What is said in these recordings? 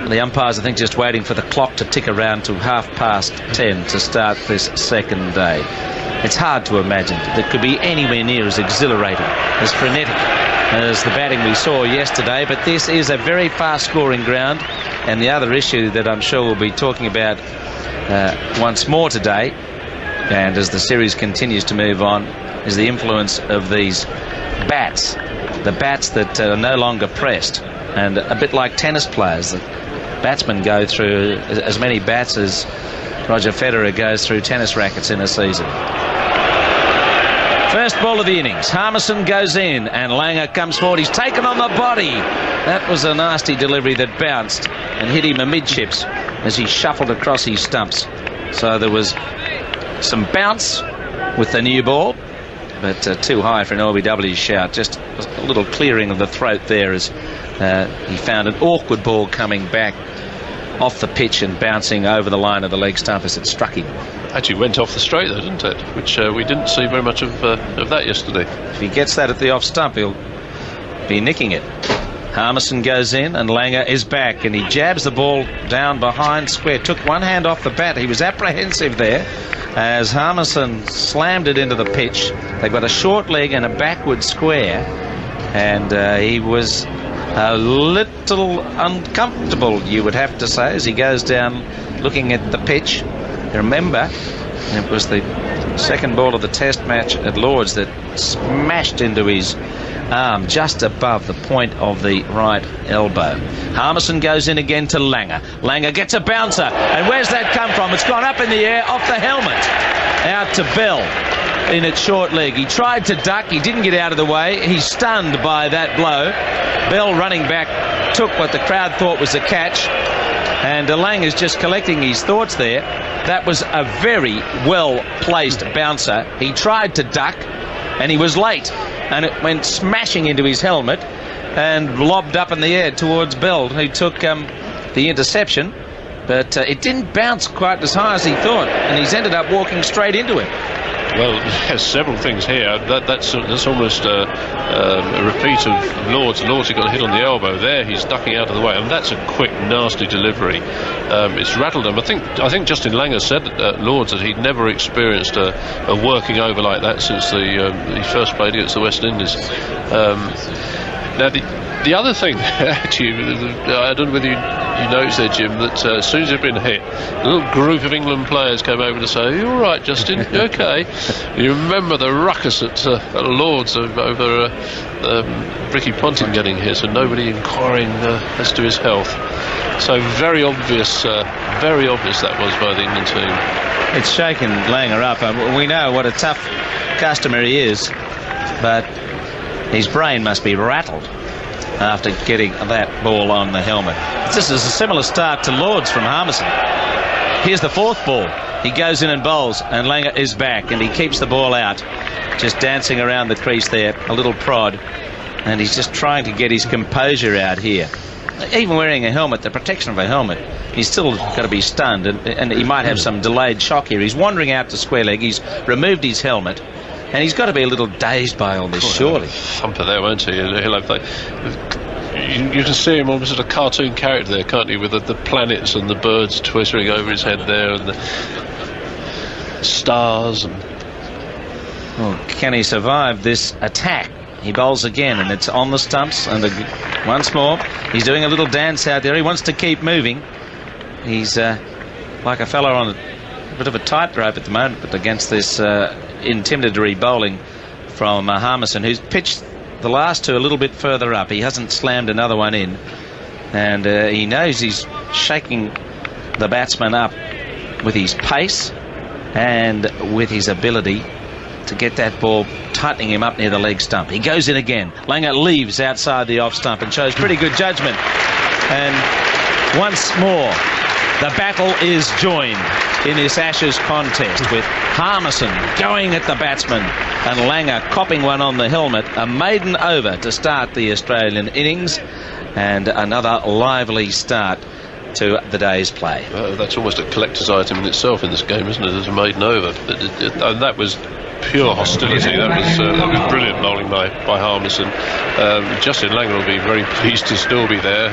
The umpires, I think, just waiting for the clock to tick around to 10:30 to start this second day. It's hard to imagine that it could be anywhere near as exhilarating, as frenetic as the batting we saw yesterday, but this is a very fast-scoring ground, and the other issue that I'm sure we'll be talking about once more today, and as the series continues to move on, is the influence of these bats, the bats that are no longer pressed, and a bit like tennis players, the batsmen go through as many bats as Roger Federer goes through tennis rackets in a season. First ball of the innings. Harmison goes in and Langer comes forward. He's taken on the body. That was a nasty delivery that bounced and hit him amidships as he shuffled across his stumps. So there was some bounce with the new ball, but too high for an LBW shout. Just a little clearing of the throat there as he found an awkward ball coming back off the pitch and bouncing over the line of the leg stump as it struck him. Actually went off the straight though, didn't it? Which we didn't see very much of that yesterday. If he gets that at the off stump, he'll be nicking it. Harmison goes in and Langer is back and he jabs the ball down behind square. Took one hand off the bat. He was apprehensive there as Harmison slammed it into the pitch. They've got a short leg and a backward square, and he was a little uncomfortable, you would have to say, as he goes down looking at the pitch. Remember, it was the second ball of the test match at Lords that smashed into his arm just above the point of the right elbow. Harmison goes in again to Langer. Langer gets a bouncer, and where's that come from? It's gone up in the air off the helmet out to Bell in its short leg. He tried to duck, he didn't get out of the way. He's stunned by that blow. Bell running back took what the crowd thought was a catch, and Langer's just collecting his thoughts there. That was a very well placed bouncer. He tried to duck and he was late, and it went smashing into his helmet and lobbed up in the air towards Bell, who took the interception, but it didn't bounce quite as high as he thought, and he's ended up walking straight into it. Well, there's several things here. That's almost a repeat of Lords. Lords, he got a hit on the elbow. There, he's ducking out of the way, and that's a quick, nasty delivery. It's rattled him. I think Justin Langer said at Lords that he'd never experienced a working over like that since he first played against the West Indies. Now, the other thing, actually, I don't know whether you noticed there, Jim, that as soon as he'd been hit, a little group of England players came over to say, "Are you all right, Justin? You okay?" You remember the ruckus at Lords over Ricky Ponting getting hit, and nobody inquiring as to his health. So very obvious that was by the England team. It's shaken Langer up. We know what a tough customer he is, but his brain must be rattled after getting that ball on the helmet. This is a similar start to Lords from Harmison. Here's the fourth ball. He goes in and bowls, and Langer is back, and he keeps the ball out, just dancing around the crease there, a little prod, and he's just trying to get his composure out here. Even wearing a helmet, the protection of a helmet, he's still got to be stunned, and he might have some delayed shock here. He's wandering out to square leg, he's removed his helmet, and he's got to be a little dazed by all this, surely. Thumper there, won't he? He'll have you can see him almost as a cartoon character there, can't you? With the planets and the birds twittering over his head there, and the stars. Well, can he survive this attack? He bowls again, and it's on the stumps, and once more he's doing a little dance out there. He wants to keep moving. He's like a fellow on a bit of a tightrope at the moment, but against this intimidatory bowling from Harmison, who's pitched the last two a little bit further up. He hasn't slammed another one in, and he knows he's shaking the batsman up with his pace and with his ability to get that ball tightening him up near the leg stump. He goes in again. Langer leaves outside the off stump and shows pretty good judgment, and once more the battle is joined in this Ashes contest, with Harmison going at the batsman and Langer copping one on the helmet. A maiden over to start the Australian innings, and another lively start to the day's play. That's almost a collector's item in itself in this game, isn't it, as a maiden over? And that was pure hostility. That was brilliant bowling by Harmison. Justin Langer will be very pleased to still be there.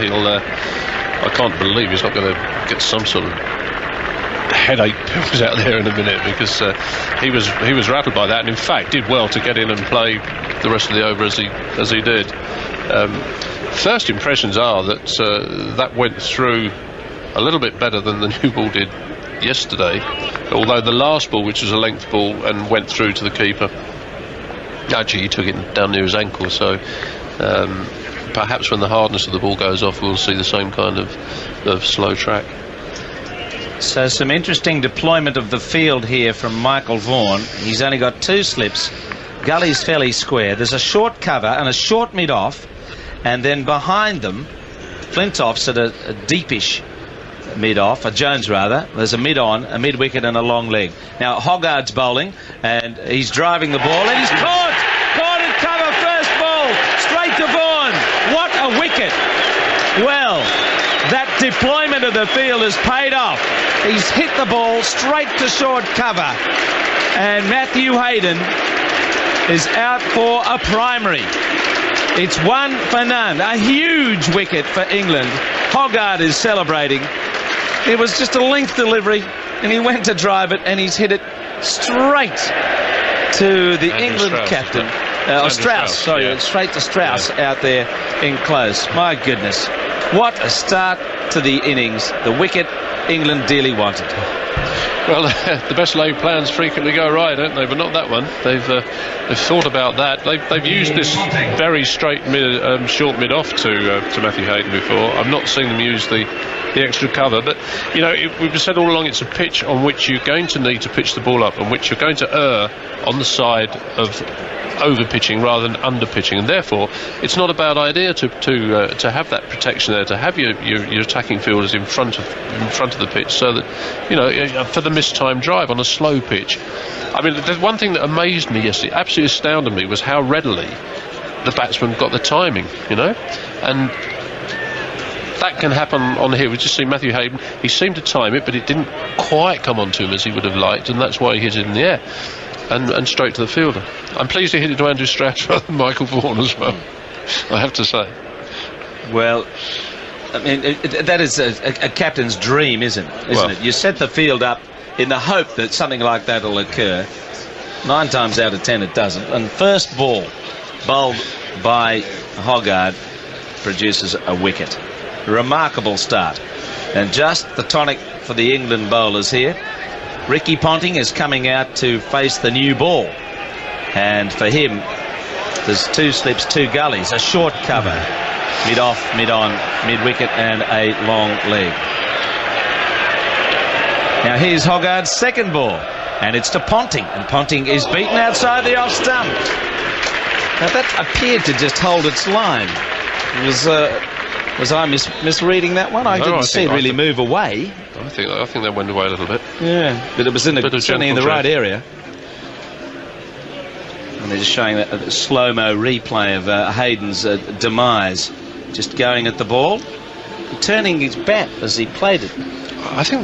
I can't believe he's not going to get some sort of headache pills out there in a minute, because he was rattled by that, and in fact did well to get in and play the rest of the over as he did. First impressions are that that went through a little bit better than the new ball did yesterday, although the last ball, which was a length ball and went through to the keeper, actually he took it down near his ankle, so perhaps when the hardness of the ball goes off we'll see the same kind of slow track. So some interesting deployment of the field here from Michael Vaughan. He's only got 2 slips. Gully's fairly square. There's a short cover and a short mid-off, and then behind them Flintoff's at a deepish mid-off, a Jones rather. There's a mid-on, a mid-wicket and a long leg. Now Hoggard's bowling and he's driving the ball and he's caught in cover. First ball straight to Vaughan. What a wicket. Well, that deployment of the field has paid off. He's hit the ball straight to short cover, and Matthew Hayden is out for a primary. It's 1 for none. A huge wicket for England. Hoggard is celebrating. It was just a length delivery, and he went to drive it, and he's hit it straight to the England Strauss, captain. Strauss, sorry, yeah. Straight to Strauss out there in close. My goodness, what a start to the innings. The wicket England dearly wanted. Well, the best laid plans frequently go right, don't they? But not that one. They've thought about that. They've used this very straight short mid off to Matthew Hayden before. I've not seen them use the extra cover, but you know, we've said all along it's a pitch on which you're going to need to pitch the ball up, on which you're going to err on the side of over pitching rather than under pitching, and therefore it's not a bad idea to have that protection there, to have your attacking fielders in front of the pitch, so that, you know, for the mistimed drive on a slow pitch. I mean, there's one thing that amazed me yesterday, absolutely astounded me, was how readily the batsman got the timing, you know, and that can happen on here. We just see Matthew Hayden, he seemed to time it, but it didn't quite come onto him as he would have liked, and that's why he hit it in the air and straight to the fielder. I'm pleased he hit it to Andrew Strauss rather than Michael Vaughan as well, I have to say. Well, I mean, that is a captain's dream, isn't it? You set the field up in the hope that something like that will occur. 9 times out of 10 it doesn't. And first ball bowled by Hoggard produces a wicket. Remarkable start. And just the tonic for the England bowlers here. Ricky Ponting is coming out to face the new ball. And for him, there's 2 slips, 2 gullies, a short cover, mid-off, mid-on, mid-wicket and a long leg. Now here's Hoggard's second ball, and it's to Ponting, and Ponting is beaten outside the off stump. Now that appeared to just hold its line. Was I misreading that one? I didn't see it really move away. I think that went away a little bit. Yeah, but it was certainly in the right area. And they're just showing a slow-mo replay of Hayden's demise, just going at the ball, turning his bat as he played it. I think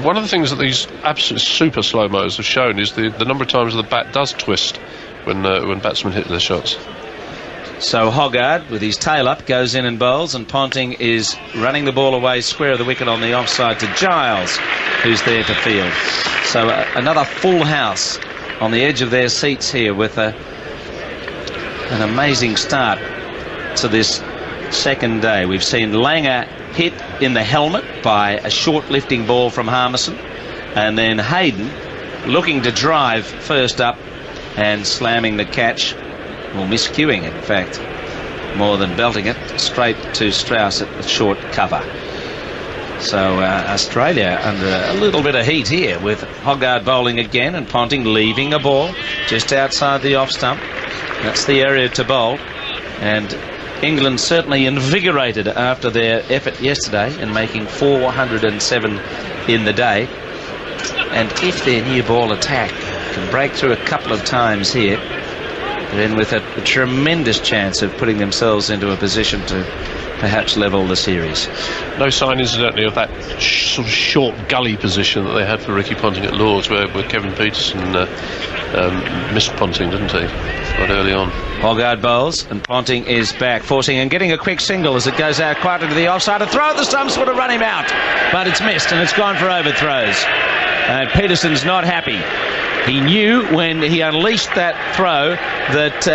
one of the things that these absolute super slow-mos have shown is the number of times the bat does twist when batsmen hit their shots. So Hoggard, with his tail up, goes in and bowls, and Ponting is running the ball away square of the wicket on the offside to Giles, who's there to field. So another full house on the edge of their seats here, with an amazing start to this second day. We've seen Langer hit in the helmet by a short lifting ball from Harmison, and then Hayden looking to drive first up and slamming the catch, or miscuing it, in fact, more than belting it, straight to Strauss at short cover. So Australia under a little bit of heat here, with Hoggard bowling again and Ponting leaving a ball just outside the off stump. That's the area to bowl, and England certainly invigorated after their effort yesterday in making 407 in the day. And if their new ball attack can break through a couple of times here, then with a tremendous chance of putting themselves into a position to perhaps level the series. No sign, incidentally, of that sort of short gully position that they had for Ricky Ponting at Lords, where Kevin Peterson missed Ponting, didn't he, quite early on. Hoggard bowls, and Ponting is back, forcing and getting a quick single as it goes out quietly to the offside. A throw at the stumps would have run him out, but it's missed and it's gone for overthrows. And Peterson's not happy. He knew when he unleashed that throw that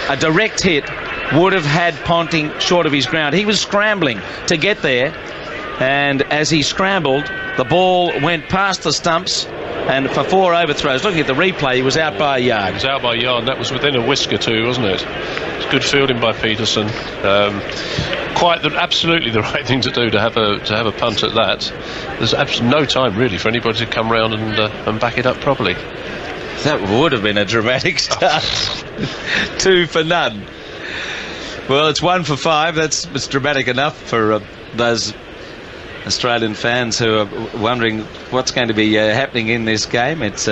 a direct hit would have had Ponting short of his ground. He was scrambling to get there, and as he scrambled, the ball went past the stumps, and for 4 overthrows. Looking at the replay, he was out by a yard. He was out by a yard, and that was within a whisker too, wasn't it? It's good fielding by Peterson. Absolutely the right thing to do to have a punt at that. There's absolutely no time really for anybody to come round and back it up properly. That would have been a dramatic start. 2 for none. Well, it's 1 for 5. It's dramatic enough for those Australian fans who are wondering what's going to be happening in this game. It's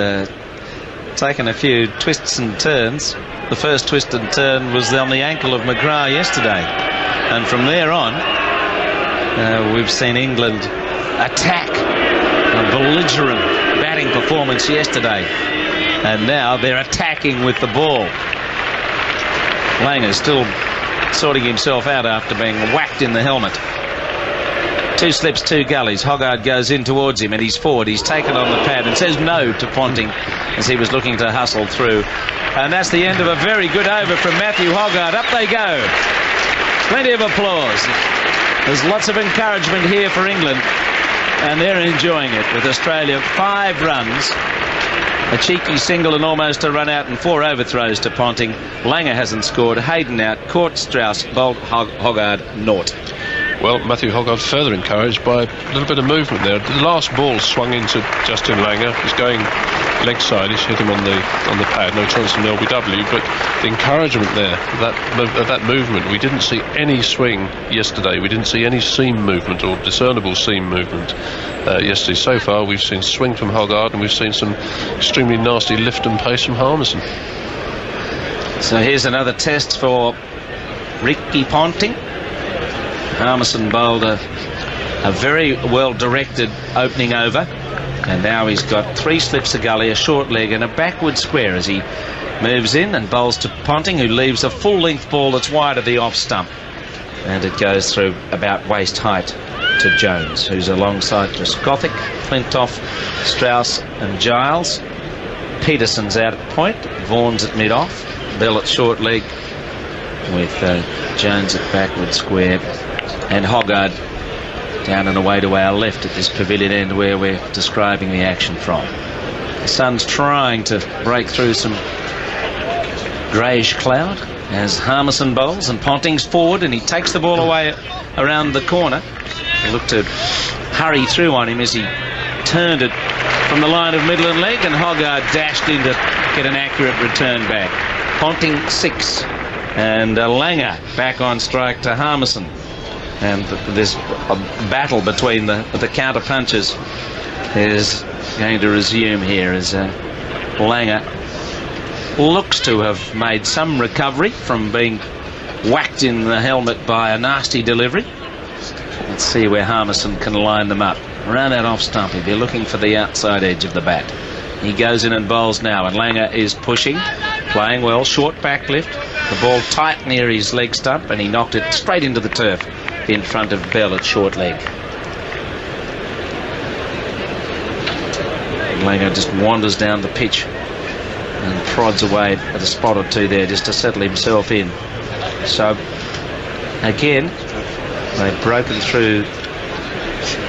taken a few twists and turns. The first twist and turn was on the ankle of McGrath yesterday, and from there on we've seen England attack. A belligerent batting performance yesterday, and now they're attacking with the ball. Langer still sorting himself out after being whacked in the helmet. 2 slips, 2 gullies. Hoggard goes in towards him, and he's forward. He's taken on the pad and says no to Ponting as he was looking to hustle through. And that's the end of a very good over from Matthew Hoggard. Up they go. Plenty of applause. There's lots of encouragement here for England, and they're enjoying it with Australia. 5 runs, a cheeky single and almost a run out, and 4 overthrows to Ponting. Langer hasn't scored. Hayden out. Court, Strauss, Bolt, Hoggard, naught. Well, Matthew Hoggard further encouraged by a little bit of movement there. The last ball swung into Justin Langer. He's going leg side. He's hit him on the pad. No chance from LBW, but the encouragement there, that movement. We didn't see any swing yesterday. We didn't see any seam movement or discernible seam movement yesterday. So far, we've seen swing from Hoggard, and we've seen some extremely nasty lift and pace from Harmison. So here's another test for Ricky Ponting. Harmison bowled a very well-directed opening over, and now he's got 3 slips a gully, a short leg and a backward square as he moves in and bowls to Ponting, who leaves a full-length ball that's wide of the off stump, and it goes through about waist height to Jones, who's alongside Trescothick, Flintoff, Strauss and Giles. Peterson's out at point, Vaughan's at mid-off, Bell at short leg with Jones at backward square, and Hoggard down and away to our left at this pavilion end where we're describing the action from. The sun's trying to break through some greyish cloud as Harmison bowls, and Ponting's forward, and he takes the ball away around the corner. He looked to hurry through on him as he turned it from the line of middle and leg, and Hoggard dashed in to get an accurate return back. Ponting 6, and Langer back on strike to Harmison. And this battle between the counter punches is going to resume here as Langer looks to have made some recovery from being whacked in the helmet by a nasty delivery. Let's see where Harmison can line them up. Around that off stump, if you're looking for the outside edge of the bat. He goes in and bowls now, and Langer is pushing, playing well, short back lift. The ball tight near his leg stump, and he knocked it straight into the turf in front of Bell at short leg. Langer just wanders down the pitch and prods away at a spot or two there just to settle himself in. So again, they've broken through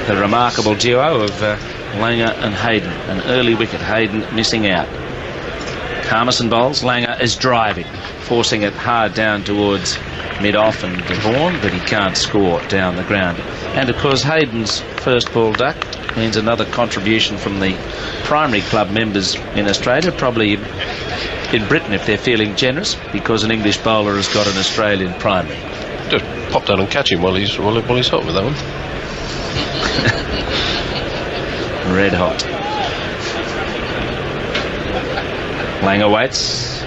the remarkable duo of Langer and Hayden. An early wicket, Hayden missing out. Harmison bowls, Langer is driving, forcing it hard down towards mid-off and Vaughan, but he can't score down the ground. And of course Hayden's first ball duck means another contribution from the primary club members in Australia, probably in Britain if they're feeling generous, because an English bowler has got an Australian primary. Just pop down and catch him while he's hot with that one. Red hot. Langer waits.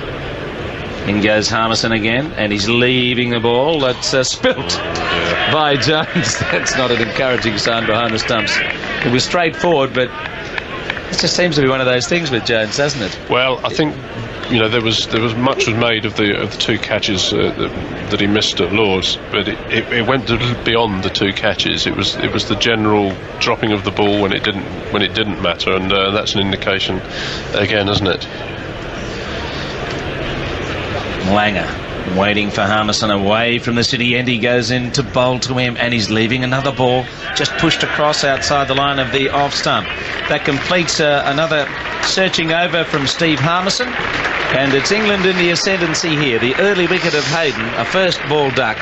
In goes Harmison again, and he's leaving the ball. That's spilt by Jones. That's not an encouraging sign behind the stumps. It was straightforward, but It just seems to be one of those things with Jones, doesn't it? Well, I think there was much was made of the 2 catches that he missed at Lords, but it went a little beyond the 2 catches. It was the general dropping of the ball when it didn't matter, and that's an indication again, isn't it? Langer waiting for Harmison away from the city end. He goes in to bowl to him, and he's leaving another ball just pushed across outside the line of the off stump. That completes another searching over from Steve Harmison, and it's England in the ascendancy here. The early wicket of Hayden, a first ball duck.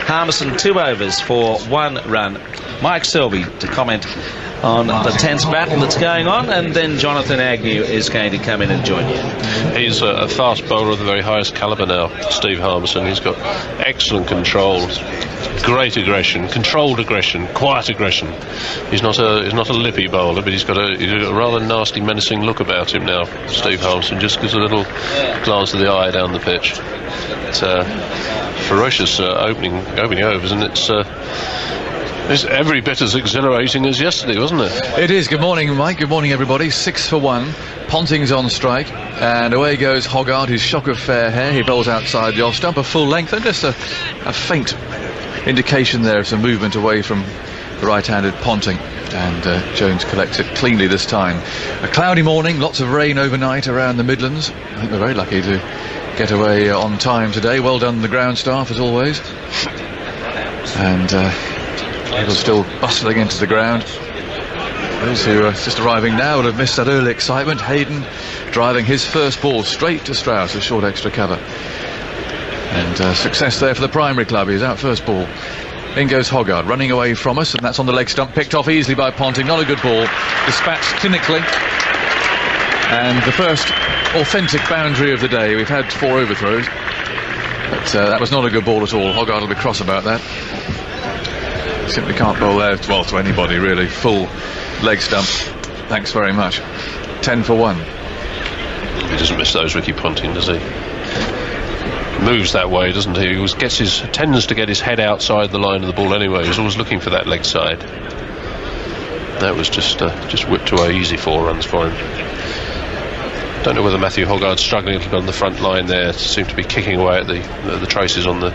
Harmison 2 overs for 1 run. Mike Selby to comment on the tense battle that's going on, and then Jonathan Agnew is going to come in and join you. He's a fast bowler of the very highest calibre now, Steve Harmison. He's got excellent control, great aggression, controlled aggression, quiet aggression. He's not a lippy bowler, but he's got a rather nasty, menacing look about him now, Steve Harmison. Just gives a little glance of the eye down the pitch. It's ferocious opening overs, and it's every bit as exhilarating as yesterday, wasn't it? It is. Good morning, Mike. Good morning, everybody. 6 for 1. Ponting's on strike, and away goes Hoggard, his shock of fair hair. He bowls outside the off stump, a full length, and just a faint indication there of some movement away from the right-handed Ponting. And Jones collects it cleanly this time. A cloudy morning, lots of rain overnight around the Midlands. I think we're very lucky to get away on time today. Well done, the ground staff, as always. And people still bustling into the ground. Those who are just arriving now will have missed that early excitement. Hayden driving his first ball straight to Strauss, a short extra cover. And success there for the primary club. He's out first ball. In goes Hoggard, running away from us, and that's on the leg stump, picked off easily by Ponting. Not a good ball, dispatched clinically. And the first authentic boundary of the day. We've had 4 overthrows, but that was not a good ball at all. Hoggard will be cross about that. Simply can't bowl there, well, to anybody really. Full leg stump. Thanks very much. 10 for 1. He doesn't miss those, Ricky Ponting, does he? Moves that way, doesn't he? He always tends to get his head outside the line of the ball anyway. He's always looking for that leg side. That was just whipped away, easy 4 runs for him. Don't know whether Matthew Hoggard's struggling a little bit on the front line there. Seemed to be kicking away at the traces on the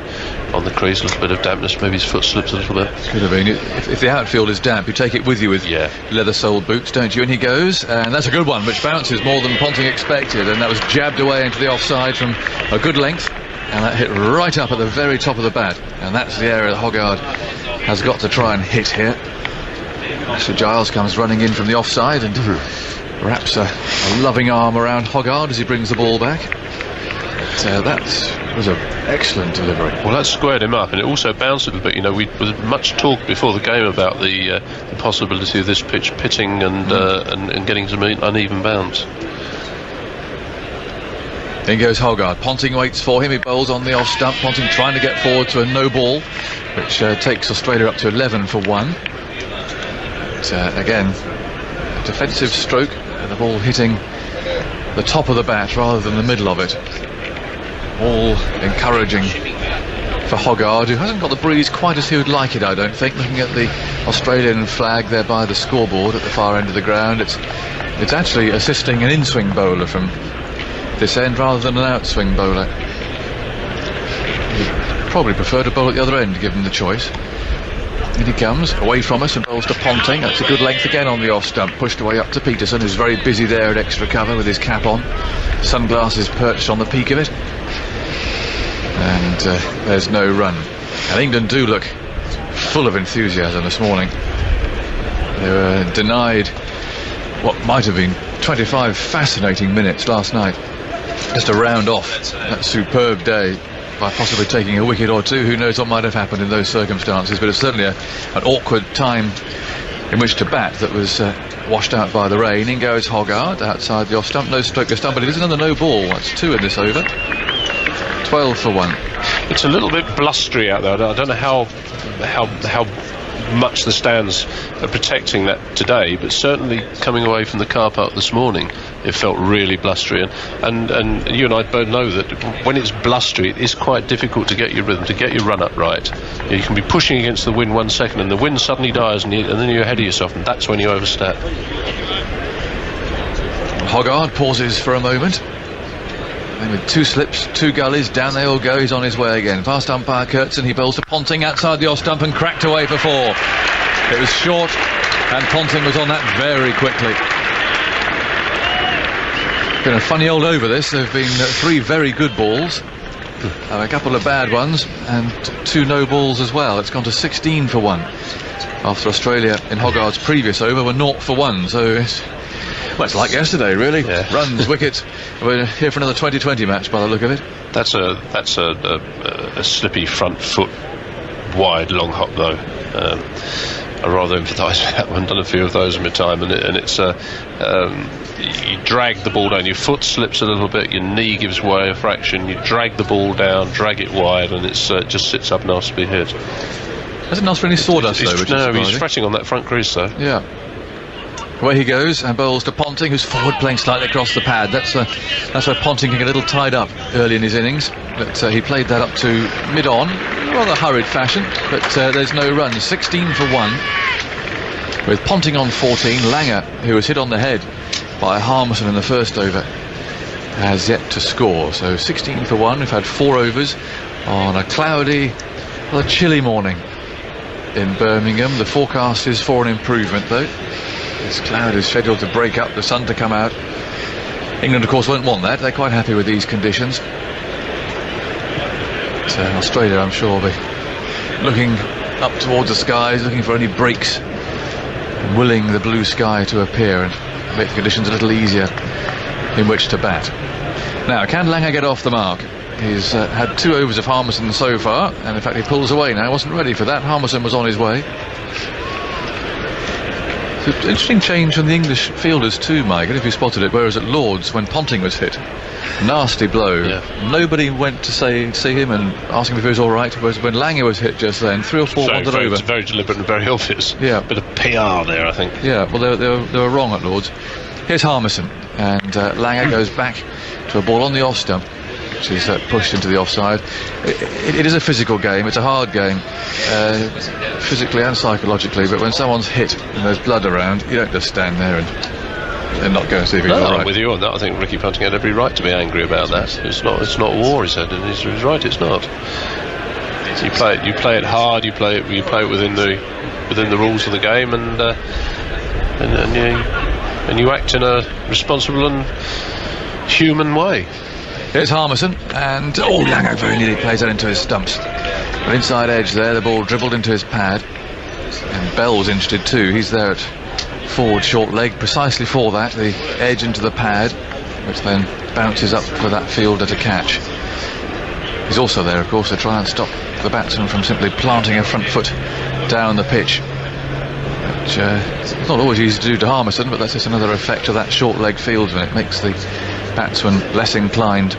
crease. A little bit of dampness. Maybe his foot slips a little bit. Could have been. If the outfield is damp, you take it with you with leather-soled boots, don't you? And he goes, and that's a good one, which bounces more than Ponting expected, and that was jabbed away into the offside from a good length, and that hit right up at the very top of the bat, and that's the area that Hoggard has got to try and hit here. Ashley Giles comes running in from the offside and wraps a loving arm around Hoggard as he brings the ball back. That was an excellent delivery. Well, that squared him up, and it also bounced a bit. We was much talk before the game about the possibility of this pitch pitting and getting some uneven bounce. In goes Hoggard. Ponting waits for him. He bowls on the off stump. Ponting trying to get forward to a no ball, which takes Australia up to 11 for 1. But, again, a defensive stroke, and the ball hitting the top of the bat rather than the middle of it. All encouraging for Hoggard, who hasn't got the breeze quite as he would like it, I don't think. Looking at the Australian flag there by the scoreboard at the far end of the ground, it's actually assisting an in-swing bowler from this end rather than an outswing bowler. He'd probably prefer to bowl at the other end, given the choice. In he comes, away from us, and bowls to Ponting. That's a good length again on the off stump, pushed away up to Peterson, who's very busy there at extra cover with his cap on. Sunglasses perched on the peak of it. And there's no run. And England do look full of enthusiasm this morning. They were denied what might have been 25 fascinating minutes last night, just to round off that superb day by possibly taking a wicket or two. Who knows what might have happened in those circumstances, but it's certainly an awkward time in which to bat that was washed out by the rain. In goes Hoggard outside the off stump, no stroke to stump, but it is another no ball. That's 2 in this over. 12 for 1. It's a little bit blustery out there. I don't know how much the stands are protecting that today, but certainly coming away from the car park this morning, it felt really blustery. And you and I both know that when it's blustery, it is quite difficult to get your rhythm, to get your run up right. You can be pushing against the wind 1 second, and the wind suddenly dies, and then you're ahead of yourself, and that's when you overstep. Hoggard pauses for a moment. Then with 2 slips, 2 gullies, down they all go. He's on his way again. Past umpire Kurtzen, he bowls to Ponting outside the off stump and cracked away for 4. It was short, and Ponting was on that very quickly. Been a funny old over this. There have been 3 very good balls, a couple of bad ones, and 2 no balls as well. It's gone to 16 for 1 after Australia in Hoggard's previous over were 0 for 1. So it's like yesterday, really. Yeah. Runs, wickets. We're here for another 2020 match by the look of it. That's a slippy front foot wide long hop though. I rather emphasise that one. Done a few of those in my time, and it's you drag the ball down. Your foot slips a little bit. Your knee gives way a fraction. You drag the ball down, drag it wide, and it's just sits up nicely hit. Hasn't asked for any sawdust though. No, he's fretting on that front crease though. Yeah. Away he goes and bowls to Ponting, who's forward playing slightly across the pad. That's where Ponting can get a little tied up early in his innings, but he played that up to mid-on, rather hurried fashion, but there's no runs. 16 for 1 with Ponting on 14. Langer, who was hit on the head by Harmison in the first over, has yet to score. So 16 for 1. We've had 4 overs on a cloudy, rather chilly morning in Birmingham. The forecast is for an improvement though. This cloud is scheduled to break up, the sun to come out. England, of course, won't want that. They're quite happy with these conditions. So Australia, I'm sure, will be looking up towards the skies, looking for any breaks, and willing the blue sky to appear and make the conditions a little easier in which to bat. Now, can Langer get off the mark? He's had 2 overs of Harmison so far, and in fact he pulls away now. Wasn't ready for that. Harmison was on his way. It's an interesting change from the English fielders too, Mike, if you spotted it, whereas at Lord's, when Ponting was hit, nasty blow, nobody went to see him and ask him if he was alright, whereas when Langer was hit just then, 3 or 4 wandered over. It's very deliberate and very obvious. Yeah. Bit of PR there, I think. Yeah, well they were wrong at Lord's. Here's Harmison, and Langer goes back to a ball on the off stump, which is pushed into the offside. It is a physical game, it's a hard game, physically and psychologically, but when someone's hit and there's blood around, you don't just stand there and not go and see if he's all right. I'm with you on that. I think Ricky Ponting had every right to be angry about that. It's not war, he said, and he's right, it's not. You play it hard, you play it within the rules of the game, and you act in a responsible and human way. Here's Harmison, and Langer very nearly plays that into his stumps. An inside edge there, the ball dribbled into his pad, and Bell's interested too. He's there at forward short leg precisely for that, the edge into the pad, which then bounces up for that fielder to catch. He's also there, of course, to try and stop the batsman from simply planting a front foot down the pitch, which it's not always easy to do to Harmison, but that's just another effect of that short leg fieldsman. It makes the batsman less inclined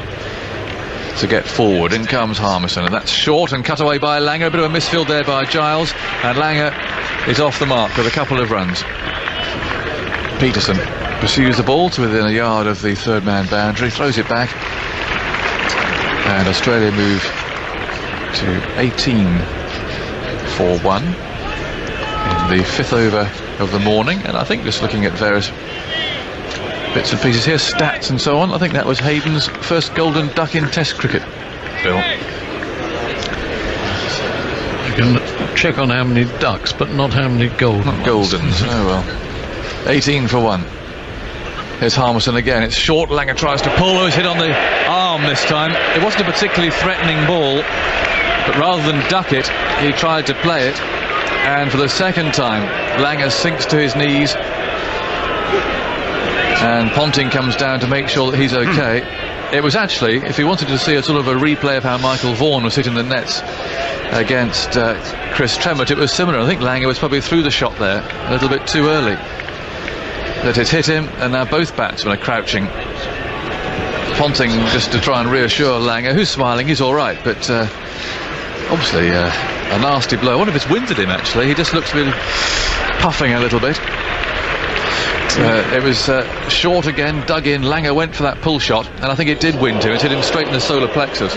to get forward. In comes Harmison, and that's short and cut away by Langer. A bit of a misfield there by Giles, and Langer is off the mark with a couple of runs. Peterson pursues the ball to within a yard of the third man boundary, throws it back, and Australia move to 18 for 1 in the 5th over of the morning. And I think, just looking at various bits and pieces here, stats and so on, I think that was Hayden's first golden duck in Test cricket. Bill, you can check on how many ducks, but not how many goldens. Oh well. 18 for 1. Here's Harmison again. It's short. Langer tries to pull. He's hit on the arm this time. It wasn't a particularly threatening ball, but rather than duck it, he tried to play it, and for the second time Langer sinks to his knees, and Ponting comes down to make sure that he's okay. It was actually, if you wanted to see a sort of a replay of how Michael Vaughan was hitting the nets against Chris Tremont, it was similar. I think Langer was probably through the shot there a little bit too early. That it hit him, and now both batsmen are crouching. Ponting just to try and reassure Langer, who's smiling, he's all right, but obviously a nasty blow. I wonder if it's winded him actually. He just looks to be puffing a little bit. It was short again, dug in. Langer went for that pull shot, and I think it did wind him. It hit him straight in the solar plexus.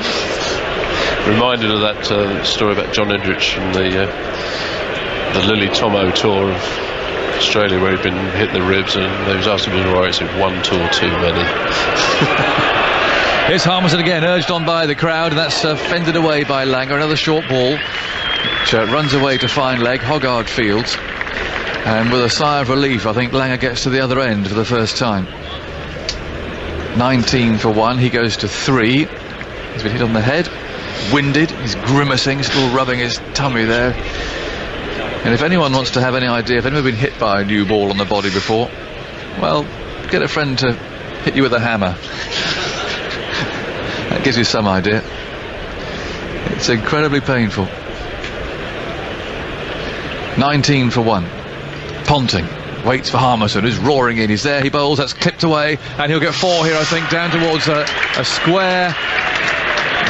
Reminded of that story about John Edrich and the Lily Tomo tour of Australia where he'd been hitting the ribs, and they was asking him, all right, so 1, 2 or too many. Here's Harmison again, urged on by the crowd, and that's fended away by Langer. Another short ball, which runs away to fine leg. Hoggard fields, and with a sigh of relief, I think Langer gets to the other end for the first time. 19 for 1, he goes to 3. He's been hit on the head, winded, he's grimacing, still rubbing his tummy there. And if anyone wants to have any idea, if anyone's been hit by a new ball on the body before, well, get a friend to hit you with a hammer. That gives you some idea. It's incredibly painful. 19 for 1. Ponting waits for Harmison, who's roaring in. He's there, he bowls, that's clipped away, and he'll get 4 here, I think, down towards a square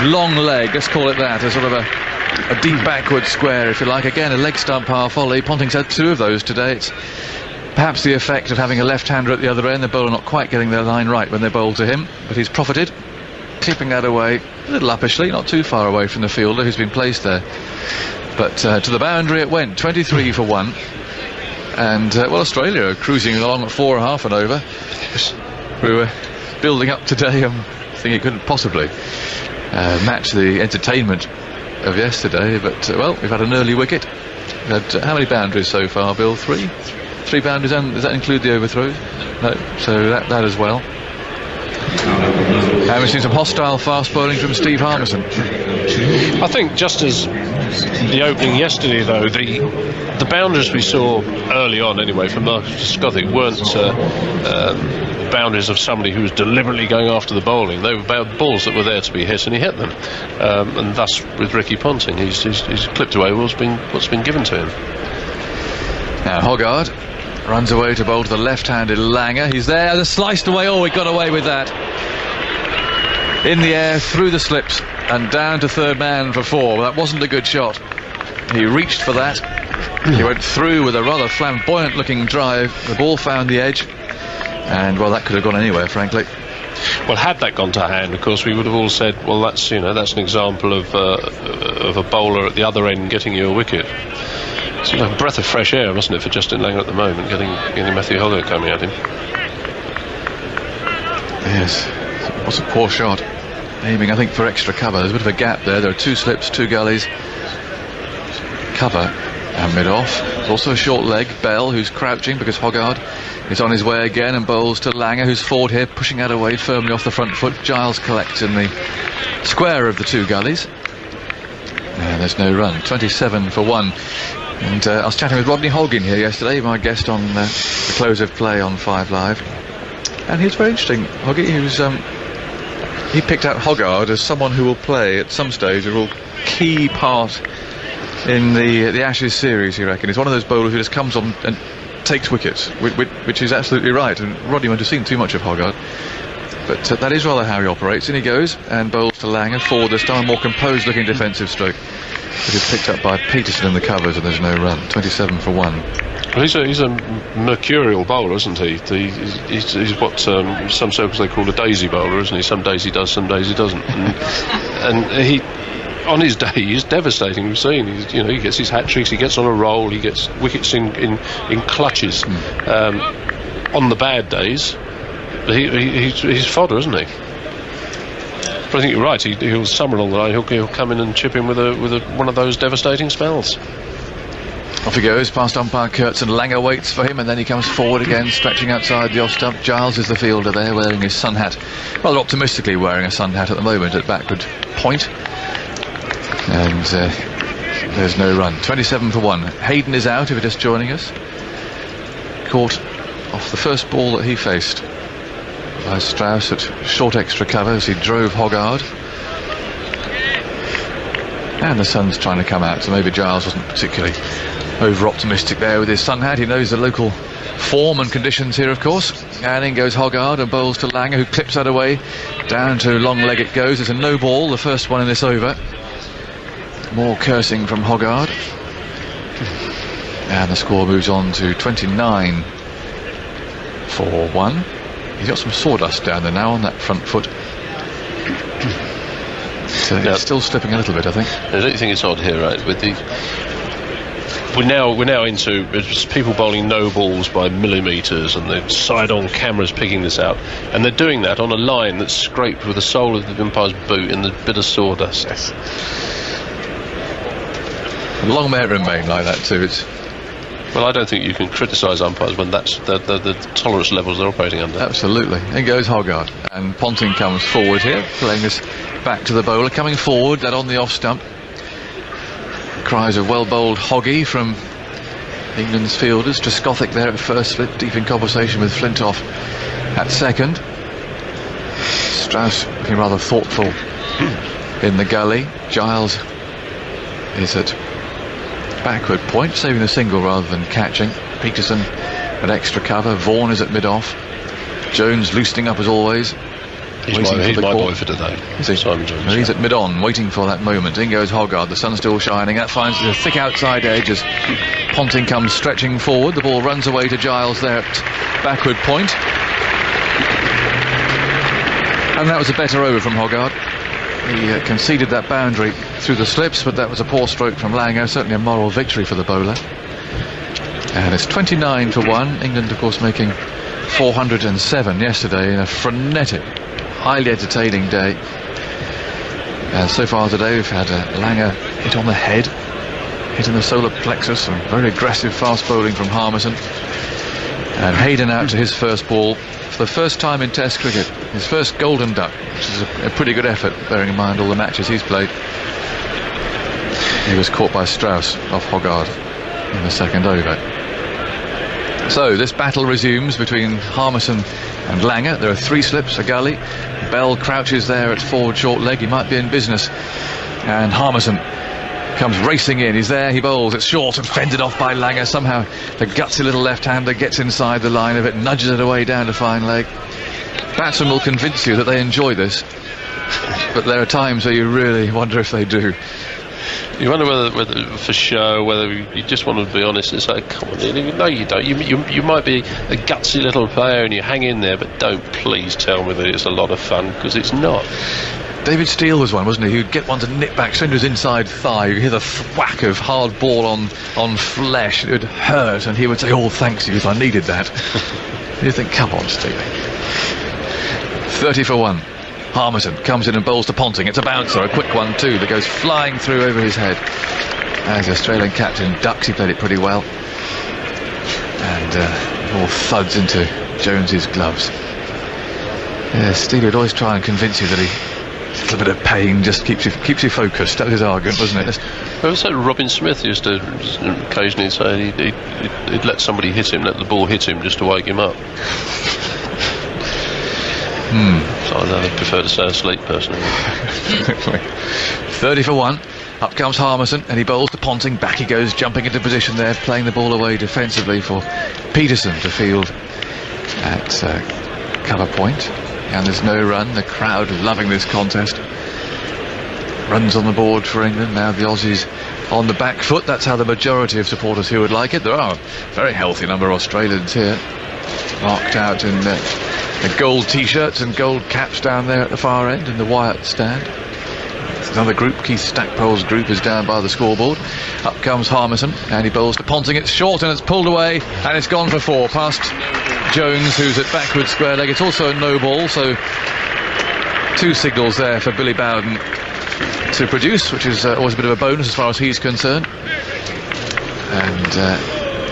long leg, let's call it that, a sort of a deep backward square, if you like. Again, a leg stump half volley. Ponting's had 2 of those today. It's perhaps the effect of having a left-hander at the other end. The bowler not quite getting their line right when they bowl to him, but he's profited, clipping that away a little uppishly, not too far away from the fielder who's been placed there. But to the boundary it went, 23 for 1. And, well, Australia are cruising along at 4.5 and over. We were building up today, I'm thinking it couldn't possibly match the entertainment of yesterday, but, well, we've had an early wicket. We've had, how many boundaries so far, Bill? 3? 3 boundaries, and does that include the overthrows? No, so that as well. And we've seen some hostile fast bowling from Steve Harmison. I think just as the opening yesterday, though, the boundaries we saw early on, anyway, from Marcus Scothick weren't boundaries of somebody who was deliberately going after the bowling. They were balls that were there to be hit, and he hit them. And thus, with Ricky Ponting, he's clipped away what's been given to him. Now Hoggard runs away to bowl to the left-handed Langer. He's there, they're sliced away. Oh, he got away with that. In the air, through the slips, and down to third man for 4. Well, that wasn't a good shot. He reached for that. He went through with a rather flamboyant-looking drive. The ball found the edge, and, well, that could have gone anywhere, frankly. Well, had that gone to hand, of course, we would have all said, well, that's an example of a bowler at the other end getting you a wicket. It's a breath of fresh air, wasn't it, for Justin Langer at the moment, getting Matthew Hoggard coming at him. Yes, it was a poor shot. Aiming, I think, for extra cover. There's a bit of a gap there. There are 2 slips, 2 gullies. Cover and mid-off. There's also a short leg, Bell, who's crouching because Hoggard is on his way again and bowls to Langer, who's forward here, pushing that away firmly off the front foot. Giles collects in the square of the 2 gullies. And there's no run. 27 for 1. And I was chatting with Rodney Hoggin here yesterday, my guest on the close of play on 5 Live. And he's very interesting. Hoggy, he picked out Hoggard as someone who will play at some stage a real key part in the Ashes series, he reckons. He's one of those bowlers who just comes on and takes wickets, which is absolutely right. And Rodney won't have seen too much of Hoggard, but that is rather how he operates. And he goes and bowls to Langer forward this time, a more composed looking defensive stroke, which is picked up by Peterson in the covers, and there's no run. 27 for 1. Well, he's a mercurial bowler, isn't he? He's what some circles they call a daisy bowler, isn't he? Some days he does, some days he doesn't. And he, on his day, he's devastating. We've seen, he gets his hat tricks, he gets on a roll, he gets wickets in clutches. On the bad days, he's fodder, isn't he? But I think you're right. He'll somewhere along the line he'll come in and chip in with one of those devastating spells. Off he goes, past umpire Kurtz, and Langer waits for him, and then he comes forward again, stretching outside the off stump. Giles is the fielder there, wearing his sun hat, rather optimistically wearing a sun hat at the moment at backward point. And there's no run. 27 for 1. Hayden is out, if you're just joining us. Caught off the first ball that he faced by Strauss at short extra cover as he drove Hoggard. And the sun's trying to come out, so maybe Giles wasn't particularly over-optimistic there with his sun hat. He knows the local form and conditions here, of course. And in goes Hoggard and bowls to Langer, who clips that away. Down to long leg it goes. It's a no ball, the first one in this over. More cursing from Hoggard. And the score moves on to 29 for 1. He's got some sawdust down there now on that front foot. So he's still slipping a little bit, I think. I don't think it's odd here, right? With we're now into people bowling no balls by millimetres, and the side-on cameras picking this out, and they're doing that on a line that's scraped with the sole of the umpire's boot in the bit of sawdust. Yes. Long may it remain like that too. Well, I don't think you can criticise umpires when that's the tolerance levels they're operating under. Absolutely. In goes Hogarth, and Ponting comes forward here, playing this back to the bowler, coming forward, that on the off stump. Cries of well bowled Hoggy from England's fielders. Trescothick there at first slip, deep in conversation with Flintoff at second. Strauss looking rather thoughtful in the gully. Giles is at backward point, saving the single rather than catching. Peterson at extra cover. Vaughan is at mid-off. Jones loosening up as always. He's my boy for today. Is he? Simon Jones. Well, he's at mid-on, waiting for that moment. In goes Hogarth, the sun's still shining. That finds the thick outside edge as Ponting comes stretching forward. The ball runs away to Giles there at backward point. And that was a better over from Hogarth. He conceded that boundary through the slips, but that was a poor stroke from Langer. Certainly a moral victory for the bowler. And it's 29 for 1. England, of course, making 407 yesterday in a frenetic, highly entertaining day. And so far today we've had Langer hit on the head, hit in the solar plexus, some very aggressive fast bowling from Harmison, and Hayden out to his first ball for the first time in Test cricket, his first golden duck, which is a pretty good effort bearing in mind all the matches he's played. He was caught by Strauss off Hogarth in the second over. So this battle resumes between Harmison and Langer. There are 3 slips, a gully. Bell crouches there at forward short leg. He might be in business. And Harmison comes racing in. He's there, he bowls. It's short and fended off by Langer. Somehow the gutsy little left-hander gets inside the line of it, nudges it away down to fine leg. Batsmen will convince you that they enjoy this, but there are times where you really wonder if they do. You wonder whether for show, whether you just want to be honest. It's like, come on, no, you don't. You might be a gutsy little player and you hang in there, but don't please tell me that it's a lot of fun, because it's not. David Steele was one, wasn't he? Who'd get one to nip back straight to his inside thigh. You hear the thwack of hard ball on flesh. It would hurt, and he would say, "Oh, thanks, because I needed that." You think, come on, Stevie. 30 for 1. Harmison comes in and bowls to Ponting. It's a bouncer, a quick one too, that goes flying through over his head. As the Australian captain ducks, he played it pretty well. And all thuds into Jones's gloves. Yeah, Stevie would always try and convince you that a little bit of pain just keeps you focused. That was his argument, wasn't it? Well, so Robin Smith used to occasionally say he'd let somebody hit him, let the ball hit him just to wake him up. So I prefer to stay asleep personally. 30 for 1. Up comes Harmison, and he bowls to Ponting. Back he goes, jumping into position there, playing the ball away defensively for Peterson to field at cover point. And there's no run. The crowd loving this contest. Runs on the board for England. Now the Aussies on the back foot. That's how the majority of supporters here would like it. There are a very healthy number of Australians here, marked out in the gold t-shirts and gold caps down there at the far end in the Wyatt stand. It's another group. Keith Stackpole's group is down by the scoreboard. Up comes Harmison, and he bowls to Ponting. It's short and it's pulled away, and it's gone for 4 past Jones, who's at backward square leg. It's also a no ball, so 2 signals there for Billy Bowden to produce, which is always a bit of a bonus as far as he's concerned. And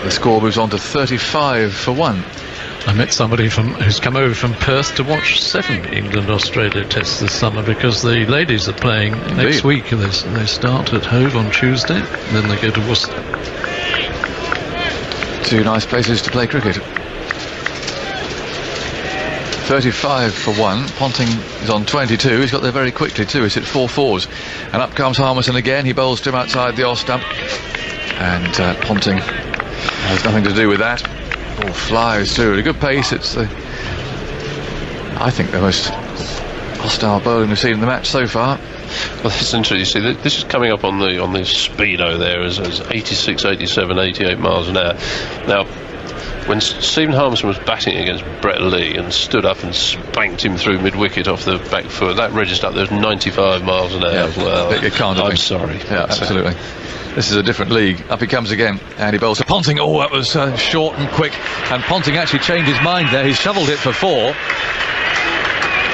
the score moves on to 35 for 1. I met somebody who's come over from Perth to watch 7 England-Australia tests this summer, because the ladies are playing next week. They start at Hove on Tuesday, then they go to Worcester. 2 nice places to play cricket. 35 for 1. Ponting is on 22. He's got there very quickly too. He's hit 4 fours. And up comes Harmison again. He bowls to him outside the off stump. And Ponting has nothing to do with that. Ball flies through at a good pace. It's I think the most hostile bowling we've seen in the match so far. Well, that's interesting. You see, this is coming up on the speedo there as 86, 87, 88 miles an hour. Now, when Stephen Harmison was batting against Brett Lee and stood up and spanked him through mid-wicket off the back foot, that registered up there was 95 miles an hour as well. It can't have I'm been. sorry. Yeah, absolutely. This is a different league. Up he comes again, and he bowls to Ponting. Oh, that was short and quick, and Ponting actually changed his mind there. He shoveled it for 4,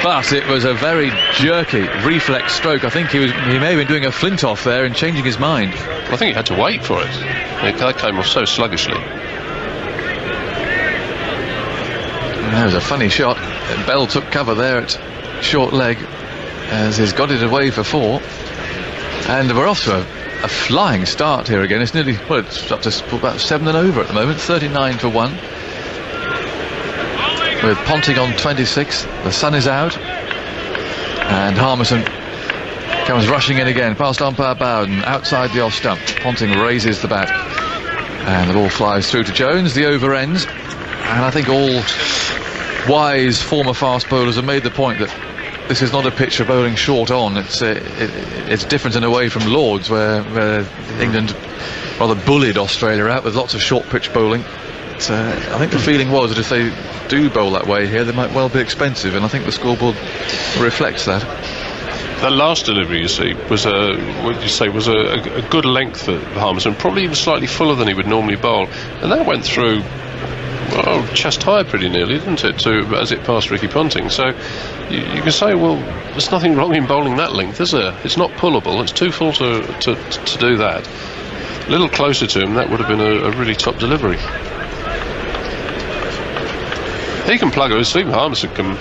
but it was a very jerky reflex stroke. I think he may have been doing a Flintoff there and changing his mind. I think he had to wait for it. That came off so sluggishly. That was a funny shot. Bell took cover there at short leg as he's got it away for 4, and we're off to a flying start here again. It's nearly, well, it's up to about 7 and over at the moment. 39 for 1 with Ponting on 26. The sun is out, and Harmison comes rushing in again past umpire Bowden outside the off stump. Ponting raises the bat, and the ball flies through to Jones. The over ends, and I think all wise former fast bowlers have made the point that this is not a pitch for bowling short on. It's different in a way from Lords, where England rather bullied Australia out with lots of short pitch bowling. I think the feeling was that if they do bowl that way here, they might well be expensive, and I think the scoreboard reflects that. That last delivery, you see, was a good length for Harmison, probably even slightly fuller than he would normally bowl, and that went through, well, chest high pretty nearly, didn't it, as it passed Ricky Ponting. So you can say, well, there's nothing wrong in bowling that length, is there? It's not pullable. It's too full to do that. A little closer to him, that would have been a really top delivery. He can plug, Stephen Harmison can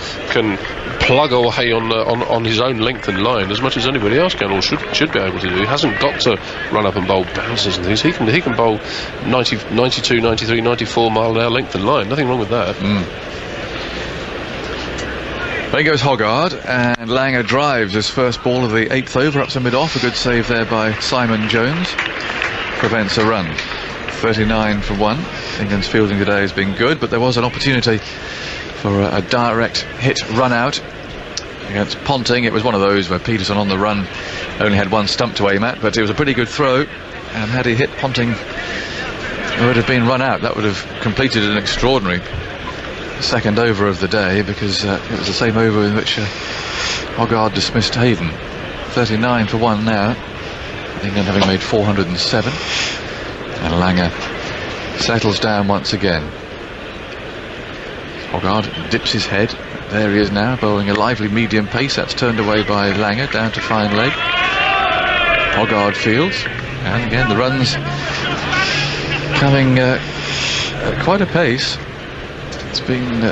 plug away on his own length and line as much as anybody else can, or should be able to do. He hasn't got to run up and bowl bounces and things. He can bowl 90, 92, 93, 94 mile an hour length and line. Nothing wrong with that. There goes Hoggard, and Langer drives his first ball of the 8th over up to mid-off. A good save there by Simon Jones. Prevents a run. 39 for 1. England's fielding today has been good, but there was an opportunity for a direct hit run out against Ponting. It was one of those where Peterson on the run only had one stump to aim at, but it was a pretty good throw, and had he hit Ponting, it would have been run out. That would have completed an extraordinary second over of the day, because it was the same over in which Hoggard dismissed Hayden. 39 for 1 now, England having made 407, and Langer settles down once again. Hoggard dips his head. There he is now, bowling a lively medium pace. That's turned away by Langer, down to fine leg. Hoggard fields, and again the runs coming at quite a pace. It's been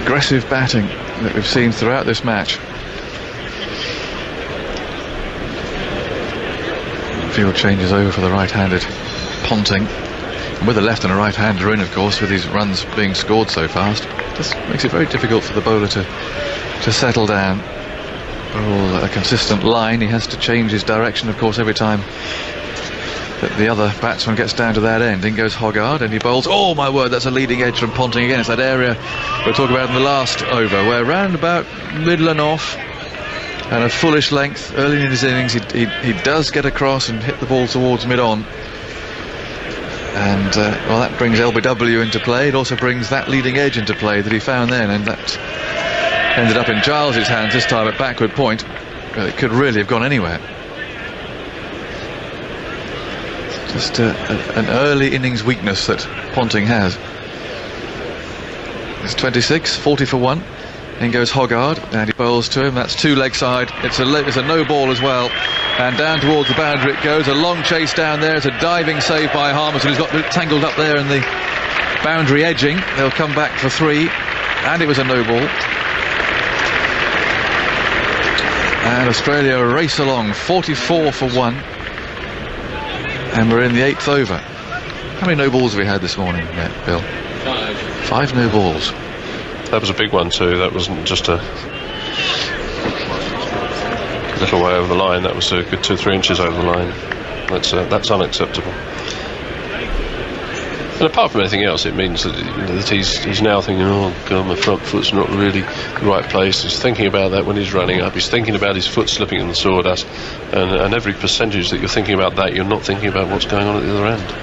aggressive batting that we've seen throughout this match. Field changes over for the right-handed Ponting. And with a left and a right-hander in, of course, with these runs being scored so fast, this makes it very difficult for the bowler to settle down. Bowl a consistent line. He has to change his direction, of course, every time that the other batsman gets down to that end. In goes Hoggard, and he bowls. Oh my word, that's a leading edge from Ponting again. It's that area we were talking about in the last over, where round about middle and off, and a fullish length early in his innings, he does get across and hit the ball towards mid-on. And well, that brings LBW into play. It also brings that leading edge into play that he found then, and that ended up in Giles's hands this time at backward point. It could really have gone anywhere. Just an early innings weakness that Ponting has. It's 26, 40 for 1. In goes Hoggard, and he bowls to him. That's 2 leg side. It's a no ball as well, and down towards the boundary it goes. A long chase down there. It's a diving save by Harmison, who's got tangled up there in the boundary edging. They'll come back for 3, and it was a no ball. And Australia race along, 44 for 1, and we're in the 8th over. How many no balls have we had this morning, Bill? 5 no balls. That was a big one too. That wasn't just a little way over the line. That was a good 2-3 inches over the line. That's unacceptable. And apart from anything else, it means that he's now thinking, oh God, my front foot's not really the right place. He's thinking about that when he's running up. He's thinking about his foot slipping in the sawdust. And every percentage that you're thinking about that, you're not thinking about what's going on at the other end.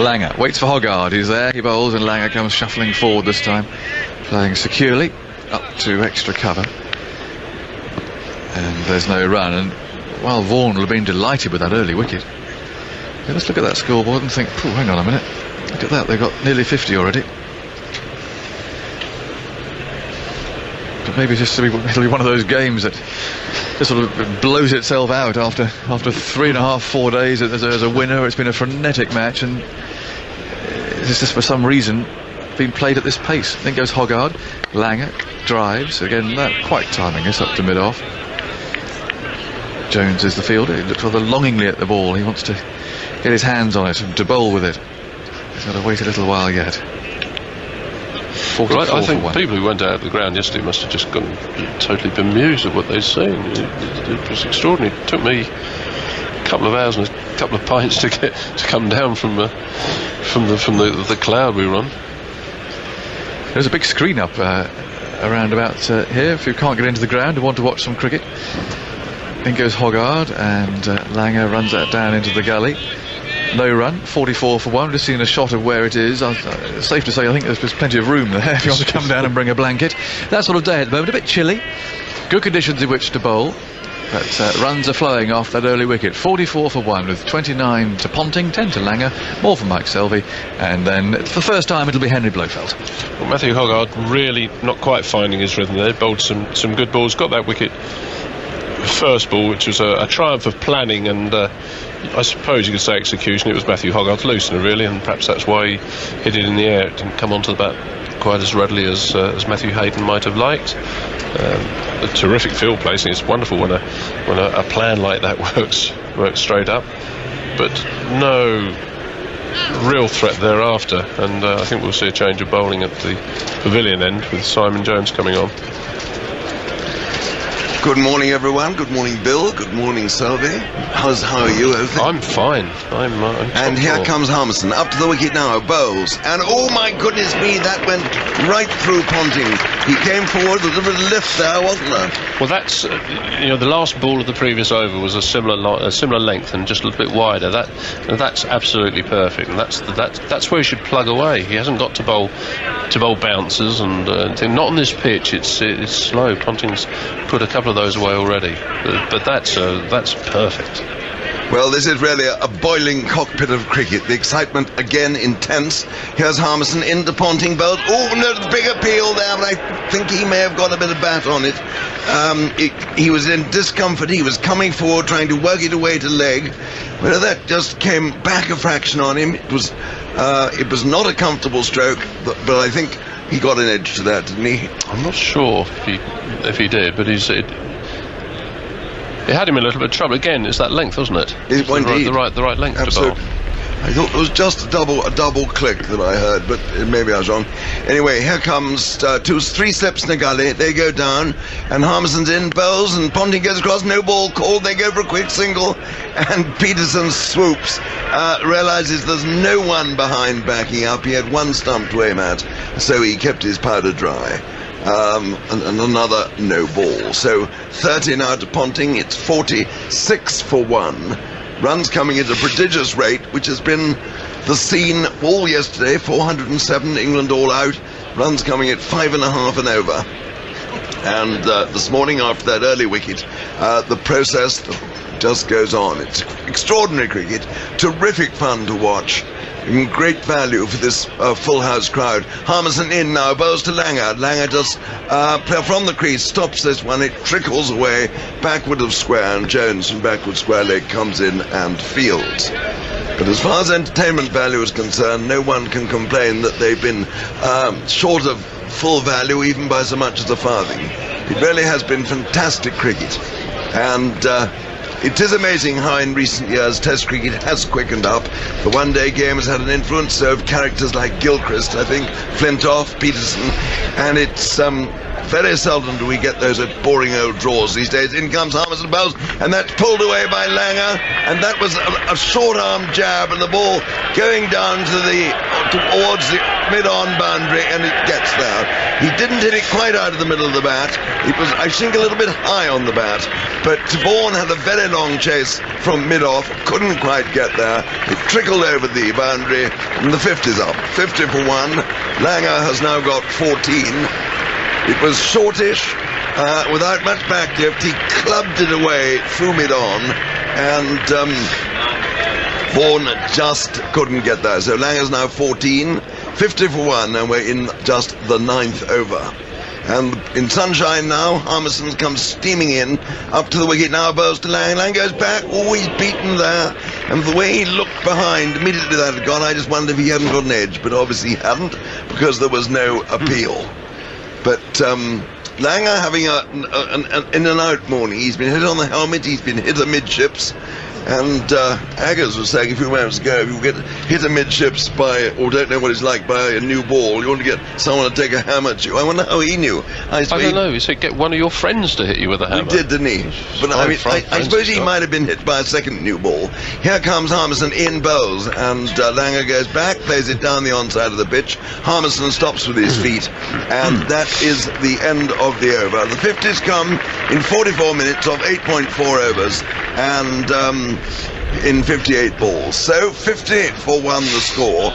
Langer waits for Hoggard. He's there. He bowls, and Langer comes shuffling forward this time, playing securely up to extra cover. And there's no run. And while Vaughan will have been delighted with that early wicket, let's look at that scoreboard and think, "Oh, hang on a minute. Look at that. They've got nearly 50 already." But maybe it'll be one of those games that just sort of blows itself out after 3.5, 4 days as a winner. It's been a frenetic match, and it's just for some reason been played at this pace. Then goes Hoggard. Langer drives again. Not quite timing us up to mid-off. Jones is the fielder. He looks rather longingly at the ball. He wants to get his hands on it and to bowl with it. He's got to wait a little while yet. Right, I think people who went out of the ground yesterday must have just gone totally bemused at what they'd seen. It was extraordinary. It took me a couple of hours and a couple of pints to come down from the cloud we were on. There's a big screen up around about here. If you can't get into the ground and want to watch some cricket, in goes Hoggard, and Langer runs that down into the gully. No run, 44 for 1. Just seeing a shot of where it is. It's safe to say I think there's plenty of room there if you want to come down and bring a blanket. That sort of day at the moment, a bit chilly. Good conditions in which to bowl, but runs are flowing off that early wicket. 44 for 1 with 29 to Ponting, 10 to Langer, more from Mike Selvey, and then for the first time it'll be Henry Blofeld. Well, Matthew Hoggard really not quite finding his rhythm there. Bowled some good balls, got that wicket first ball, which was a triumph of planning, and I suppose you could say execution. It was Matthew Hoggard's loosener really, and perhaps that's why he hit it in the air. It didn't come onto the bat quite as readily as Matthew Hayden might have liked. A terrific field placing. It's wonderful when a plan like that works straight up, but no real threat thereafter, and I think we'll see a change of bowling at the pavilion end with Simon Jones coming on. Good morning, everyone. Good morning, Bill. Good morning, Selvey. How are you, Oakley? I'm fine. I'm and here comes Harmison up to the wicket now, bowls, and oh my goodness me, that went right through Ponting. He came forward with a little lift there, wasn't there? Well, that's the last ball of the previous over was a similar length and just a little bit wider. That's absolutely perfect, and that's where he should plug away. He hasn't got to bowl bouncers and not on this pitch. It's slow. Ponting's put a couple of those away already, but that's perfect. Well, this is really a boiling cockpit of cricket. The excitement again intense. Here's Harmison into Ponting bowled. Oh no, big appeal there, but I think he may have got a bit of bat on it. He was in discomfort. He was coming forward, trying to work it away to leg. But that just came back a fraction on him. It was not a comfortable stroke, but I think he got an edge to that, didn't he? I'm not sure if he did, but it had him in a little bit of trouble. Again, it's that length, wasn't it? It was the right length. Absolutely. To bowl. I thought it was just a double click that I heard, but maybe I was wrong. Anyway, here comes 3 slips in the gully. They go down, and Harmison's in, bowls, and Ponting goes across. No ball called. They go for a quick single, and Peterson swoops. Realises there's no one behind backing up. He had one stump to aim at, so he kept his powder dry. And another no ball. So 30 now to Ponting. It's 46 for 1. Runs coming at a prodigious rate, which has been the scene all yesterday. 407, England all out. Runs coming at 5.5 and over. And this morning, after that early wicket, the process just goes on. It's extraordinary cricket, terrific fun to watch. Great value for this full house crowd. Harmison in now, bowls to Langer. Langer just from the crease stops this one. It trickles away backward of square, and Jones from backward square leg comes in and fields. But as far as entertainment value is concerned, no one can complain that they've been short of full value even by so much as a farthing. It really has been fantastic cricket, and it is amazing how in recent years Test cricket has quickened up. The one-day game has had an influence, so have characters like Gilchrist, I think, Flintoff, Peterson, and it's very seldom do we get those boring old draws these days. In comes Harmison bowls, and that's pulled away by Langer, and that was a short-arm jab, and the ball going down towards the mid-on boundary, and it gets there. He didn't hit it quite out of the middle of the bat. It was, I think, a little bit high on the bat, but Vaughan had a very long chase from mid-off, couldn't quite get there. It trickled over the boundary, and the 50's up. 50 for 1. Langer has now got 14. It was shortish, without much backlift. He clubbed it away through mid-on, and Vaughan just couldn't get there. So Langer's now 14, 50 for 1, and we're in just the 9th over. And in sunshine now, Harmison comes steaming in, up to the wicket now, bowls to Lang. Lang goes back, he's beaten there. And the way he looked behind, immediately that had gone, I just wondered if he hadn't got an edge, but obviously he hadn't, because there was no appeal. But Langer having an in and out morning. He's been hit on the helmet, he's been hit amidships, and Aggers was saying a few moments ago, if you get hit amidships by, or don't know what it's like, by a new ball, you want to get someone to take a hammer at you. I wonder how he knew. I don't know. He said get one of your friends to hit you with a hammer. He did, didn't he? But I mean, I suppose he might have been hit by a second new ball. Here comes Harmison in bowls, and Langer goes back, plays it down the onside of the pitch. Harmison stops with his feet, and that is the end of the over. The 50s come in 44 minutes of 8.4 overs, and in 58 balls. So 50 for 1 the score,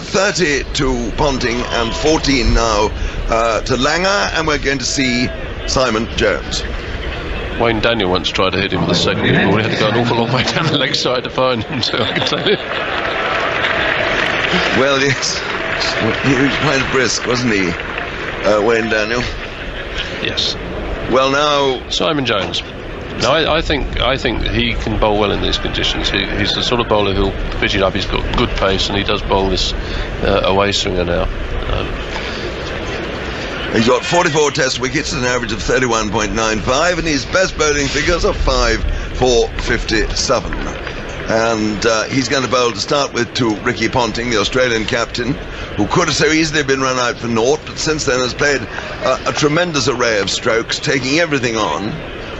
30 to Ponting and 14 now to Langer, and we're going to see Simon Jones. Wayne Daniel once tried to hit him with a second ball. He had to go an awful long way down the leg side to find him, so I can tell you. Well, yes, he was quite brisk, wasn't he, Wayne Daniel? Yes. Well, now Simon Jones. No, I think he can bowl well in these conditions. He's the sort of bowler who'll pitch it up. He's got good pace, and he does bowl this away swinger now. He's got 44 test wickets at an average of 31.95, and his best bowling figures are 5 for 57. And he's going to bowl to start with to Ricky Ponting, the Australian captain, who could have so easily been run out for naught, but since then has played a tremendous array of strokes, taking everything on.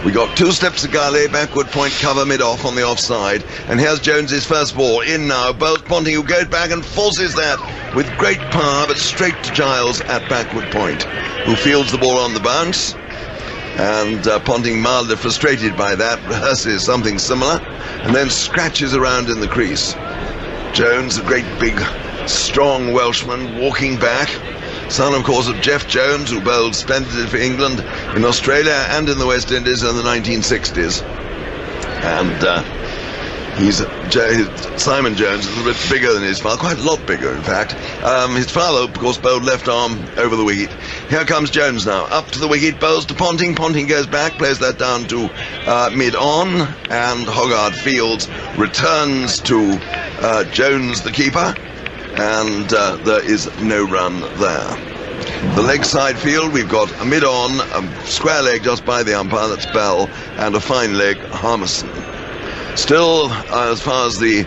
We got 2 steps to Gale, backward point cover mid-off on the offside, and here's Jones's first ball in now. Bowls Ponting, who goes back and forces that with great power, but straight to Giles at backward point, who fields the ball on the bounce. And Ponting, mildly frustrated by that, rehearses something similar, and then scratches around in the crease. Jones, a great big strong Welshman, walking back, son of course of Jeff Jones, who bowled splendidly for England in Australia and in the West Indies in the 1960s. And Simon Jones is a little bit bigger than his father, quite a lot bigger in fact. His father, of course, bowled left arm over the wicket. Here comes Jones now, up to the wicket, bowls to Ponting. Ponting goes back, plays that down to mid-on, and Hogarth fields, returns to Jones, the keeper, and there is no run there. The leg side field, we've got a mid-on, a square leg just by the umpire, that's Bell, and a fine leg, Harmison. Still, as far as the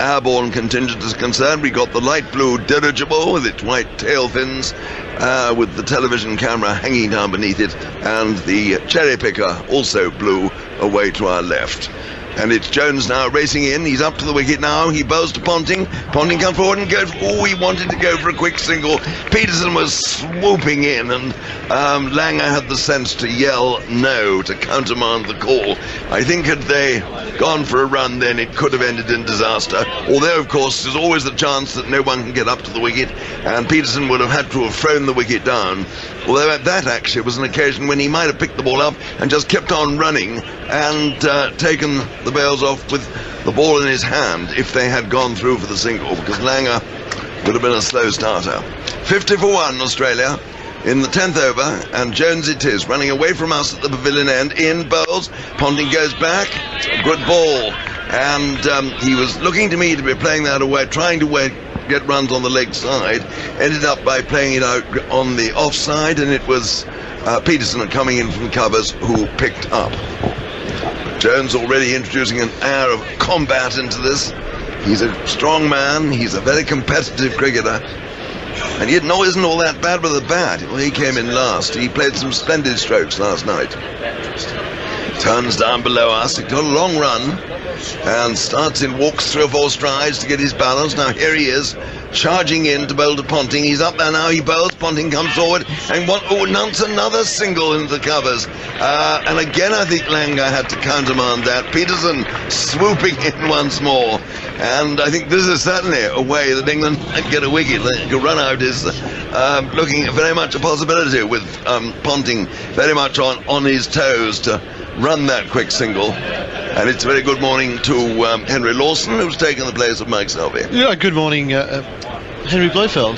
airborne contingent is concerned, we got the light blue dirigible with its white tail fins, with the television camera hanging down beneath it, and the cherry picker, also blue, away to our left. And it's Jones now racing in. He's up to the wicket now. He bows to Ponting. Ponting comes forward and goes. He wanted to go for a quick single. Peterson was swooping in, and Langer had the sense to yell no to countermand the call. I think had they gone for a run, then it could have ended in disaster. Although, of course, there's always the chance that no one can get up to the wicket, and Peterson would have had to have thrown the wicket down. Although that actually was an occasion when he might have picked the ball up and just kept on running and taken the bails off with the ball in his hand if they had gone through for the single, because Langer would have been a slow starter. 50 for 1 Australia in the 10th over, and Jones it is, running away from us at the pavilion end, in bowls. Ponting goes back, it's a good ball, and he was looking to me to be playing that away, trying to get runs on the leg side, ended up by playing it out on the offside, and it was Peterson coming in from covers who picked up. Jones already introducing an air of combat into this. He's a strong man, he's a very competitive cricketer, and he isn't all that bad with a bat. Well, he came in last. He played some splendid strokes last night. Turns down below us, he got a long run, and starts in, walks 3 or 4 strides to get his balance. Now here he is, charging in to bowl to Ponting. He's up there now, he bowls, Ponting comes forward and announce another single into the covers. And again I think Langer had to countermand that. Peterson swooping in once more. And I think this is certainly a way that England might get a wicket. The run out is looking very much a possibility, with Ponting very much on his toes to run that quick single. And it's a very good morning to Henry Lawson, who's taken the place of Mike Selby. Yeah, good morning, Henry Blofeld.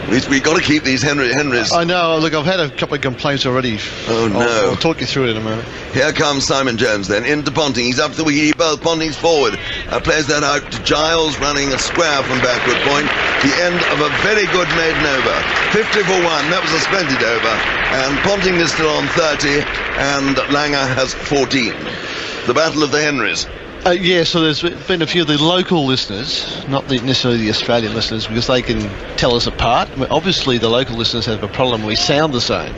We've got to keep these Henrys. I know, look, I've had a couple of complaints already. Oh, no. I'll talk you through it in a moment. Here comes Simon Jones then, into Ponting. He's up to the wicket, he bowls, Ponting's forward. Plays that out to Giles, running a square from backward point. The end of a very good maiden over. 50 for 1, that was a splendid over. And Ponting is still on 30, and Langer has 14. The Battle of the Henrys. Yeah, so there's been a few of the local listeners, not necessarily the Australian listeners, because they can tell us apart. I mean, obviously, the local listeners have a problem. We sound the same.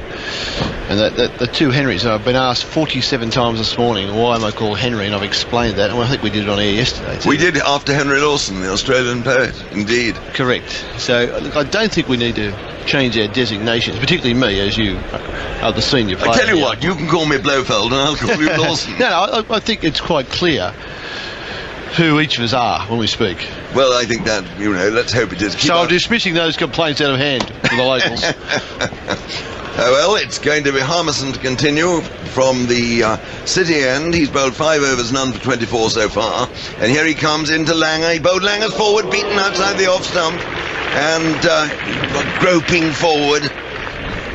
And the 2 Henrys, I've been asked 47 times this morning, why am I called Henry? And I've explained that. And I think we did it on air yesterday, too. We did, after Henry Lawson, the Australian poet, indeed. Correct. So, look, I don't think we need to change our designations, particularly me, as you are the senior player. I tell you what, you can call me Blofeld and I'll call you Lawson. No, I think it's quite clear who each of us are when we speak. Well, I think that, let's hope it is. So I'm dismissing those complaints out of hand for the locals. Well, it's going to be Harmison to continue from the City end. He's bowled 5 overs, none for 24 so far. And here he comes into Langer. He bowled Langer's forward, beaten outside the off stump. And groping forward.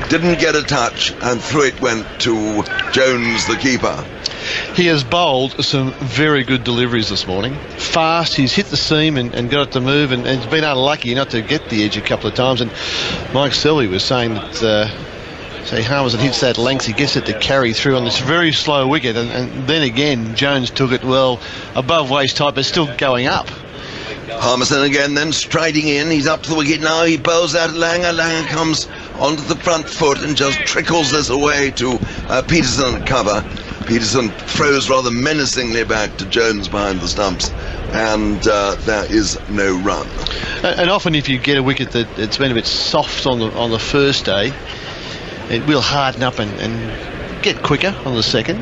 Didn't get a touch, and through it went to Jones, the keeper. He has bowled some very good deliveries this morning. Fast, he's hit the seam and got it to move, and he's been unlucky not to get the edge a couple of times. And Mike Selby was saying that Harmison hits that length, he gets it to carry through on this very slow wicket, and then again Jones took it well above waist height, but still going up. Harmison again then striding in, he's up to the wicket now, he bowls out Langer. Langer comes onto the front foot and just trickles this away to Peterson at cover. Peterson throws rather menacingly back to Jones behind the stumps, and there is no run. And often if you get a wicket that it's been a bit soft on the first day, it will harden up and get quicker on the second.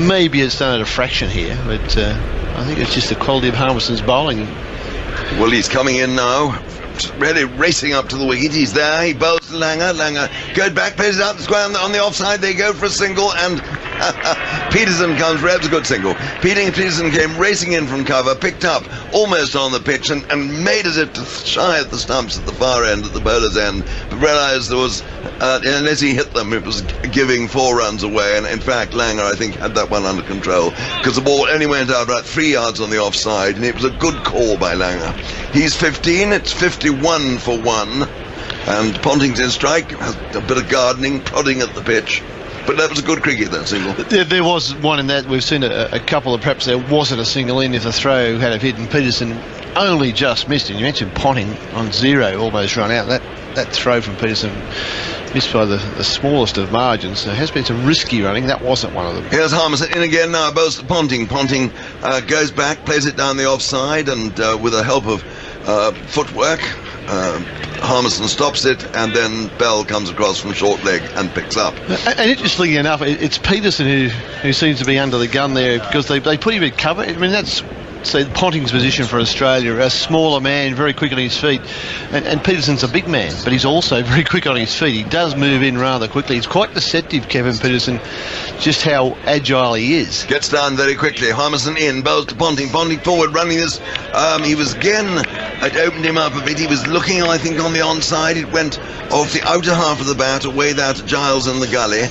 Maybe it's done at a fraction here, but I think it's just the quality of Harmison's bowling. Well, he's coming in now, really racing up to the wicket. He's there, he bowls to Langer. Langer goes back, plays it out the square on the offside. They go for a single, and Peterson comes. That's a good single. Peterson came racing in from cover, picked up almost on the pitch, and made as if to shy at the stumps at the far end, at the bowler's end, but realised there was, unless he hit them, it was giving 4 runs away. And in fact, Langer, I think, had that one under control, because the ball only went out about 3 yards on the offside, and it was a good call by Langer. He's 15, it's 51 for 1, and Ponting's in strike, has a bit of gardening, prodding at the pitch. But that was a good cricket, that single. There was one in that. We've seen a couple of, perhaps there wasn't a single in if the throw had a hit, and Peterson only just missed it. You mentioned Ponting on 0, almost run out. That throw from Peterson missed by the smallest of margins. There has been some risky running. That wasn't one of them. Here's Harmison in again now, bowls to Ponting. Ponting goes back, plays it down the offside, and with the help of footwork, Harmison stops it, and then Bell comes across from short leg and picks up. And interestingly enough, it's Peterson who seems to be under the gun there, because they put him in cover. I mean, that's Ponting's position for Australia, a smaller man, very quick on his feet, and Peterson's a big man, but he's also very quick on his feet. He does move in rather quickly. It's quite deceptive, Kevin Peterson, just how agile he is. Gets down very quickly. Harmison in, bowls to Ponting. Ponting forward, running this. He was again, it opened him up a bit. He was looking, I think, on the onside. It went off the outer half of the bat, away there to Giles in the gully.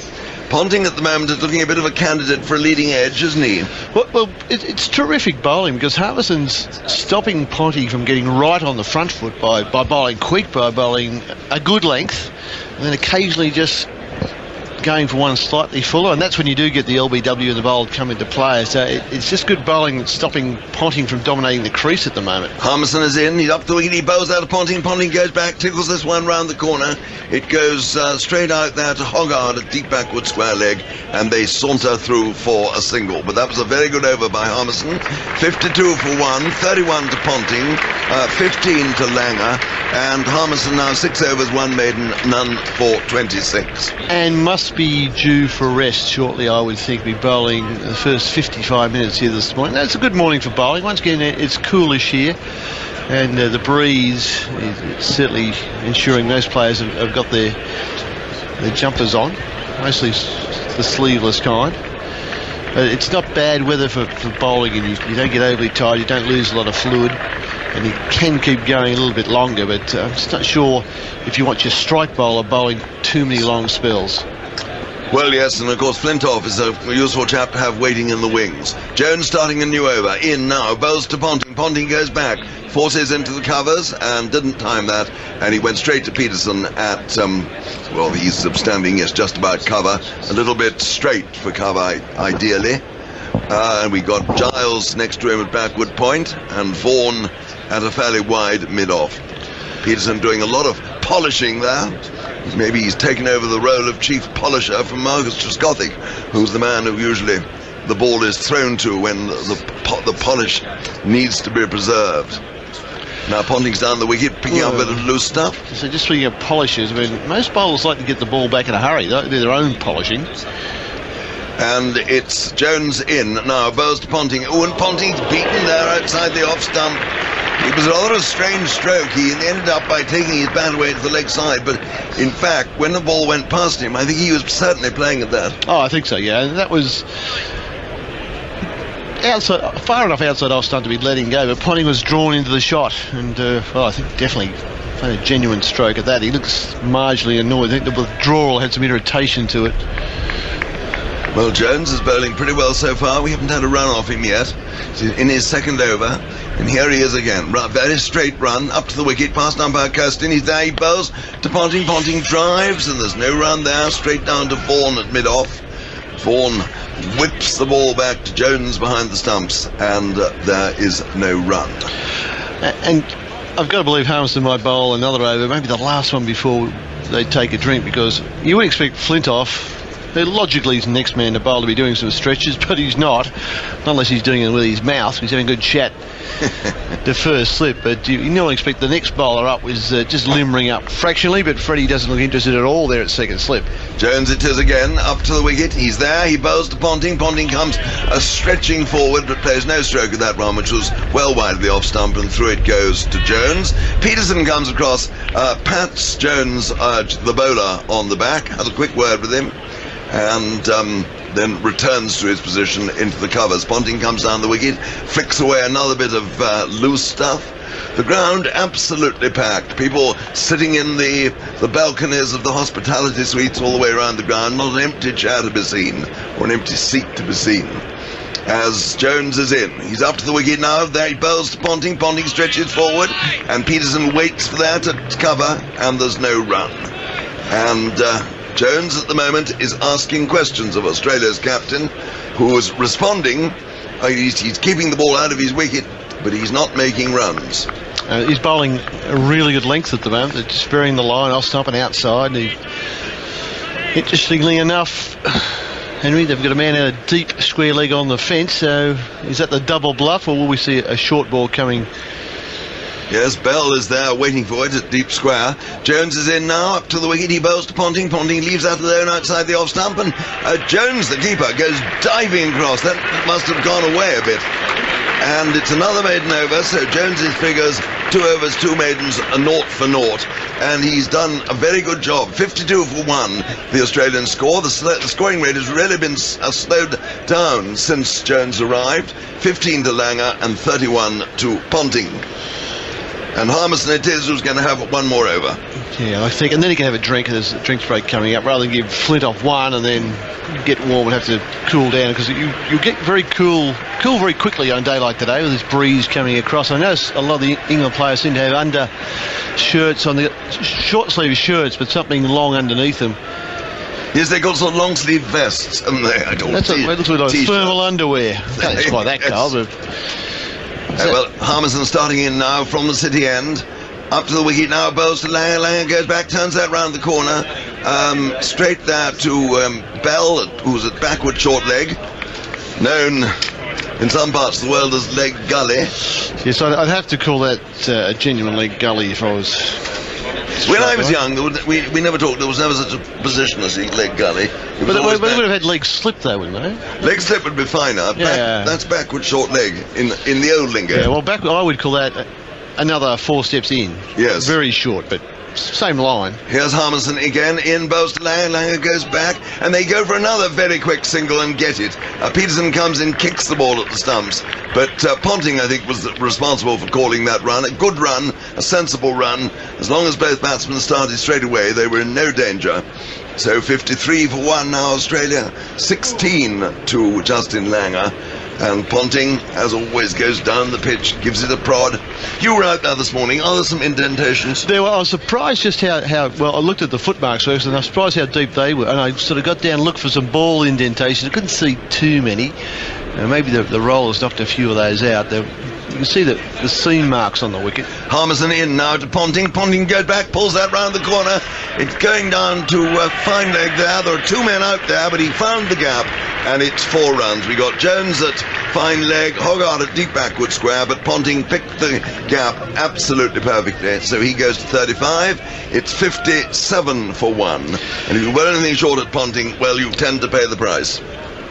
Ponting at the moment is looking a bit of a candidate for a leading edge, isn't he? Well, it's terrific bowling, because Harmison's stopping Ponting from getting right on the front foot by bowling quick, by bowling a good length, and then occasionally just going for one slightly fuller, and that's when you do get the LBW and the bowl come into play. So it's just good bowling that's stopping Ponting from dominating the crease at the moment. Harmison is in, he's up the wicket, he bowls out of Ponting. Ponting goes back, tickles this one round the corner. It goes straight out there to Hoggard at deep backward square leg, and they saunter through for a single. But that was a very good over by Harmison. 52 for 1, 31 to Ponting, 15 to Langer, and Harmison now 6 overs, 1 maiden, none for 26. And must be due for rest shortly, I would think. Be bowling the first 55 minutes here this morning. That's a good morning for bowling. Once again, it's coolish here, and the breeze is certainly ensuring most players have got their jumpers on, mostly the sleeveless kind. It's not bad weather for bowling, and you don't get overly tired, you don't lose a lot of fluid, and you can keep going a little bit longer, but I'm just not sure if you want your strike bowler bowling too many long spells. Well, yes, and of course Flintoff is a useful chap to have waiting in the wings. Jones starting a new over, in now, bowls to Ponting. Ponting goes back, forces into the covers and didn't time that, and he went straight to Peterson at, well, he's standing, yes, just about cover, a little bit straight for cover, ideally. And we got Giles next to him at backward point, and Vaughan at a fairly wide mid-off. Peterson doing a lot of polishing there. Maybe he's taken over the role of chief polisher from Marcus Trescothick, who's the man who usually the ball is thrown to when the polish needs to be preserved. Now Ponting's down the wicket, picking up a bit of loose stuff. So just speaking of polishers, I mean, most bowlers like to get the ball back in a hurry. They like to do their own polishing. And it's Jones in now, bowls to Ponting. Oh, and Ponting's beaten there outside the off stump. It was rather a strange stroke. He ended up by taking his bat away to the leg side, but in fact, when the ball went past him, I think he was certainly playing at that. Oh, I think so, yeah. And that was outside, far enough outside off stump to be letting go, but Ponting was drawn into the shot, and well, I think definitely a genuine stroke at that. He looks marginally annoyed. I think the withdrawal had some irritation to it. Well, Jones is bowling pretty well so far. We haven't had a run off him yet. He's in his second over, and here he is again. Very straight run up to the wicket, past umpire Kirsten. He's there, he bowls to Ponting. Ponting drives, and there's no run there. Straight down to Vaughan at mid-off. Vaughan whips the ball back to Jones behind the stumps, and there is no run. And I've got to believe Harmison might bowl another over, maybe the last one before they take a drink, because you would expect Flintoff, who logically is the next man to bowl, to be doing some stretches, but he's not unless he's doing it with his mouth. He's having a good chat the first slip, but you normally expect the next bowler up was just limbering up fractionally, but Freddie doesn't look interested at all there at second slip. Jones it is again, up to the wicket. He's there, he bowls to Ponting. Ponting comes stretching forward, but plays no stroke at that one, which was well wide of the off stump, and through it goes to Jones. Peterson comes across, pats Jones, the bowler, on the back, has a quick word with him, and then returns to his position into the covers. Ponting comes down the wicket, flicks away another bit of loose stuff. The ground absolutely packed. People sitting in the balconies of the hospitality suites all the way around the ground. Not an empty chair to be seen, or an empty seat to be seen. As Jones is in, he's up to the wicket now. There he bowls to Ponting. Ponting stretches forward, and Peterson waits for that to cover, and there's no run. And Jones at the moment is asking questions of Australia's captain, who is responding. He's keeping the ball out of his wicket, but he's not making runs. He's bowling a really good length at the moment. It's just varying the line off stump and outside. Interestingly enough, Henry, they've got a man out of deep square leg on the fence. So is that the double bluff, or will we see a short ball coming? Yes, Bell is there waiting for it at deep square. Jones is in now, up to the wicket. He bowls to Ponting. Ponting leaves out of the zone outside the off stump, and Jones, the keeper, goes diving across. That must have gone away a bit. And it's another maiden over, so Jones's figures 2 overs, 2 maidens, a 0 for 0. And he's done a very good job. 52 for 1, the Australian score. The scoring rate has really been slowed down since Jones arrived. 15 to Langer and 31 to Ponting. And Harmison it is who's going to have one more over. Yeah, I think, and then he can have a drink. There's a drinks break coming up, rather than give Flintoff one and then get warm and have to cool down, because you get very cool very quickly on a day like today with this breeze coming across. I notice a lot of the England players seem to have under shirts on the short sleeve shirts, but something long underneath them. Yes, they got sort of long sleeve vests, haven't they? I don't That's it looks like thermal underwear. It's quite that cold, but well, Harmison starting in now from the city end. Up to the wicket now, bowls to Langer. Langer goes back, turns that round the corner. Straight there to Bell, who's at backward short leg. Known in some parts of the world as leg gully. Yes, I'd have to call that a genuine leg gully if I was... When I was young, we never talked, there was never such a position as leg gully. But they would have had leg slip though, wouldn't they? Leg slip would be finer. Yeah. That's backward short leg in the old lingo. Yeah, well, I would call that another 4 steps in. Yes. Very short, but same line. Here's Harmison again, in bowls to Langer. Langer goes back, and they go for another very quick single and get it. Peterson comes in, kicks the ball at the stumps, but Ponting, I think, was responsible for calling that run. A good run, a sensible run. As long as both batsmen started straight away, they were in no danger. So 53 for 1 now, Australia, 16 to Justin Langer. And Ponting, as always, goes down the pitch, gives it a prod. You were out there this morning. Are there some indentations? I was surprised just how well, I looked at the footmarks first, and I was surprised how deep they were. And I sort of got down and looked for some ball indentations. I couldn't see too many. Maybe the rollers knocked a few of those out. You can see the seam marks on the wicket. Harmison in now to Ponting. Ponting goes back, pulls that round the corner. It's going down to fine leg there. There are 2 men out there, but he found the gap, and it's 4 runs. We got Jones at fine leg, Hoggard at deep backward square, but Ponting picked the gap absolutely perfectly. So he goes to 35. It's 57 for 1. And if you were anything short at Ponting, well, you tend to pay the price.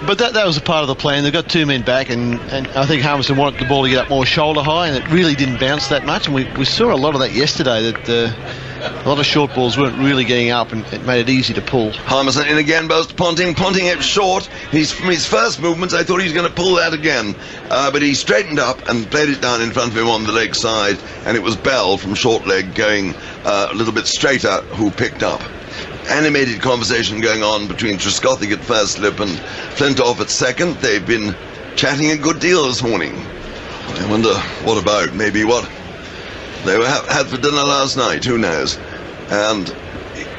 But that was a part of the plan. They've got 2 men back, and I think Harmison wanted the ball to get up more shoulder high, and it really didn't bounce that much. And we saw a lot of that yesterday, that a lot of short balls weren't really getting up, and it made it easy to pull. Harmison in again, bowls to Ponting. Ponting hit short. From his first movements, I thought he was going to pull that again. But he straightened up and played it down in front of him on the leg side, and it was Bell from short leg going a little bit straighter who picked up. Animated conversation going on between Trescothick at first slip and Flintoff at second. They've been chatting a good deal this morning. I wonder what about, maybe what they had for dinner last night, who knows. And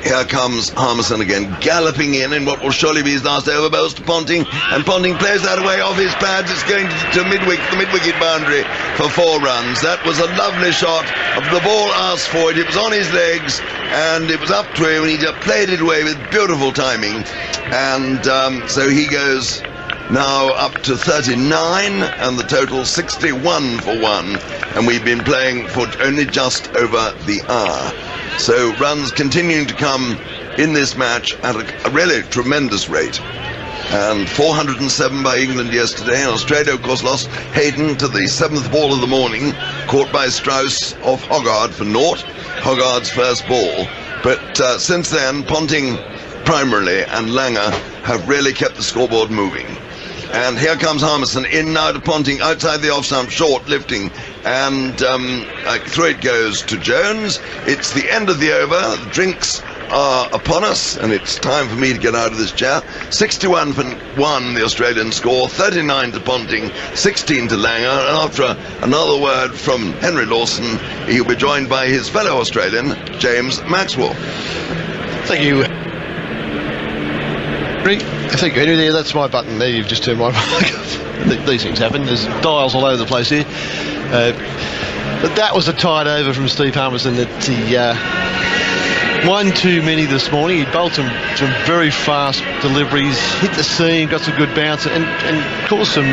here comes Harmison again, galloping in what will surely be his last over. Bowls to Ponting, and Ponting plays that away off his pads. It's going to the mid-wicket boundary for 4 runs. That was a lovely shot. The ball asked for it. It was on his legs, and it was up to him, and he just played it away with beautiful timing. And so he goes now up to 39, and the total 61 for 1. And we've been playing for only just over the hour. So runs continuing to come in this match at a really tremendous rate. And 407 by England yesterday. And Australia, of course, lost Hayden to the 7th ball of the morning, caught by Strauss off Hoggard for naught. Hoggard's first ball. But since then, Ponting primarily and Langer have really kept the scoreboard moving. And here comes Harmison in now to Ponting, outside the off-stump, short, lifting, and through it goes to Jones. It's the end of the over. The drinks are upon us, and it's time for me to get out of this chair. 61 for 1, the Australian score, 39 to Ponting, 16 to Langer, and after another word from Henry Lawson, he'll be joined by his fellow Australian, James Maxwell. Thank you. Thank you, Henry. There, that's my button there. You've just turned my mic off. These things happen. There's dials all over the place here. But that was a tight over from Steve Harmison that he won too many this morning. He bowled some very fast deliveries, hit the seam, got some good bounce, and caused some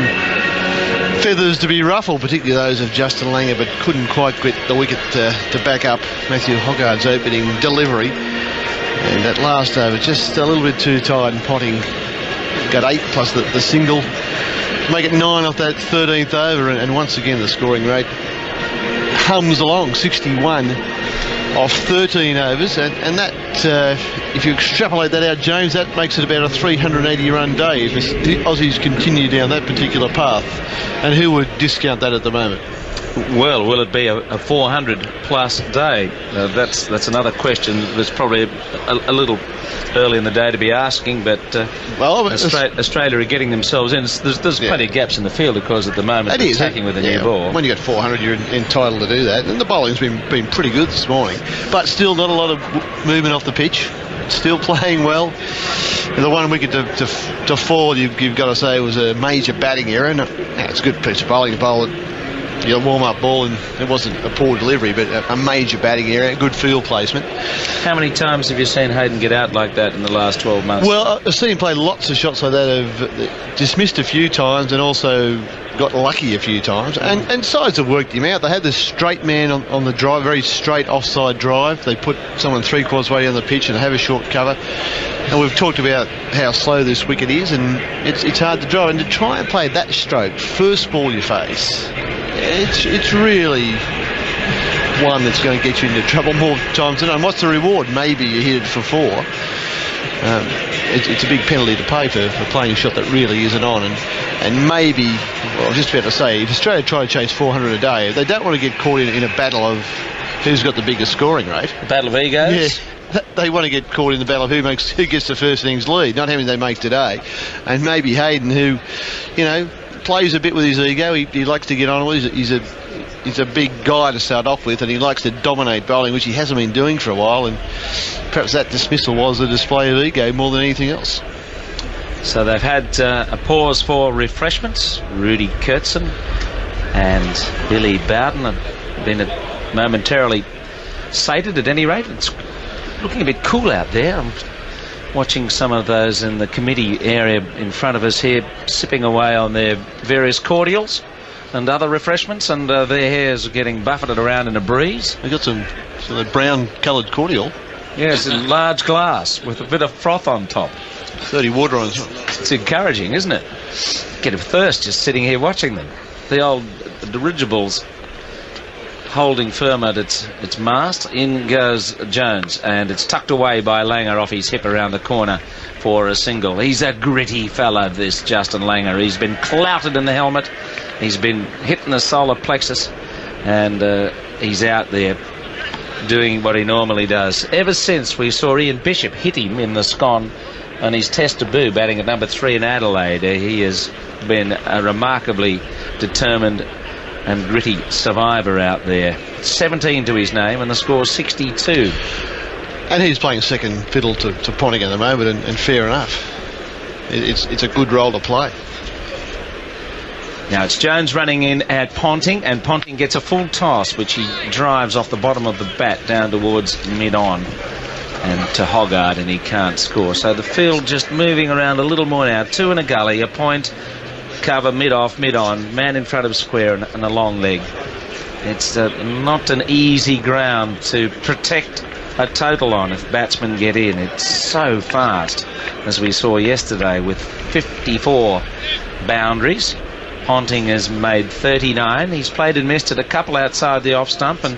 feathers to be ruffled, particularly those of Justin Langer, but couldn't quite get the wicket to back up Matthew Hoggard's opening delivery. And that last over, just a little bit too tight, and Ponting got 8 plus the single. Make it 9 off that 13th over, and once again the scoring rate hums along, 61 off 13 overs. And that, if you extrapolate that out, James, that makes it about a 380-run day if the Aussies continue down that particular path. And who would discount that at the moment? Well, will it be a 400-plus day? That's another question that's probably a little early in the day to be asking, but Australia are getting themselves in. There's plenty of gaps in the field, because at the moment they're attacking with a new ball. When you get 400, you're entitled to do that. And the bowling's been pretty good this morning. But still not a lot of movement off the pitch. still playing well. The 1 wicket to fall, you've got to say, was a major batting error. And it's a good piece of bowling to bowl your warm-up ball, and it wasn't a poor delivery, but a major batting error, a good field placement. How many times have you seen Hayden get out like that in the last 12 months? Well, I've seen him play lots of shots like that. Have dismissed a few times and also got lucky a few times. And sides have worked him out. They had the straight man on the drive, very straight offside drive. They put someone 3/4 way down the pitch and have a short cover. And we've talked about how slow this wicket is, and it's hard to drive. And to try and play that stroke, first ball you face, it's really one that's going to get you into trouble more times than not. And what's the reward? Maybe you hit it for 4. It's a big penalty to pay for playing a shot that really isn't on. And maybe, well, I was just about to say, if Australia try to chase 400 a day, they don't want to get caught in a battle of who's got the biggest scoring rate. The battle of egos? Yeah. They want to get caught in the battle of who gets the first innings lead, not how many they make today. And maybe Hayden, who, plays a bit with his ego. He likes to get on with it. He's a big guy to start off with, and he likes to dominate bowling, which he hasn't been doing for a while. And perhaps that dismissal was a display of ego more than anything else. So they've had a pause for refreshments. Rudy Kurtzen and Billy Bowden have been momentarily sated. At any rate, it's looking a bit cool out there. I'm watching some of those in the committee area in front of us here, sipping away on their various cordials and other refreshments, and their hairs are getting buffeted around in a breeze. They've got some brown coloured cordial. Yes, in a large glass with a bit of froth on top. 30 water on it. It's encouraging, isn't it? Get a thirst just sitting here watching them. The old dirigibles holding firm at its mast. In goes Jones, and it's tucked away by Langer off his hip around the corner for a single. He's a gritty fellow, this Justin Langer. He's been clouted in the helmet. He's been hit in the solar plexus, and he's out there doing what he normally does. Ever since we saw Ian Bishop hit him in the scon on his test debut, batting at number 3 in Adelaide, he has been a remarkably determined and gritty survivor out there. 17 to his name, and the score's 62. And he's playing second fiddle to Ponting at the moment, and fair enough. It's a good role to play. Now it's Jones running in at Ponting, and Ponting gets a full toss, which he drives off the bottom of the bat down towards mid-on and to Hoggard, and he can't score. So the field just moving around a little more now. 2 in a gully, a point, cover, mid-off, mid-on, man in front of square, and a long leg. It's not an easy ground to protect a total on if batsmen get in. It's so fast, as we saw yesterday with 54 boundaries. Ponting has made 39. He's played and missed at a couple outside the off stump, and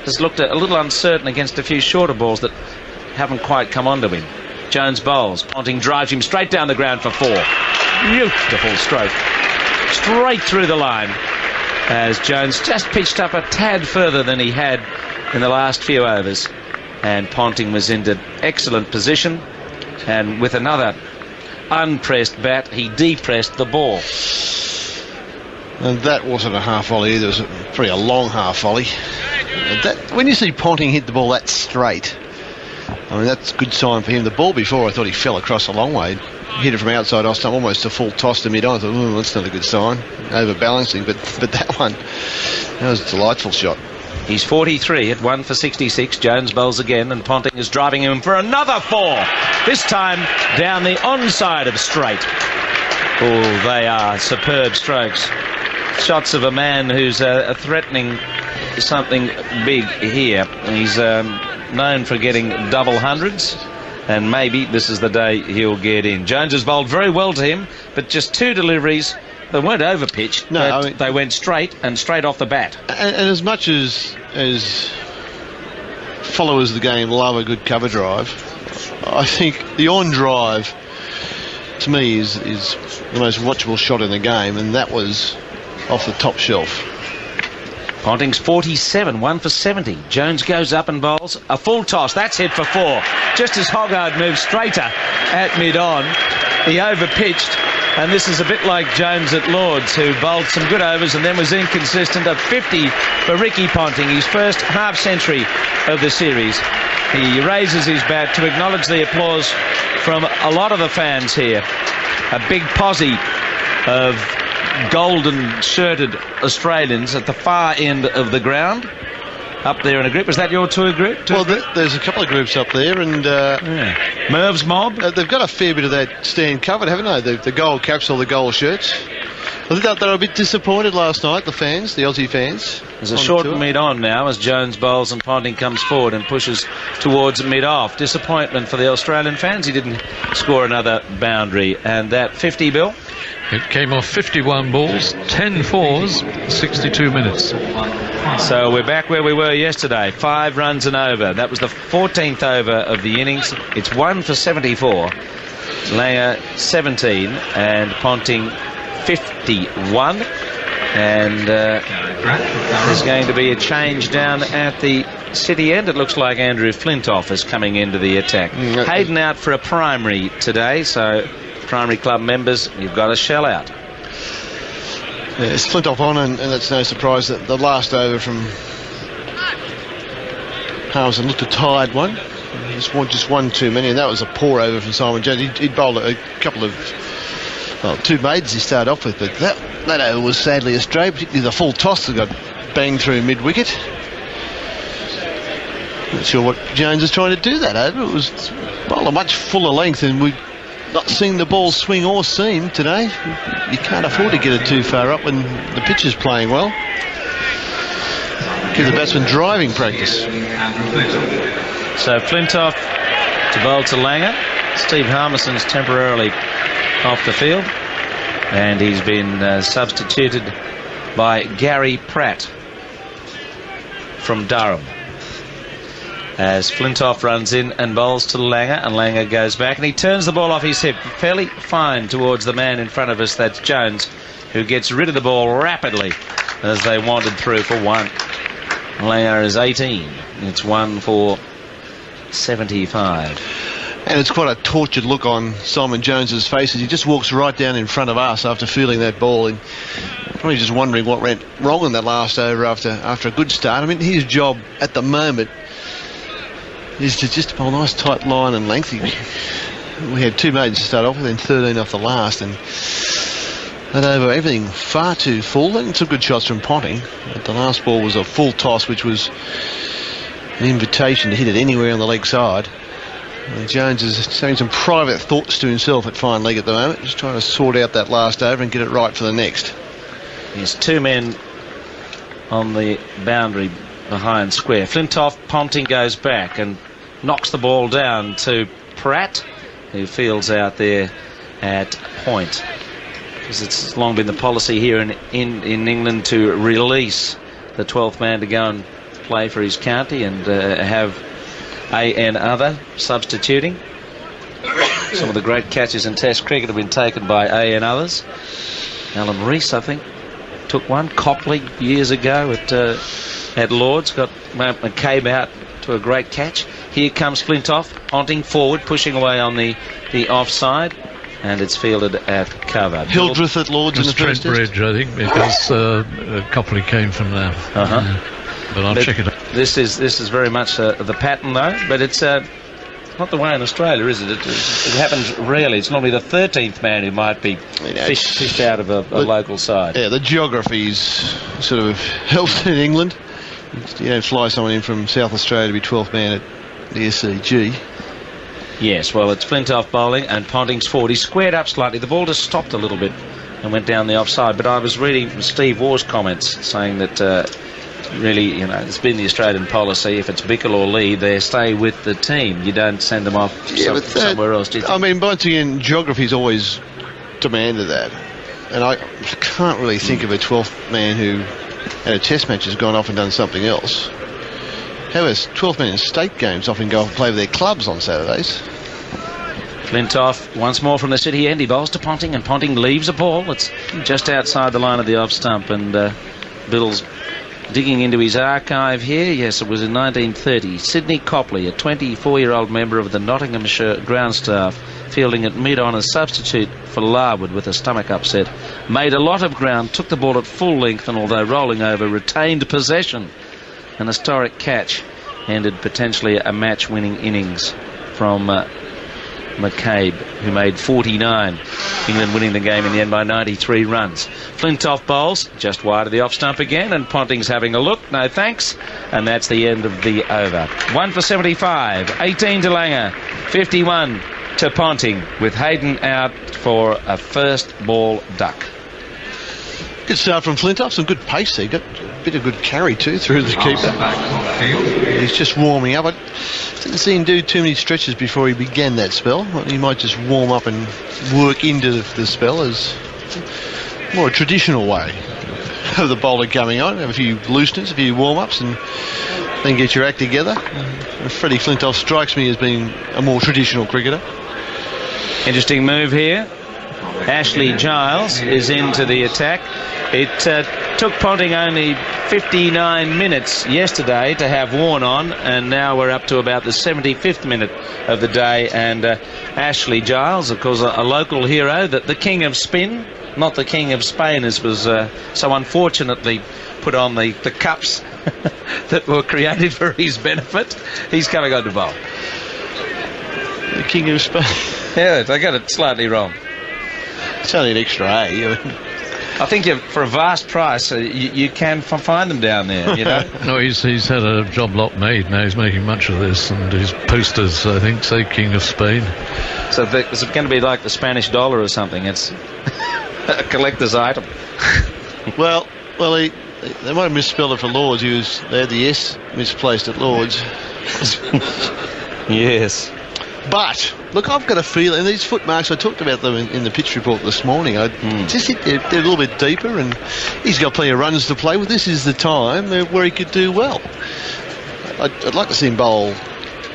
has looked a little uncertain against a few shorter balls that haven't quite come onto him. Jones bowls. Ponting drives him straight down the ground for 4. Beautiful stroke. Straight through the line, as Jones just pitched up a tad further than he had in the last few overs. And Ponting was into excellent position, and with another unpressed bat, he depressed the ball. And that wasn't a half volley either. It was probably a long half volley. When you see Ponting hit the ball that straight, I mean, that's a good sign for him. The ball before, I thought he fell across a long way. Hit it from outside off stump, almost a full toss to mid-on. I thought, that's not a good sign. Overbalancing, but that one, that was a delightful shot. He's 43 at 1 for 66. Jones bowls again, and Ponting is driving him for another 4. This time down the onside of straight. Oh, they are superb strokes. Shots of a man who's threatening something big here. He's known for getting double hundreds, and maybe this is the day he'll get in. Jones has bowled very well to him, but just 2 deliveries. They weren't overpitched, but they went straight off the bat. And as much as followers of the game love a good cover drive, I think the on drive, to me, is the most watchable shot in the game, and that was off the top shelf. Ponting's 47, 1 for 70. Jones goes up and bowls a full toss. That's hit for 4. Just as Hoggard moves straighter at mid-on, he overpitched, and this is a bit like Jones at Lords, who bowled some good overs and then was inconsistent. At 50 for Ricky Ponting, his first half-century of the series. He raises his bat to acknowledge the applause from a lot of the fans here. A big posse of golden shirted Australians at the far end of the ground, up there in a group. Is that your tour group? Well, there's a couple of groups up there, and Merv's mob. They've got a fair bit of that stand covered, haven't they? The gold caps or the gold shirts. I think they were a bit disappointed last night, the fans, the Aussie fans. There's a short mid-on now as Jones bowls and Ponting comes forward and pushes towards mid-off. Disappointment for the Australian fans. He didn't score another boundary. And that 50, Bill? It came off 51 balls, 10 fours, 62 minutes. So we're back where we were yesterday. 5 runs and over. That was the 14th over of the innings. It's 1 for 74. Langer 17 and Ponting 51. And there's going to be a change down at the city end. It looks like Andrew Flintoff is coming into the attack. Hayden out for a primary today, so primary club members, you've got a shell out. Yeah, it's Flintoff on, and it's no surprise that the last over from Harmison looked a tired one. Just one too many, and that was a poor over from Simon Jones. He'd bowled a couple of, well, 2 maidens he started off with, but that over was sadly astray, particularly the full toss that got banged through mid-wicket. Not sure what Jones is trying to do that over. It was bowled a much fuller length, and we've not seen the ball swing or seam today. You can't afford to get it too far up when the pitch is playing well. Give the batsman driving practice. So Flintoff to bowl to Langer. Steve Harmison's temporarily off the field, and he's been substituted by Gary Pratt from Durham as Flintoff runs in and bowls to Langer, and Langer goes back and he turns the ball off his hip fairly fine towards the man in front of us. That's Jones, who gets rid of the ball rapidly as they wandered through for 1. Langer is 18. It's 1 for 75. And it's quite a tortured look on Simon Jones's face as he just walks right down in front of us after fielding that ball, and probably just wondering what went wrong in that last over after a good start. I mean, his job at the moment is to just bowl a nice tight line and length. We had 2 maidens to start off with and 13 off the last, and that over, everything far too full. And some good shots from Ponting, but the last ball was a full toss, which was an invitation to hit it anywhere on the leg side. And Jones is having some private thoughts to himself at fine leg at the moment, just trying to sort out that last over and get it right for the next. There's 2 men on the boundary behind square. Flintoff, Ponting goes back and knocks the ball down to Pratt, who fields out there at point. Because it's long been the policy here in England to release the 12th man to go and play for his county and have A.N. other substituting. Some of the great catches in Test cricket have been taken by A.N. others. Alan Rees, I think, took one. Copley years ago at Lords got McCabe out to a great catch. Here comes Flintoff, Ponting forward, pushing away on the offside, and it's fielded at cover. Hildreth at Lords in the Trent first test. Bridge, I think, because Copley came from there. But I'll check it out. This is very much the pattern, though, but it's not the way in Australia, is it? It happens rarely. It's normally the 13th man who might be fished out of a local side. Yeah, the geography's sort of helps in England. You don't fly someone in from South Australia to be 12th man at the SCG. Yes, well, it's Flintoff bowling and Ponting's forward. He squared up slightly. The ball just stopped a little bit and went down the offside. But I was reading Steve Waugh's comments saying that really, it's been the Australian policy. If it's Bickle or Lee, they stay with the team. You don't send them off somewhere else. I mean, once again, geography's always demanded that. And I can't really think of a 12th man who, at a test match, has gone off and done something else. However, 12th men in state games often go off and play with their clubs on Saturdays. Flintoff once more from the city end. He bowls to Ponting, and Ponting leaves a ball. It's just outside the line of the off stump, and Biddle's digging into his archive here. Yes, it was in 1930. Sidney Copley, a 24-year-old member of the Nottinghamshire ground staff, fielding at mid-on as substitute for Larwood with a stomach upset, made a lot of ground, took the ball at full length, and although rolling over, retained possession. An historic catch ended potentially a match-winning innings from McCabe, who made 49. England winning the game in the end by 93 runs. Flintoff bowls just wide of the off stump again, and Ponting's having a look. No thanks. And that's the end of the over. 1 for 75. 18 to Langer. 51 to Ponting, with Hayden out for a first ball duck. Good start from Flintoff. Some good pace there. Got a bit of good carry too through the keeper. He's just warming up. I didn't see him do too many stretches before he began that spell. He might just warm up and work into the spell as more a traditional way of the bowler coming on. Have a few looseners, a few warm-ups, and then get your act together. Freddie Flintoff strikes me as being a more traditional cricketer. Interesting move here. Ashley Giles is into the attack. It took Ponting only 59 minutes yesterday to have Warne on, and now we're up to about the 75th minute of the day. And Ashley Giles, of course, a local hero, the king of spin, not the king of Spain, as was so unfortunately put on the cups that were created for his benefit. He's coming on to bowl. The king of Spain. Yeah, I got it slightly wrong. It's only an extra A. I think for a vast price, you can find them down there, you know. No, he's had a job lot made. Now he's making much of this, and his posters, I think, say King of Spain. So is it going to be like the Spanish dollar or something? It's a collector's item. Well, they might have misspelled it for Lords. They had the S misplaced at Lords. Yes. But look, I've got a feeling, and these footmarks, I talked about them in the pitch report this morning. I just think they're a little bit deeper, and he's got plenty of runs to play with. This is the time where he could do well. I'd like to see him bowl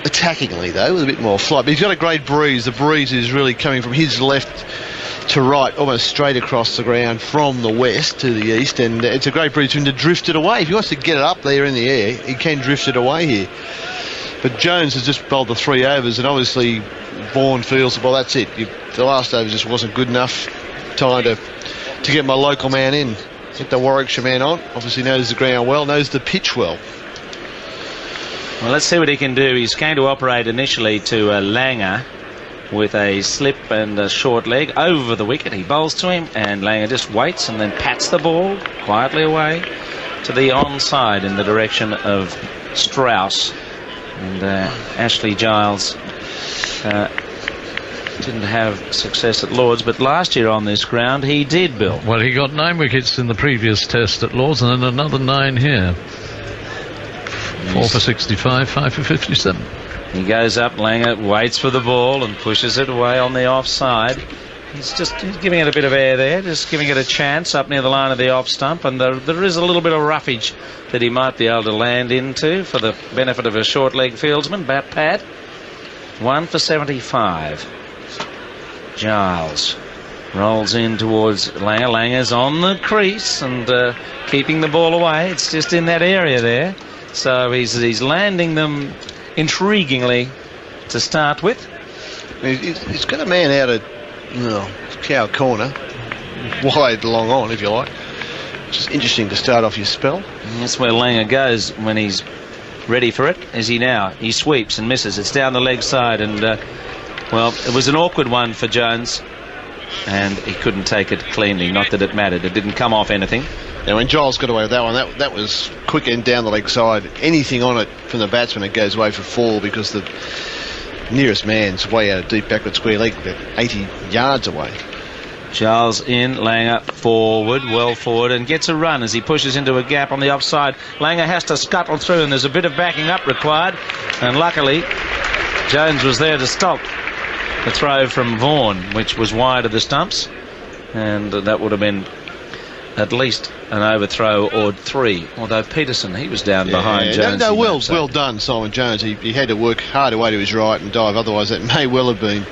attackingly, though, with a bit more flight. But he's got a great breeze. The breeze is really coming from his left to right, almost straight across the ground from the west to the east, and it's a great breeze for him to drift it away. If he wants to get it up there in the air, he can drift it away here. But Jones has just bowled the 3 overs, and obviously Vaughan feels, well, that's it. The last over just wasn't good enough. Time to get my local man in. Get the Warwickshire man on. Obviously knows the ground well, knows the pitch well. Well, let's see what he can do. He's going to operate initially to Langer with a slip and a short leg over the wicket. He bowls to him, and Langer just waits and then pats the ball quietly away to the onside in the direction of Strauss. And Ashley Giles didn't have success at Lords, but last year on this ground he did, Bill. Well, he got 9 wickets in the previous test at Lords, and then another 9 here. 4 for 65, 5 for 57. He goes up, Langer waits for the ball and pushes it away on the offside. He's giving it a bit of air there, just giving it a chance up near the line of the off stump, and there is a little bit of roughage that he might be able to land into for the benefit of a short leg fieldsman. Bat pad. 1 for 75. Giles rolls in towards Langer. Langer's on the crease and keeping the ball away. It's just in that area there. So he's landing them intriguingly to start with. He's got a man out at cow corner, wide long on, if you like. Which is interesting to start off your spell. And that's where Langer goes when he's ready for it. Is he now? He sweeps and misses. It's down the leg side, and well, it was an awkward one for Jones, and he couldn't take it cleanly. Not that it mattered. It didn't come off anything. Now, when Giles got away with that one, that was quick and down the leg side. Anything on it from the batsman, it goes away for 4 because the nearest man's way out of deep backward square leg, about 80 yards away. Giles in, Langer forward, well forward, and gets a run as he pushes into a gap on the offside. Langer has to scuttle through, and there's a bit of backing up required, and luckily Jones was there to stop the throw from Vaughan, which was wide of the stumps, and that would have been at least an overthrow or 3, although Peterson, he was down behind Jones. Well done, Simon Jones. He had to work hard away to his right and dive, otherwise that may well have been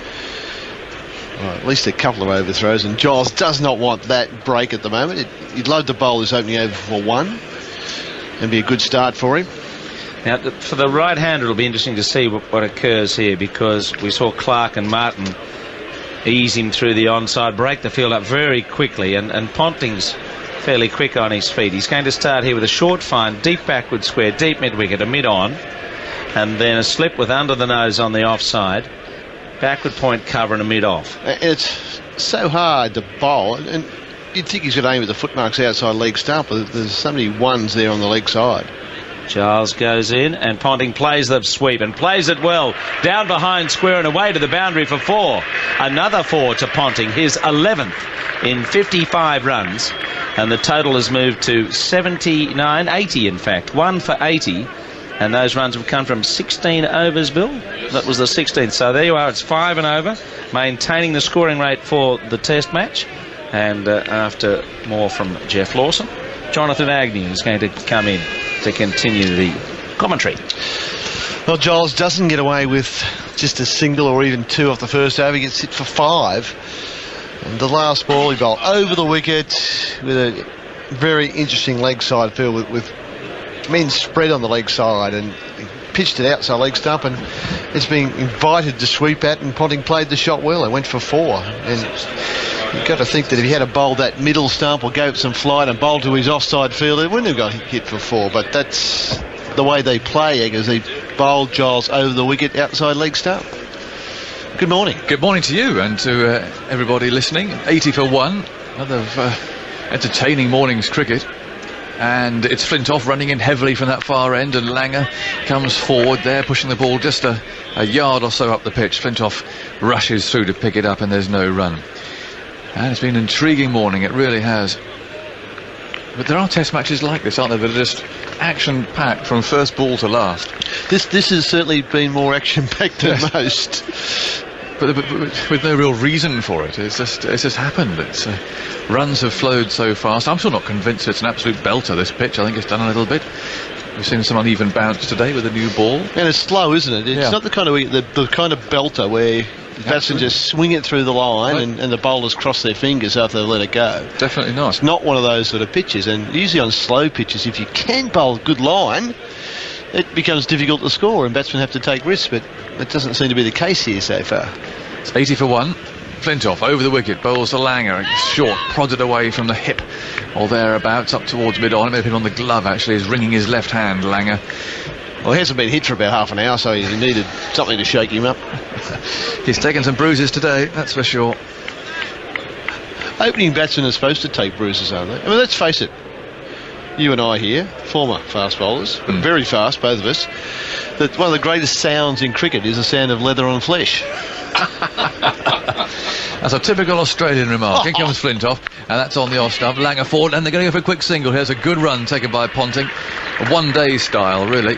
at least a couple of overthrows, and Giles does not want that break at the moment. He'd love to bowl this opening over for 1 and be a good start for him. Now, for the right-hander, it'll be interesting to see what occurs here, because we saw Clark and Martin ease him through the onside, break the field up very quickly, and Ponting's fairly quick on his feet. He's going to start here with a short fine, deep backward square, deep mid-wicket, a mid-on. and then a slip with under the nose on the offside. Backward point cover and a mid-off. It's so hard to bowl, and you'd think he's going to aim with the footmarks outside leg stump, but there's so many ones there on the leg side. Giles goes in, and Ponting plays the sweep and plays it well. Down behind square and away to the boundary for 4. Another 4 to Ponting, his 11th in 55 runs. And the total has moved to 79, 80 in fact. 1 for 80. And those runs have come from 16 overs, Bill. That was the 16th. So there you are, it's 5 and over. Maintaining the scoring rate for the test match. And after more from Jeff Lawson, Jonathan Agnew is going to come in to continue the commentary. Well, Giles doesn't get away with just a single or even 2 off the first over. He gets hit for 5. And the last ball he bowled over the wicket with a very interesting leg side feel with men spread on the leg side, and he pitched it outside leg stump, and it's being invited to sweep at, and Ponting played the shot well and went for 4. And you've got to think that if he had a bowl that middle stump or gave it some flight and bowled to his offside fielder, it wouldn't have got hit for 4. But that's the way they play, Eggers. He bowled Giles over the wicket outside leg stump. Good morning. Good morning to you and to everybody listening. 80 for 1. Another entertaining morning's cricket. And it's Flintoff running in heavily from that far end, and Langer comes forward there, pushing the ball just a yard or so up the pitch. Flintoff rushes through to pick it up, and there's no run. And it's been an intriguing morning, it really has. But there are test matches like this, aren't there, that are just action-packed from first ball to last. This has certainly been more action-packed than most. But with no real reason for it. It's just happened. Runs have flowed so fast. I'm still not convinced it's an absolute belter, this pitch. I think it's done a little bit. We've seen some uneven bounce today with a new ball. And it's slow, isn't it? It's not the kind of belter where the batsmen just swing it through the line and the bowlers cross their fingers after they let it go. Definitely not. It's not one of those sort of pitches. And usually on slow pitches, if you can bowl a good line, it becomes difficult to score and batsmen have to take risks, but that doesn't seem to be the case here so far. It's 80 for 1. Flintoff over the wicket, bowls to Langer, short, prodded away from the hip or thereabouts up towards mid-on. It may have been on the glove actually. He's wringing his left hand, Langer. Well, he hasn't been hit for about half an hour, so he needed something to shake him up. He's taken some bruises today, that's for sure. Opening batsmen are supposed to take bruises, aren't they? I mean, let's face it, you and I here, former fast bowlers, but very fast, both of us, that one of the greatest sounds in cricket is the sound of leather on flesh. That's a typical Australian remark. Here comes Flintoff, and that's on the off stump. Langer forward, and they're going to go for a quick single. Here's a good run taken by Ponting. A one-day style, really,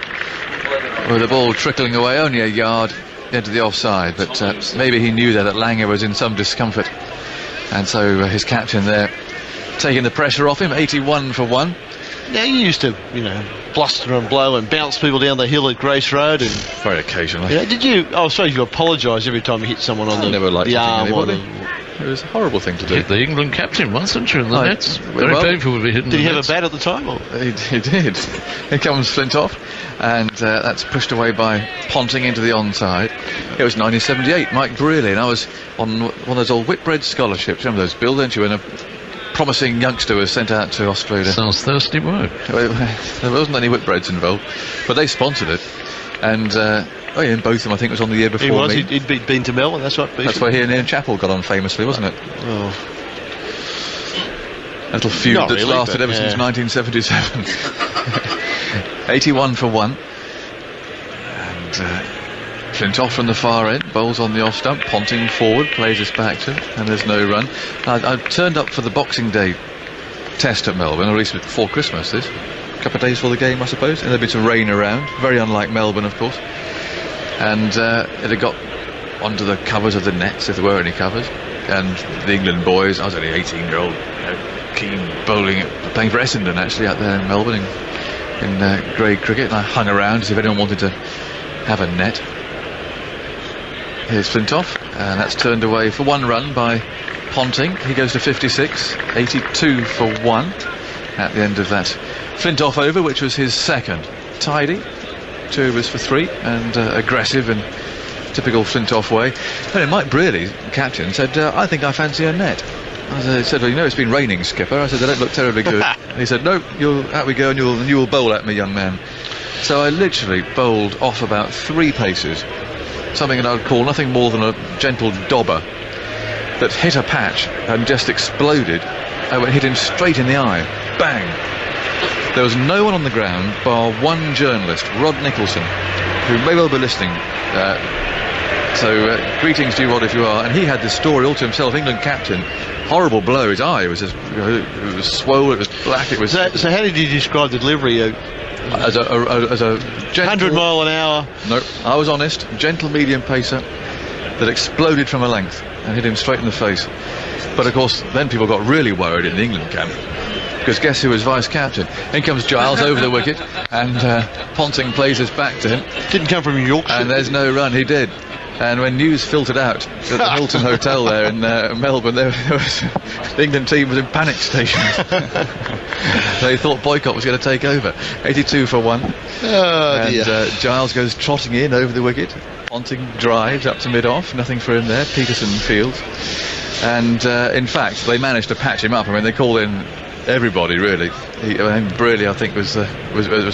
with the ball trickling away only a yard into the offside. But maybe he knew that Langer was in some discomfort, and so his captain there taking the pressure off him. 81 for 1. Now, you used to, bluster and blow and bounce people down the hill at Grace Road. And very occasionally. Did you? I suppose you apologise every time you hit someone on the arm. It was a horrible thing to do. Hit the England captain once, didn't you, in the nets? Very painful to be hitting. Did he have a bat at the time? Or? He did. Here comes Flintoff, and that's pushed away by Ponting into the onside. It was 1978, Mike Brearley, and I was on one of those old Whitbread scholarships. Remember those, Bill, don't you? When a promising youngster was sent out to Australia. Sounds thirsty work. There wasn't any Whitbreads involved, but they sponsored it. And Ian Botham, I think, was on the year before. He was. Me. He'd been to Melbourne. That's right. That's where he and Ian Chappell got on famously, wasn't it? Oh. A little feud that's lasted ever since 1977. 81 for 1. And Flintoff from the far end, bowls on the off stump, Ponting forward, plays his back to him, and there's no run. I turned up for the Boxing Day test at Melbourne, or at least before Christmas, this. A couple of days before the game, I suppose, and there'd been some rain around, very unlike Melbourne, of course. And it had got onto the covers of the nets, if there were any covers, and the England boys, I was only 18-year-old, keen bowling, playing for Essendon, actually, out there in Melbourne in grade cricket, and I hung around to see if anyone wanted to have a net. Here's Flintoff, and that's turned away for 1 run by Ponting. He goes to 56, 82 for 1 at the end of that Flintoff over, which was his second. Tidy, 2 overs for 3, and aggressive in typical Flintoff way. And Mike Brearley, captain, said, I think I fancy a net. I said, well, it's been raining, Skipper. I said, they don't look terribly good. And he said, no, out we go, and you will bowl at me, young man. So I literally bowled off about 3 paces, something that I would call nothing more than a gentle dobber that hit a patch and just exploded. I hit him straight in the eye. Bang! There was no one on the ground bar one journalist, Rod Nicholson, who may well be listening. So greetings to you, Rod, if you are. And he had this story all to himself. England captain, horrible blow. His eye was just, it was swollen, it was black. It was. So how did you describe the delivery? As a gentle, 100 mile an hour. No, I was honest. Gentle medium pacer that exploded from a length and hit him straight in the face. But of course, then people got really worried in the England camp, because guess who was vice captain? In comes Giles over the wicket, and Ponting plays his back to him. Didn't come from Yorkshire. And there's no run. He did. And when news filtered out at the Hilton Hotel there in Melbourne, there was, the England team was in panic stations. They thought Boycott was going to take over. 82 for 1. Oh, and dear. Giles goes trotting in over the wicket. Ponting drives up to mid-off. Nothing for him there. Peterson fields. And in fact, they managed to patch him up. I mean, they called in everybody, really. Brearley, I think, was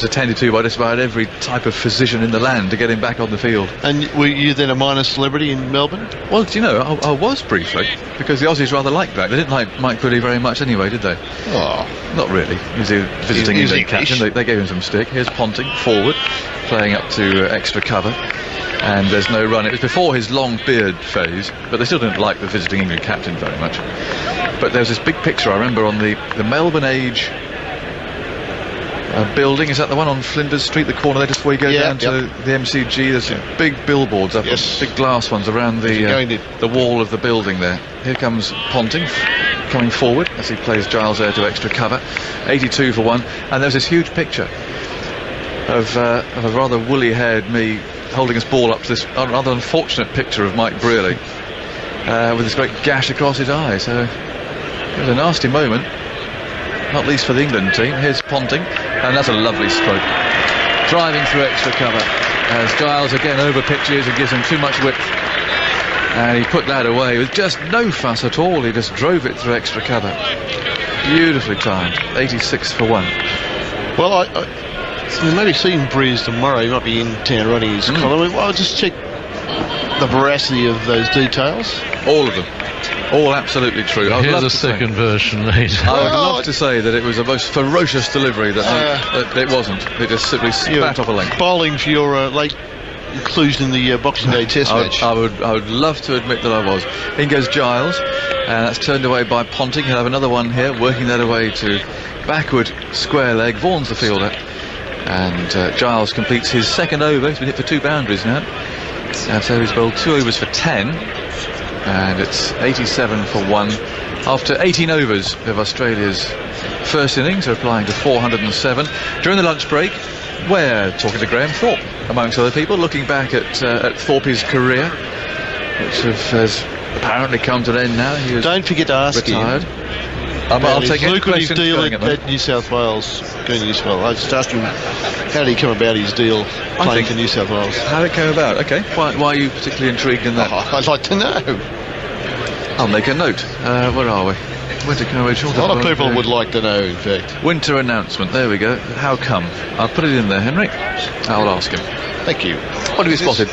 attended to by just about every type of physician in the land to get him back on the field. And were you then a minor celebrity in Melbourne? Well, do you know, I was briefly, because the Aussies rather liked that. They didn't like Mike Crilly very much anyway, did they? Oh, not really. He was a visiting England captain. They gave him some stick. Here's Ponting, forward, playing up to extra cover. And there's no run. It was before his long beard phase, but they still didn't like the visiting England captain very much. But there's this big picture I remember on the Melbourne Age building. Is that the one on Flinders Street, the corner there, just before you go down to the MCG? There's some big billboards up, big glass ones around the wall of the building there. Here comes Ponting coming forward as he plays Giles there to extra cover. 82 for 1. And there's this huge picture of a rather woolly-haired me holding his ball up to this rather unfortunate picture of Mike Brearley with this great gash across his eye. So it was a nasty moment, not least for the England team. Here's Ponting, and that's a lovely stroke, driving through extra cover as Giles again over pitches and gives him too much width, and he put that away with just no fuss at all. He just drove it through extra cover. Beautifully timed. 86 for 1. Well, we may be seeing Breeze tomorrow. He might be in town running his column. Well, I'll just check the veracity of those details. All of them. All absolutely true. Here's a second version later. I would love to say that it was the most ferocious delivery, that it wasn't. It just simply spat off a length. Bowling for your late inclusion in the Boxing Day Test match. I would love to admit that I was. In goes Giles, and that's turned away by Ponting. He'll have another one here, working that away to backward square leg. Vaughan's the fielder. And Giles completes his second over. He's been hit for 2 boundaries now. And so he's bowled 2 overs for 10. And it's 87 for 1. After 18 overs of Australia's first innings, replying to 407. During the lunch break, we're talking to Graham Thorpe, amongst other people, looking back at Thorpe's career, which has apparently come to an end now. He was Don't forget to ask retired. him. I'll take any lucrative questions deal going at New South Wales. Going to New South Wales. I just asked him how did he come about his deal playing for New South Wales. How did it come about? Okay. Why are you particularly intrigued in that? I'd like to know. I'll make a note. Where are we? A lot of people would like to know, in fact. Winter announcement. There we go. How come? I'll put it in there, Henry. I'll ask him. Thank you. What have you spotted?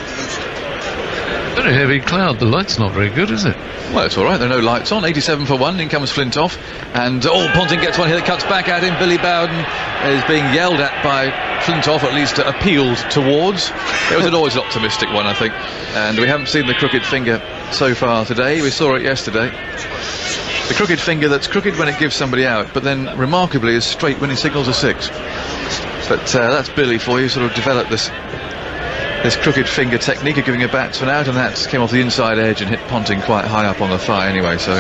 Very heavy cloud. The light's not very good, is it? Well, it's all right. There are no lights on. 87 for 1. In comes Flintoff. And, Ponting gets one here that cuts back at him. Billy Bowden is being yelled at by Flintoff, at least appealed towards. It was always an optimistic one, I think. And we haven't seen the crooked finger so far today. We saw it yesterday. The crooked finger that's crooked when it gives somebody out, but then remarkably is straight when he signals a 6. But that's Billy for you. Sort of developed this crooked finger technique of giving a batsman out, and that came off the inside edge and hit Ponting quite high up on the thigh anyway, so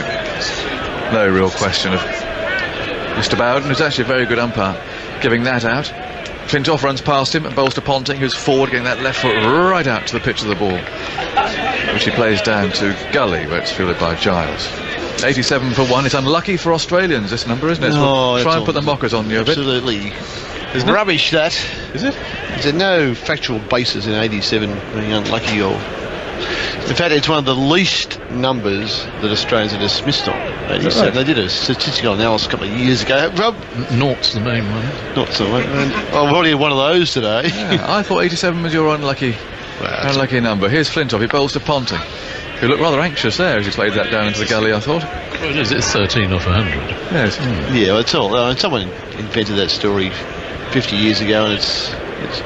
no real question of Mr. Bowden, who's actually a very good umpire, giving that out. Flintoff runs past him and bowls to Ponting, who's forward, getting that left foot right out to the pitch of the ball, which he plays down to Gully, where it's fielded by Giles. 87 for 1. It's unlucky for Australians, this number, isn't it? So we'll try and put the mockers on you a bit. Absolutely. Isn't rubbish, that. Is it? There's no factual basis in 87 being unlucky, or in fact it's one of the least numbers that Australians are dismissed on. 87. They did a statistical analysis a couple of years ago. Rob? Naught's the main one. Not so much. I've already had one of those today. Yeah, I thought 87 was your unlucky number. Here's Flintoff. He bowls to Ponting, who looked rather anxious there as he played that down into the gully, I thought. Well, is it 13 off 100? Yes. Yeah, well, it's all. Someone invented that story 50 years ago, and it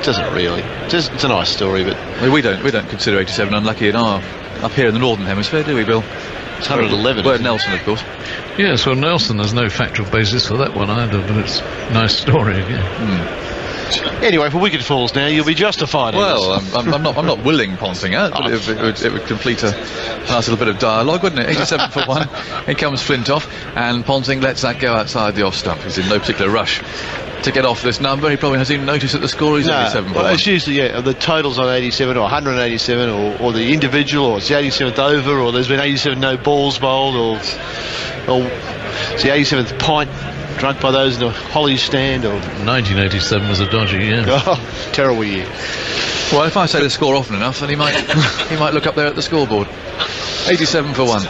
doesn't really. It's a nice story, but We don't consider 87 unlucky up here in the Northern Hemisphere, do we, Bill? it's 111. Word Nelson, of course. Yes, well, Nelson, there's no factual basis for that one either, but it's a nice story again. Anyway, for Wicket Falls now, you'll be justified. in Well, this. I'm not willing Ponting out, but it would complete a nice little bit of dialogue, wouldn't it? 87 for 1. Here comes Flintoff, and Ponting lets that go outside the off stump. He's in no particular rush to get off this number. He probably hasn't even noticed that the score is 87 for 1. It's usually the totals on 87 or 187 or the individual, or it's the 87th over, or there's been 87 no balls bowled, or it's the 87th pint drunk by those in the Holly stand, or 1987 was a dodgy year. terrible year. Well, if I say the score often enough, then he might look up there at the scoreboard. 87 for 1,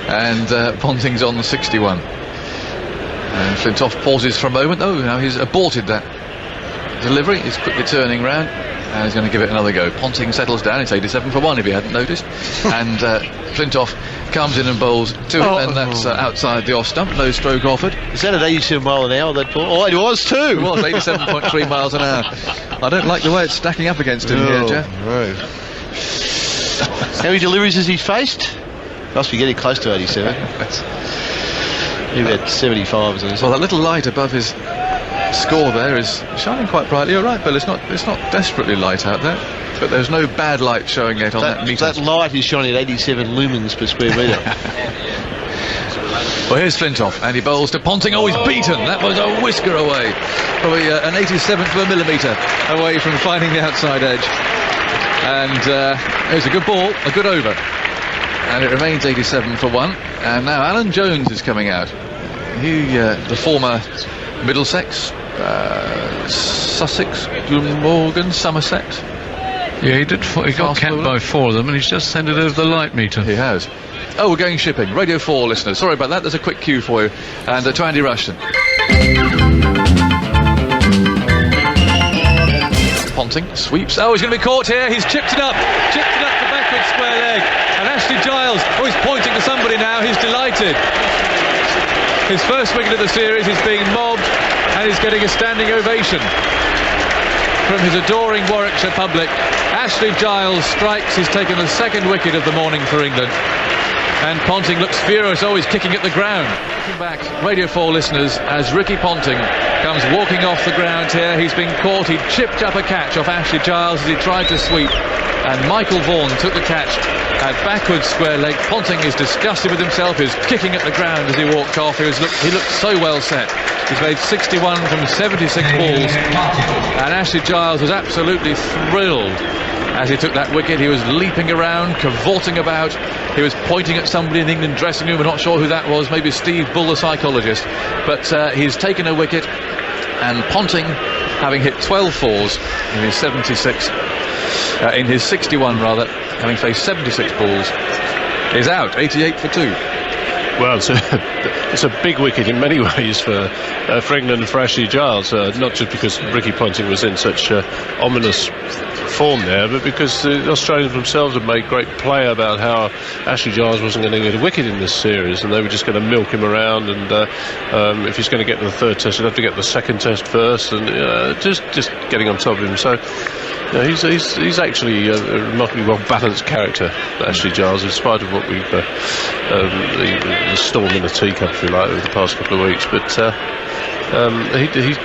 and Ponting's on the 61. And Flintoff pauses for a moment. Oh, now he's aborted that delivery. He's quickly turning round, and he's going to give it another go. Ponting settles down. It's 87 for 1 if you hadn't noticed. And Flintoff comes in and bowls to him, and that's outside the off stump. No stroke offered. Is that at 87 mile an hour, that ball? Oh, it was too. It was 87.3 miles an hour. I don't like the way it's stacking up against him here, Jeff. Right. How many deliveries has he faced? Must be getting close to 87. Maybe at 75 or something. Well, that little light above his score there is shining quite brightly. You're right, Bill. It's not desperately light out there, but there's no bad light showing yet on that meter. That light is shining at 87 lumens per square metre. Well, here's Flintoff, and he bowls to Ponting. Oh, he's beaten. That was a whisker away. Probably an 87th of a millimetre away from finding the outside edge. And it's a good ball, a good over. And it remains 87 for 1. And now Alan Jones is coming out. He, the former Middlesex, Sussex, Glamorgan, Somerset. Yeah, he got capped by 4 of them, and he's just sent it over the light meter. He has. Oh, we're going shipping. Radio 4 listeners. Sorry about that. There's a quick cue for you. And to Andy Rushton. Ponting sweeps. Oh, he's going to be caught here. He's chipped it up. Chipped it up the backward square leg. And Ashley Giles, he's pointing to somebody now. He's delighted. His first wicket of the series is being mobbed, and he's getting a standing ovation from his adoring Warwickshire public. Ashley Giles strikes. He's taken the second wicket of the morning for England. And Ponting looks furious. Oh, he's kicking at the ground. Welcome back, Radio 4 listeners, as Ricky Ponting comes walking off the ground here. He's been caught. He chipped up a catch off Ashley Giles as he tried to sweep. And Michael Vaughan took the catch at backward square leg. Ponting is disgusted with himself. He's kicking at the ground as he walked off. He looked so well set. He's made 61 from 76 balls. And Ashley Giles was absolutely thrilled as he took that wicket. He was leaping around, cavorting about. He was pointing at somebody in the England dressing room. We're not sure who that was. Maybe Steve Bull, the psychologist. But he's taken a wicket. And Ponting, having hit 12 fours in his 76, in his 61 rather, having faced 76 balls, is out. 88 for 2. Well, it's a big wicket in many ways for England and for Ashley Giles, not just because Ricky Ponting was in such ominous form there, but because the Australians themselves have made great play about how Ashley Giles wasn't going to get a wicket in this series, and they were just going to milk him around, and if he's going to get to the third test, he'd have to get the second test first, and just getting on top of him. So he's actually a remarkably well-balanced character, Ashley Giles, in spite of what we've the storm in the teacup, if you like, over the past couple of weeks. But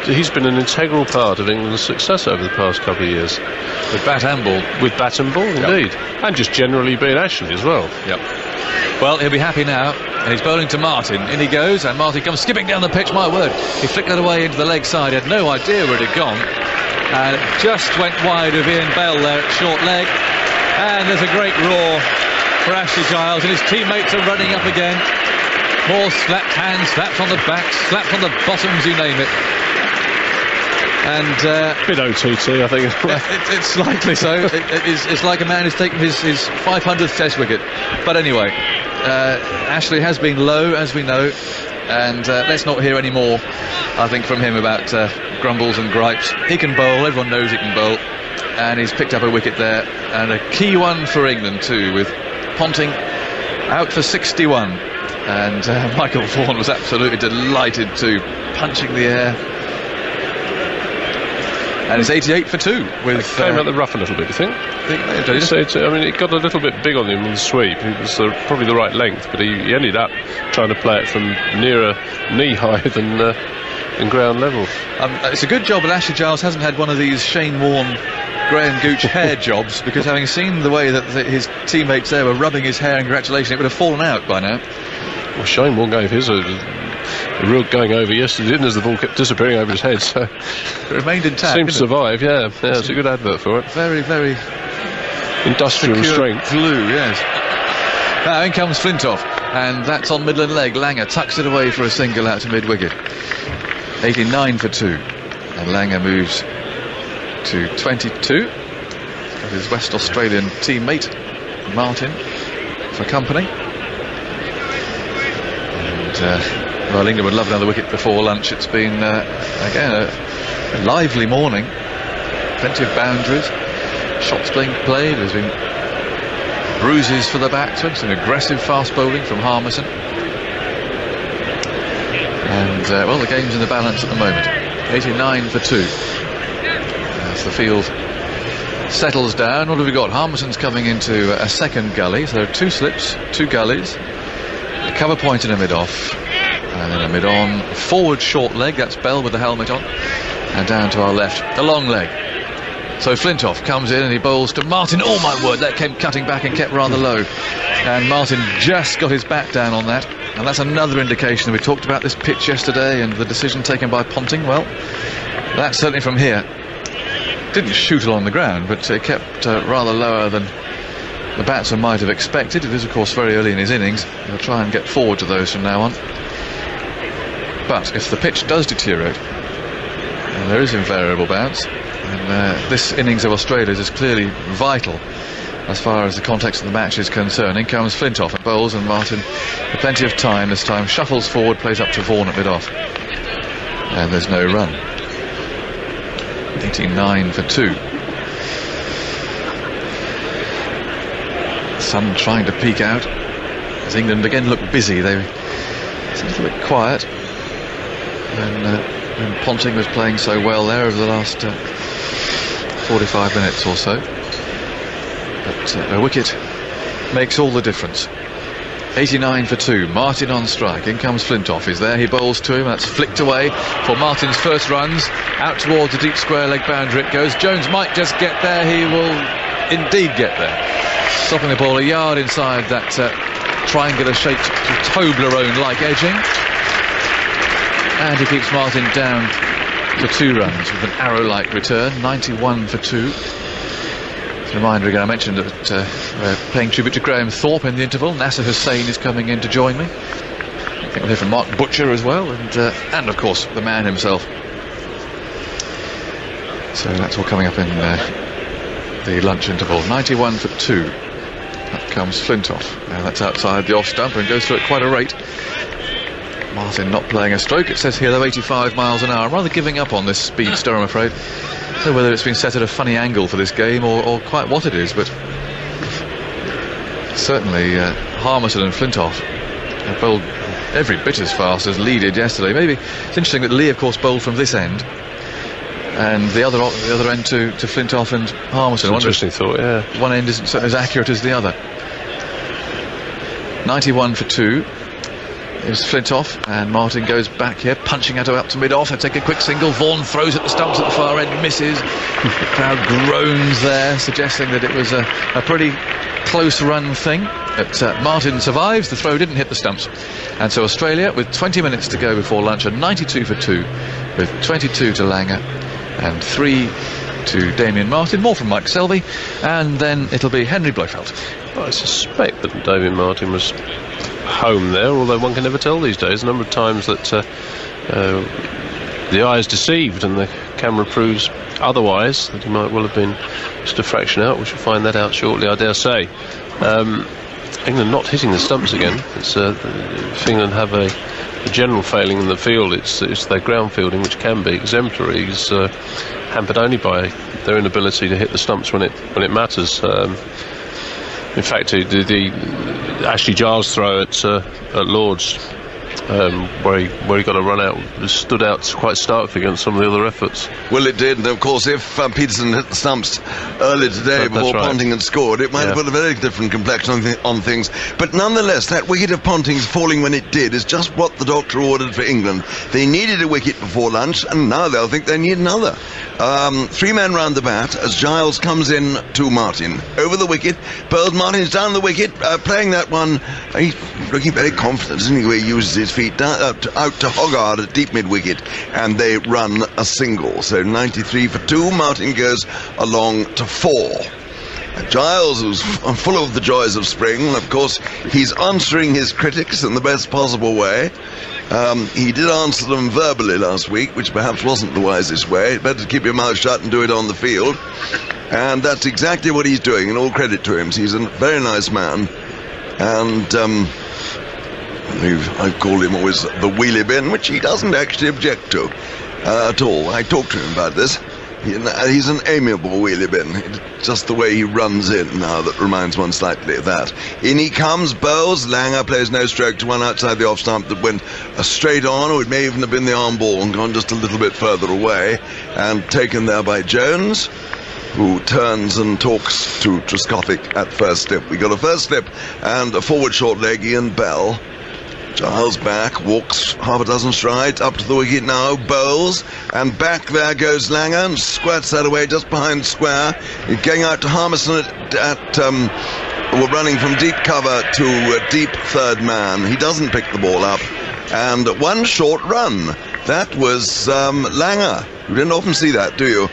he's been an integral part of England's success over the past couple of years. With bat and ball. With bat and ball, indeed. And just generally being Ashley as well. Yep. Well, he'll be happy now, and he's bowling to Martin. In he goes, and Martin comes skipping down the pitch. My word, he flicked that away into the leg side. He had no idea where it had gone. And it just went wide of Ian Bell there at short leg. And there's a great roar for Ashley Giles, and his teammates are running up again. More slapped hands, slaps on the backs, slaps on the bottoms, you name it. And bit OTT, I think. It's likely so. It's like a man who's taken his 500th Test wicket. But anyway, Ashley has been low, as we know, and let's not hear any more, I think, from him about grumbles and gripes. He can bowl, everyone knows he can bowl, and he's picked up a wicket there, and a key one for England too, with Ponting out for 61, and Michael Vaughan was absolutely delighted too, punching the air. And it's 88 for 2 with... It came out the rough a little bit, do you think? I mean, it got a little bit big on him in the sweep. It was probably the right length, but he ended up trying to play it from nearer knee-high than ground level. It's a good job that Ashley Giles hasn't had one of these Shane Warne, Graham Gooch hair jobs, because having seen the way that his teammates there were rubbing his hair in congratulation, it would have fallen out by now. Well, Shane Warne gave his a real going over yesterday, didn't, as the ball kept disappearing over his head, so it remained intact. Seemed to survive, yeah, it's a good advert for it. Very, very industrial strength. Glue, yes. Now in comes Flintoff, and that's on Midland leg. Langer tucks it away for a single out to mid-wicket. 89 for 2, and Langer moves to 22 with his West Australian teammate Martin for company. And well, England would love another wicket before lunch. It's been again a lively morning, plenty of boundaries, shots being played. There's been bruises for the batsmen, some aggressive fast bowling from Harmison, and well, the game's in the balance at the moment. 89 for 2 as the field settles down. What have we got? Harmison's coming into a second gully, so there are 2 slips, 2 gullies, a cover point and a mid-off, and then a mid-on, forward short leg, that's Bell with the helmet on, and down to our left, the long leg. So Flintoff comes in and he bowls to Martin. Oh my word, that came cutting back and kept rather low, and Martin just got his bat down on that, and that's another indication. We talked about this pitch yesterday and the decision taken by Ponting. Well, that's certainly from here. Didn't shoot along the ground, but it kept rather lower than the batsman might have expected. It is of course very early in his innings. He'll try and get forward to those from now on. But if the pitch does deteriorate, and there is invariable bounce, and this innings of Australia's is clearly vital as far as the context of the match is concerned. In comes Flintoff and bowls, and Martin, with plenty of time this time, shuffles forward, plays up to Vaughan at mid-off, and there's no run. 89 for 2. Sun trying to peek out as England again look busy. It's a little bit quiet, and Ponting was playing so well there over the last 45 minutes or so, but a wicket makes all the difference. 89 for 2, Martin on strike. In comes Flintoff, he's there, he bowls to him, that's flicked away for Martin's first runs, out towards the deep square leg boundary it goes. Jones might just get there, he will indeed get there, stopping the ball a yard inside that triangular shaped Toblerone-like edging, and he keeps Martin down to 2 runs with an arrow-like return. 91 for 2. As a reminder again, I mentioned that we're paying tribute to Graham Thorpe in the interval. Nasser Hussain is coming in to join me. I think we'll hear from Mark Butcher as well, and of course the man himself. So that's all coming up in the lunch interval. 91 for 2. Up comes Flintoff. Now that's outside the off stump and goes through at quite a rate. Martin not playing a stroke. It says here though 85 miles an hour. I'm rather giving up on this speedster, I'm afraid. I don't know whether it's been set at a funny angle for this game or quite what it is, but certainly Harmison and Flintoff have bowled every bit as fast as Lee did yesterday. Maybe it's interesting that Lee of course bowled from this end, and the other end to Flintoff and Harmison. Interesting thought, yeah. One end isn't as accurate as the other. 91 for 2 is Flintoff, and Martin goes back here, punching out up to mid-off. They take a quick single. Vaughan throws at the stumps at the far end, misses. The crowd groans there, suggesting that it was a pretty close run thing. But Martin survives. The throw didn't hit the stumps, and so Australia, with 20 minutes to go before lunch, are 92 for 2, with 22 to Langer and 3 to Damien Martin. More from Mike Selvey, and then it'll be Henry Blofeld. I suspect that Damien Martin was home there, although one can never tell these days. A number of times that the eye is deceived and the camera proves otherwise, that he might well have been just a fraction out. We shall find that out shortly, I dare say. England not hitting the stumps again. It's if England have a general failing in the field, it's their ground fielding, which can be exemplary. Is hampered only by their inability to hit the stumps when it matters. In fact, the Ashley Giles throw at Lord's, where he got a run out, stood out quite starkly against some of the other efforts. Well, it did, and of course, if Peterson hit the stumps early today before Ponting had scored, it might have put a very different complexion on things. But nonetheless, that wicket of Ponting's falling when it did is just what the doctor ordered for England. They needed a wicket before lunch, and now they'll think they need another. 3 men round the bat as Giles comes in to Martin. Over the wicket, Bowles. Martin's down the wicket, playing that one. He's looking very confident, isn't he, the way he uses his feet, out to Hoggard at deep mid-wicket, and they run a single. So 93 for 2, Martin goes along to 4. Giles, who's full of the joys of spring, and of course he's answering his critics in the best possible way. He did answer them verbally last week, which perhaps wasn't the wisest way. Better keep your mouth shut and do it on the field. And that's exactly what he's doing, and all credit to him. He's a very nice man, and I've called him always the wheelie bin, which he doesn't actually object to at all. I talked to him about this. He's an amiable wheelie bin. It's just the way he runs in now that reminds one slightly of that. In he comes, Bowles. Langer plays no stroke to one outside the off stump that went straight on, or it may even have been the arm ball and gone just a little bit further away, and taken there by Jones, who turns and talks to Trescothick at first slip. We got a first slip and a forward short leg, Ian Bell. Giles back, walks half a dozen strides up to the wicket now, Bowles, and back there goes Langer and squirts that away just behind square. He's going out to Harmison we're running from deep cover to deep third man. He doesn't pick the ball up, and one short run. That was Langer. You didn't often see that, do you?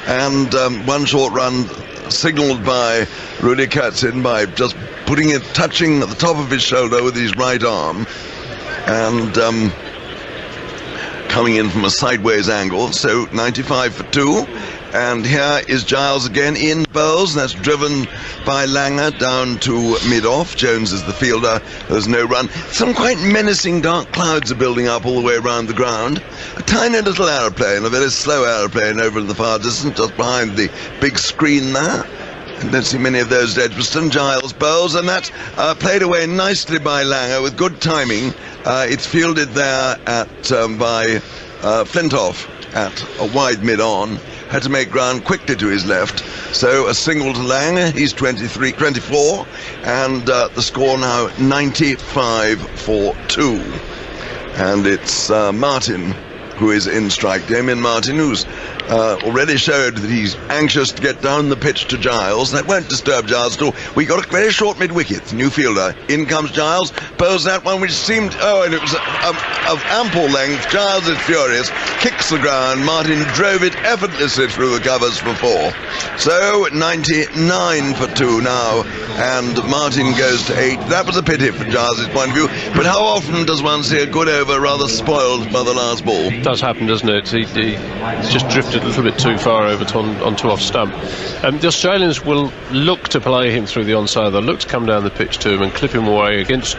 And one short run signalled by Rudy Katzin by just putting it, touching at the top of his shoulder with his right arm, and coming in from a sideways angle. So 95 for 2. And here is Giles again in Bowles. That's driven by Langer down to mid-off. Jones is the fielder. There's no run. Some quite menacing dark clouds are building up all the way around the ground. A tiny little aeroplane, a very slow aeroplane over in the far distance, just behind the big screen there. I don't see many of those at Edgbaston. Giles, Bowles, and that's played away nicely by Langer with good timing. It's fielded there at by Flintoff at a wide mid-on. Had to make ground quickly to his left. So a single to Langer. He's 24, and the score now 95 for 2. And it's Martin who is in strike. Damien Martin, who's already showed that he's anxious to get down the pitch to Giles. That won't disturb Giles at all. We got a very short mid-wicket, new fielder. In comes Giles, bowls that one which seemed, and it was of ample length. Giles is furious, kicks the ground. Martin drove it effortlessly through the covers for 4. So 99 for 2 now, and Martin goes to 8. That was a pity from Giles' point of view, but how often does one see a good over rather spoiled by the last ball? It does happen, doesn't it? He just drifted a little bit too far over onto off stump. The Australians will look to play him through the onside. They'll look to come down the pitch to him and clip him away against,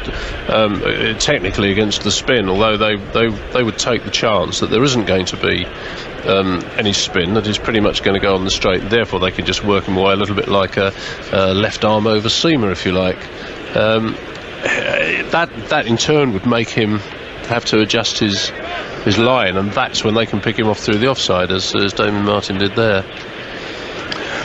technically against the spin, although they would take the chance that there isn't going to be any spin, that is pretty much going to go on the straight. Therefore they can just work him away a little bit like a left arm over seamer, if you like. That in turn would make him have to adjust his line, and that's when they can pick him off through the offside, as Damien Martin did there.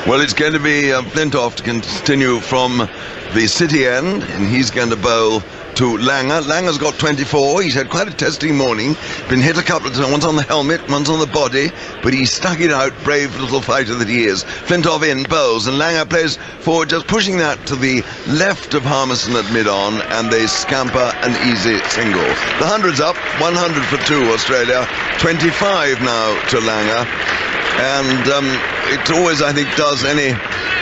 Well, it's going to be Flintoff to continue from the city end, and he's going to bowl to Langer. Langer's got 24. He's had quite a testing morning. Been hit a couple of times, once on the helmet, once on the body, but he stuck it out, brave little fighter that he is. Flintoff in, bowls, and Langer plays forward, just pushing that to the left of Harmison at mid-on, and they scamper an easy single. The 100's up, 100 for 2, Australia. 25 now to Langer. And it always, I think, does any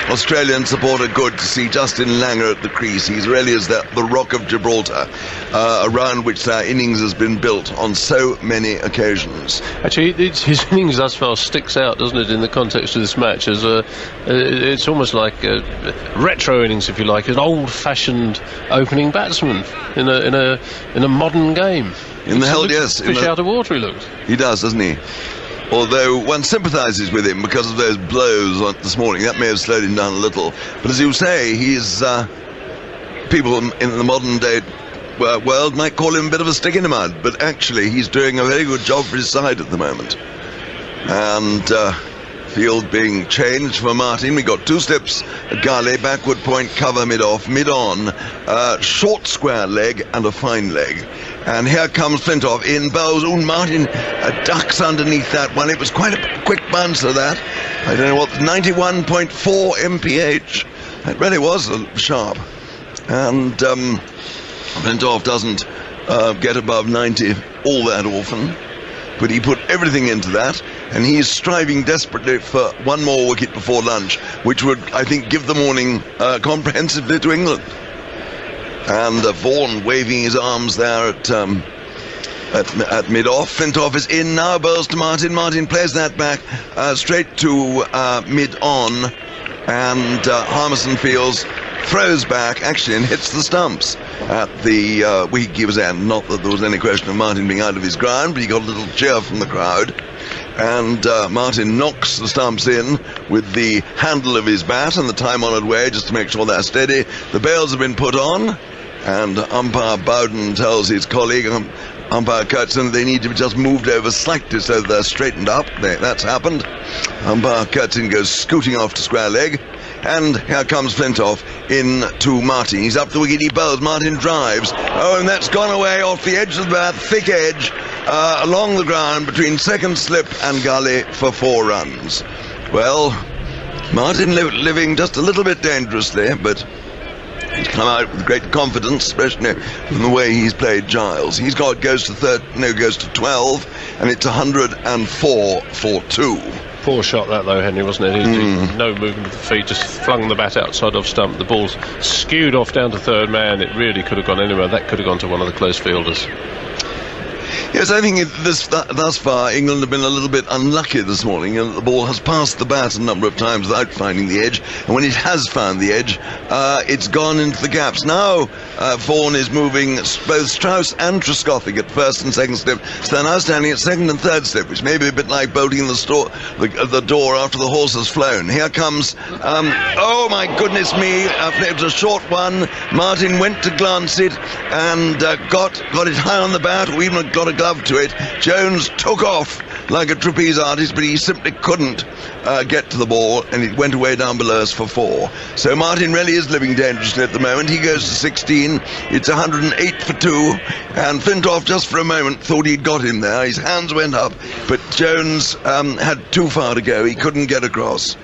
Australian supporter good to see Justin Langer at the crease. He really is the Rock of Gibraltar, around which their innings has been built on so many occasions. Actually, his innings thus far sticks out, doesn't it, in the context of this match? As it's almost like retro innings, if you like, an old-fashioned opening batsman in a modern game. In the hell, yes. Fish out of water, he looks. He does, doesn't he? Although one sympathises with him because of those blows this morning. That may have slowed him down a little. But as you say, he's people in the modern day world might call him a bit of a stick in the mud, but actually he's doing a very good job for his side at the moment. And field being changed for Martin. We got 2 slips, a gully, backward point, cover mid-off, mid-on, short square leg and a fine leg. And here comes Flintoff in bowls. Martin ducks underneath that one. It was quite a quick bouncer, that. I don't know what, 91.4 mph. It really was sharp. And Flintoff doesn't get above 90 all that often. But he put everything into that. And he's striving desperately for one more wicket before lunch, which would, I think, give the morning comprehensively to England. And Vaughan waving his arms there at mid-off. Flintoff is in now, bowls to Martin. Martin plays that back straight to mid-on. And Harmison Fields throws back, actually, and hits the stumps at the wicket-keeper's end. Not that there was any question of Martin being out of his ground, but he got a little cheer from the crowd. And Martin knocks the stumps in with the handle of his bat and the time-honoured way, just to make sure they're steady. The bails have been put on, and umpire Bowden tells his colleague, umpire Kurtzon, they need to be just moved over slightly so that they're straightened up. That's happened. Umpire Kurtzon goes scooting off to square leg. And here comes Flintoff in to Martin. He's up the wicket, he bowls, Martin drives. Oh, and that's gone away off the edge of the bat, thick edge, along the ground between second slip and gully for 4 runs. Well, Martin living just a little bit dangerously, but he's come out with great confidence, especially from the way he's played Giles. He's goes to 12, and it's 104 for 2. Poor shot that though, Henry, wasn't it? No movement of the feet, just flung the bat outside off stump. The ball's skewed off down to third man. It really could have gone anywhere. That could have gone to one of the close fielders. Yes, I think thus far England have been a little bit unlucky this morning, and the ball has passed the bat a number of times without finding the edge, and when it has found the edge, it's gone into the gaps. Now Vaughan is moving both Strauss and Trescothick at first and second slip, so they're now standing at second and third slip, which may be a bit like bolting the door after the horse has flown. Here comes, oh my goodness me, it was a short one. Martin went to glance it and got it high on the bat, or even got a glove to it. Jones took off like a trapeze artist, but he simply couldn't get to the ball, and it went away down below us for 4. So Martin really is living dangerously at the moment. He goes to 16. It's 108 for 2, and Flintoff just for a moment thought he'd got him there. His hands went up, but Jones had too far to go. He couldn't get across.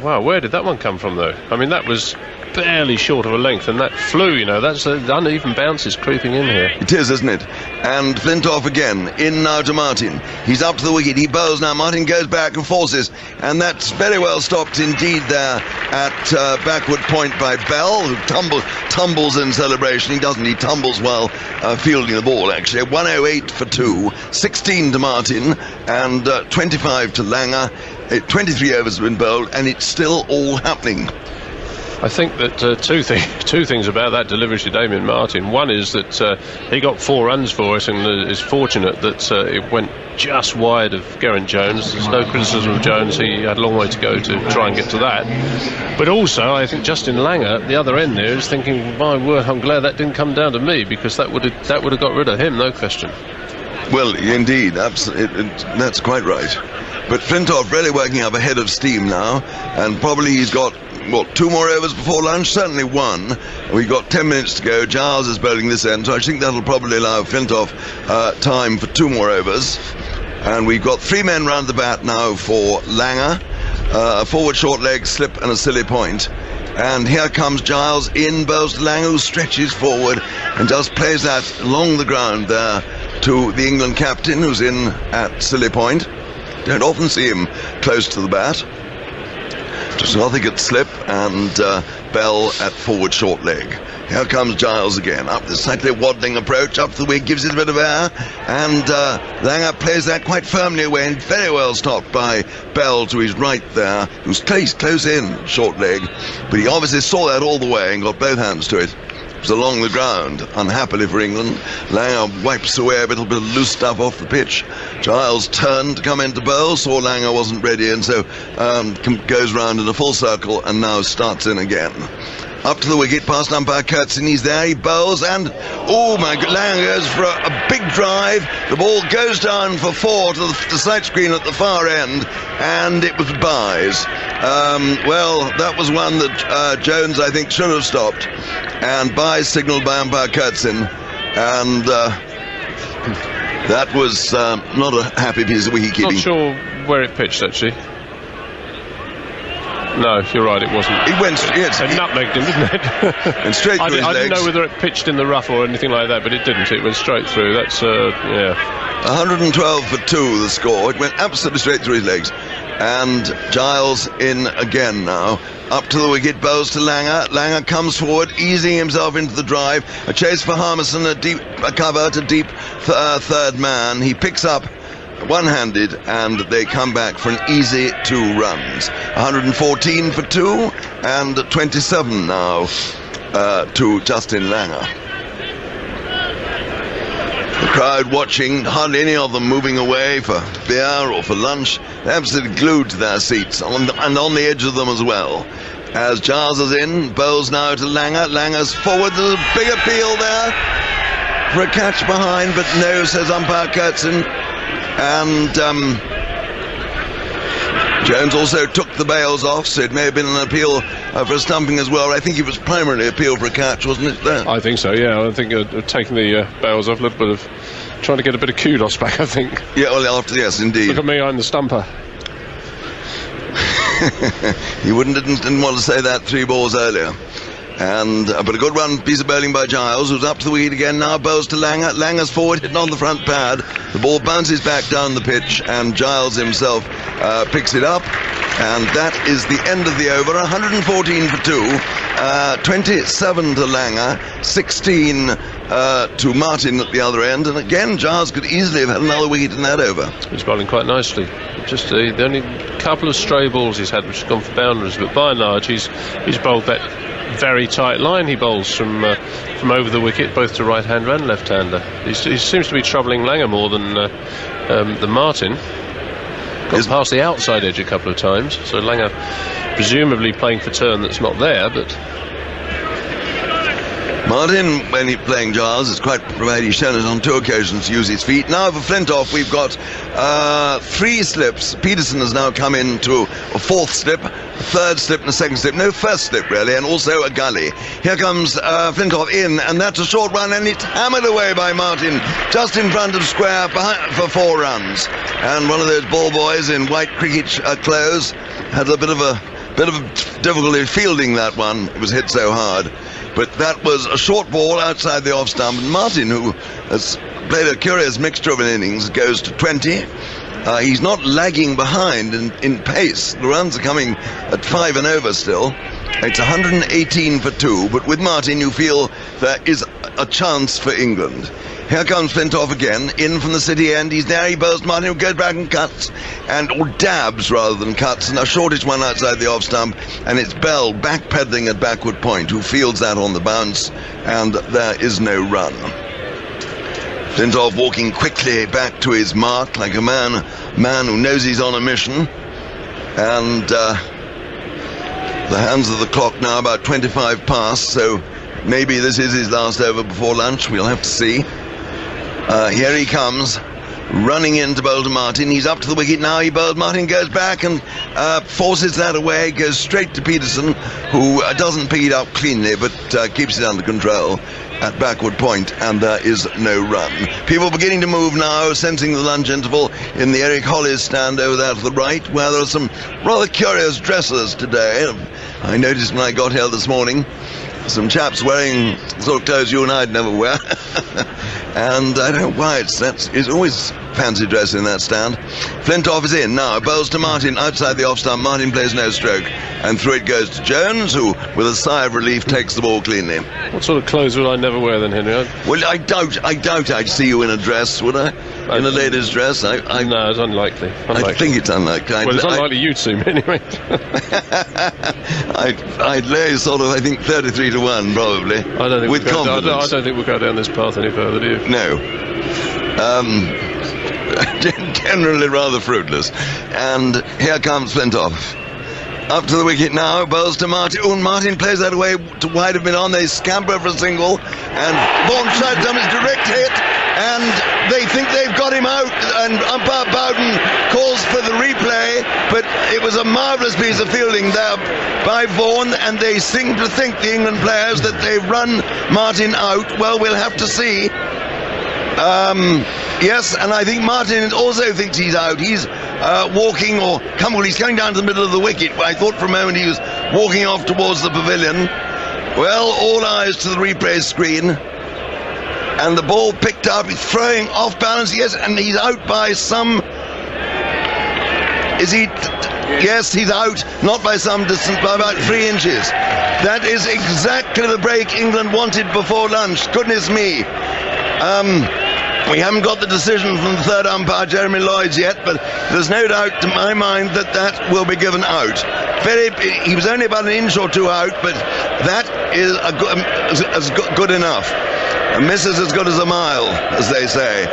Wow, where did that one come from though? I mean, that was barely short of a length, and that flew, that's the uneven bounces creeping in here. It is, isn't it? And Flintoff again, in now to Martin. He's up to the wicket, he bowls now, Martin goes back and forces, and that's very well stopped indeed there at backward point by Bell, who tumbles in celebration. He doesn't, he tumbles while fielding the ball, actually. 108 for 2, 16 to Martin, and 25 to Langer. 23 overs have been bowled, and it's still all happening. I think that two things about that delivery to Damien Martin. One is that he got 4 runs for it, and is fortunate that it went just wide of Geraint Jones. There's no criticism of Jones. He had a long way to go to try and get to that. But also, I think Justin Langer at the other end there is thinking, my word, I'm glad that didn't come down to me, because that would have got rid of him, no question. Well, indeed, that's quite right. But Flintoff really working up a head of steam now, and probably he's got 2 more overs before lunch? Certainly 1. We've got 10 minutes to go. Giles is bowling this end, so I think that'll probably allow Flintoff time for 2 more overs. And we've got 3 men round the bat now for Langer. A forward short leg, slip and a silly point. And here comes Giles in, bowls to Langer, who stretches forward and just plays that along the ground there to the England captain, who's in at silly point. Don't often see him close to the bat. Just Gothic at slip and Bell at forward short leg. Here comes Giles again, up the slightly waddling approach, up the wing, gives it a bit of air, and Langer plays that quite firmly away and very well stopped by Bell to his right there, who's close in, short leg, but he obviously saw that all the way and got both hands to it. It was along the ground, unhappily for England. Langer wipes away a little bit of loose stuff off the pitch. Giles turned to come into Bell, saw Langer wasn't ready, and so goes round in a full circle and now starts in again. Up to the wicket, past umpire Kurtzin, he's there, he bowls, and oh my God, Langer goes for a big drive. The ball goes down for 4 to the side screen at the far end, and it was byes. Well, that was one that Jones, I think, should have stopped, and byes signalled by umpire Kurtzin, and that was not a happy piece of wicket keeping. Not sure where it pitched, actually. No, you're right, it wasn't. It went yes, it nutmegged him, didn't it? And straight through his legs. I didn't know whether it pitched in the rough or anything like that, but it didn't. It went straight through. That's, yeah. 112 for 2, the score. It went absolutely straight through his legs. And Giles in again now. Up to the wicket, bowls to Langer. Langer comes forward, easing himself into the drive. A chase for Harmison, a cover to deep third man. He picks up one-handed, and they come back for an easy 2 runs. 114 for 2 and 27 now to Justin Langer. The crowd watching, hardly any of them moving away for beer or for lunch. They're absolutely glued to their seats and on the edge of them as well. As Giles is in, bowls now to Langer. Langer's forward, there's a big appeal there for a catch behind, but no, says umpire Kurtzin. And Jones also took the bails off, so it may have been an appeal for a stumping as well. I think it was primarily appeal for a catch, wasn't it? There, I think so, yeah. I think taking the bails off, a little bit of trying to get a bit of kudos back, I think. Yeah, well, after, yes, indeed. Look at me, I'm the stumper. You didn't want to say that 3 balls earlier. And but a good one piece of bowling by Giles, who's up to the wicket again now, bowls to Langer. Langer's forward, hitting on the front pad. The ball bounces back down the pitch, and Giles himself picks it up, and that is the end of the over. 114 for 2, 27 to Langer, 16 to Martin at the other end, and again Giles could easily have had another wicket in that over. He's bowling quite nicely. Just the only couple of stray balls he's had which have gone for boundaries, but by and large he's bowled that very tight line. He bowls from over the wicket, both to right-hander and left-hander. He seems to be troubling Langer more than Martin. Got past the outside edge a couple of times, so Langer presumably playing for turn that's not there, but Martin, when he's playing Giles, is quite provided. He's shown us on 2 occasions to use his feet. Now for Flintoff, we've got 3 slips. Peterson has now come into a 4th slip, a 3rd slip and a 2nd slip. No 1st slip, really, and also a gully. Here comes Flintoff in, and that's a short run, and it's hammered away by Martin, just in front of square for 4 runs. And one of those ball boys in white cricket clothes had a bit of difficulty fielding that one. It was hit so hard. But that was a short ball outside the off stump, and Martin, who has played a curious mixture of an innings, goes to 20. He's not lagging behind in pace. The runs are coming at 5 and over still. It's 118 for 2, but with Martin you feel there is a chance for England. Here comes Flintoff again, in from the city end. He's there, he bowls Martin, who goes back and cuts, or dabs rather than cuts, and a shortish one outside the off stump, and it's Bell back-pedaling at backward point, who fields that on the bounce, and there is no run. Flintoff walking quickly back to his mark, like a man who knows he's on a mission, and the hands of the clock now about 25 past, so maybe this is his last over before lunch, we'll have to see. Here he comes, running in to bowl to Martin. He's up to the wicket now. He bowls. Martin goes back and forces that away, goes straight to Peterson, who doesn't pick it up cleanly, but keeps it under control at backward point, and there is no run. People beginning to move now, sensing the lunch interval in the Eric Hollis stand over there to the right, where there are some rather curious dressers today. I noticed when I got here this morning, some chaps wearing sort of clothes you and I'd never wear. And I don't know why it's always fancy dress in that stand. Flintoff is in now, bowls to Martin outside the off stump. Martin plays no stroke, and through it goes to Jones, who with a sigh of relief takes the ball cleanly. What sort of clothes would I never wear then, Henry? Well, I doubt I'd see you in a dress, would I? In a lady's dress? No, it's unlikely. I think it's unlikely. Well, it's unlikely you'd see me anyway. I'd lay sort of, I think, 33 to 1 probably. I don't think with confidence. I don't think we'll go down this path any further, do you? No. Generally rather fruitless. And here comes Flintoff. Up to the wicket now, bowls to Martin. Martin plays that away to wide of mid-on. They scamper for a single, and Vaughan tries to his direct hit, and they think they've got him out, and umpire Bowden calls for the replay, but it was a marvellous piece of fielding there by Vaughan, and they seem to think, the England players, that they've run Martin out. Well, we'll have to see. Yes, and I think Martin also thinks he's out. He's walking, he's coming down to the middle of the wicket. I thought for a moment he was walking off towards the pavilion. Well, all eyes to the replay screen. And the ball picked up, he's throwing off balance, yes, and he's out by some... Is he... Yes, he's out, not by some distance, by about 3 inches. That is exactly the break England wanted before lunch. Goodness me. We haven't got the decision from the third umpire, Jeremy Lloyds, yet, but there's no doubt to my mind that will be given out. He was only about an inch or two out, but that is good enough. A miss is as good as a mile, as they say.